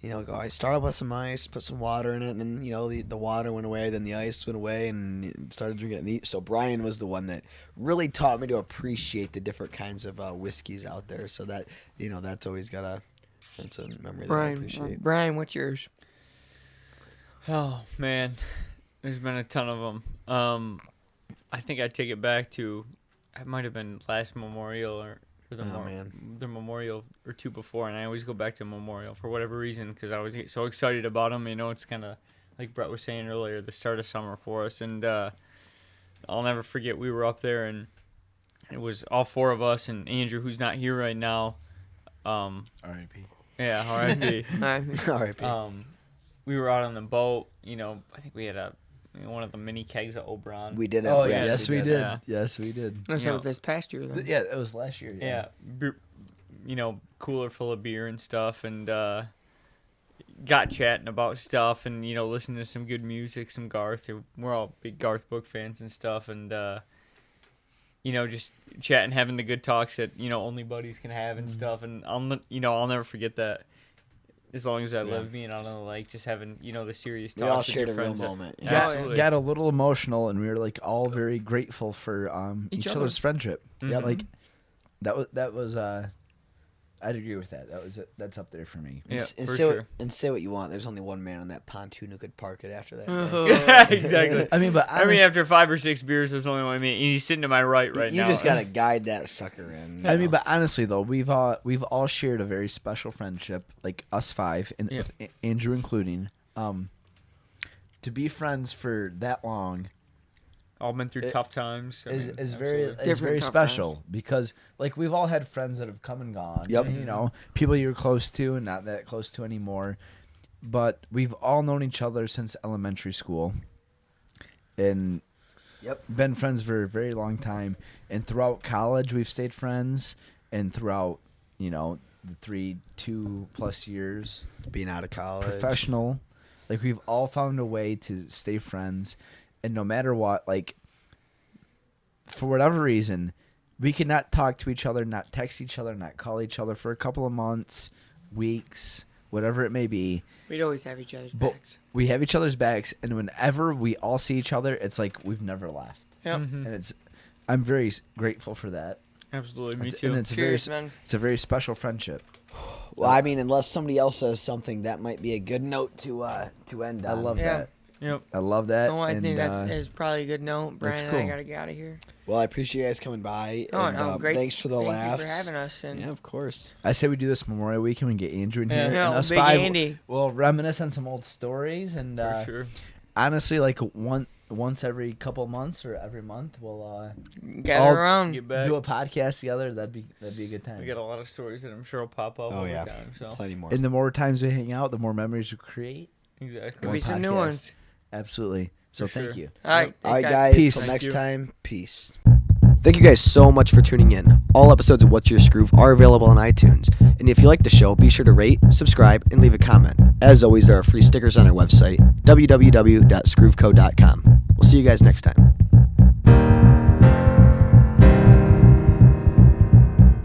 I started with some ice, put some water in it, and then the water went away, then the ice went away, and started drinking it. So Bryan was the one that really taught me to appreciate the different kinds of whiskeys out there. So that that's always that's a memory that I appreciate. Bryan, what's yours? Oh man, there's been a ton of them. I think I'd take it back to, it might have been last Memorial or the Memorial or two before, and I always go back to Memorial for whatever reason because I was so excited about them. It's kind of like Brett was saying earlier, the start of summer for us, and I'll never forget we were up there and it was all 4 of us and Andrew, who's not here right now. R.I.P. Yeah, R.I.P. All right, We were out on the boat. I think we had one of the mini kegs of Oberon. we did. Oh yes, yes, we did. Yeah. Yes, we did. That's Yeah. this past year, then. Yeah, it was last year. Yeah, cooler full of beer and stuff, and got chatting about stuff, and listening to some good music, some Garth. We're all big Garth book fans and stuff, and just chatting, having the good talks that only buddies can have and stuff. And I'll never forget that. As long as I live, being out on the lake, just having the serious talks. We all with shared your a real friends that- moment. Yeah, Got, absolutely. got a little emotional, and we were like all very grateful for each Each other's other's. friendship. Yep. Like that was I'd agree with that. That's up there for me. Yeah, and for say sure. and say what you want. There's only one man on that pontoon who could park it after that. Yeah, exactly. I mean, but after 5 or 6 beers, there's only one. I mean, he's sitting to my right now. You just gotta guide that sucker in. I mean, but honestly though, we've all shared a very special friendship, like us 5, and with Andrew including. To be friends for that long all been through tough times. is very Different tough special because like we've all had friends that have come and gone. Yep. And, you know, people you're close to and not that close to anymore. But we've all known each other since elementary school. And been friends for a very long time. And throughout college we've stayed friends, and throughout, you know, the 2+ years being out of college, professional, like we've all found a way to stay friends. And no matter what, like, for whatever reason, we could not talk to each other, not text each other, not call each other for a couple of months, weeks, whatever it may be. We'd always have each other's But backs. we have each other's backs, and whenever we all see each other, it's like we've never left. Yep. And I'm very grateful for that. Absolutely, me It's- too. And it's Cheers, man. it's a very special friendship. Well, I mean, unless somebody else says something, that might be a good note to end on. I love Yeah. that. Yep. I love that. No, I and, think that is probably a good note. that's Brian and I cool. gotta get out of here. Well, I appreciate you guys coming by. Oh, and, no, great. Thanks for the Thank laughs. you for having us. And Yeah, of course. I say we do this Memorial Weekend and get Andrew in here. Yeah. And Yeah, us Big 5, Andy. we'll reminisce on some old stories. And For sure. honestly, like once every couple months or every month, we'll gather I'll around. Get back. do a podcast together. That'd be a good time. We got a lot of stories that I'm sure will pop up Oh over yeah, time. So plenty more. And the more times we hang out, the more memories we create. exactly. Could be some new podcasts. ones. Absolutely. So For thank sure. you. All right. All right, thanks, guys. Peace. Till Thank next you. time. Peace. Thank you guys so much for tuning in. All episodes of What's Your Skroove are available on iTunes. And if you like the show, be sure to rate, subscribe, and leave a comment. As always, there are free stickers on our website, www.skroovecode.com. We'll see you guys next time.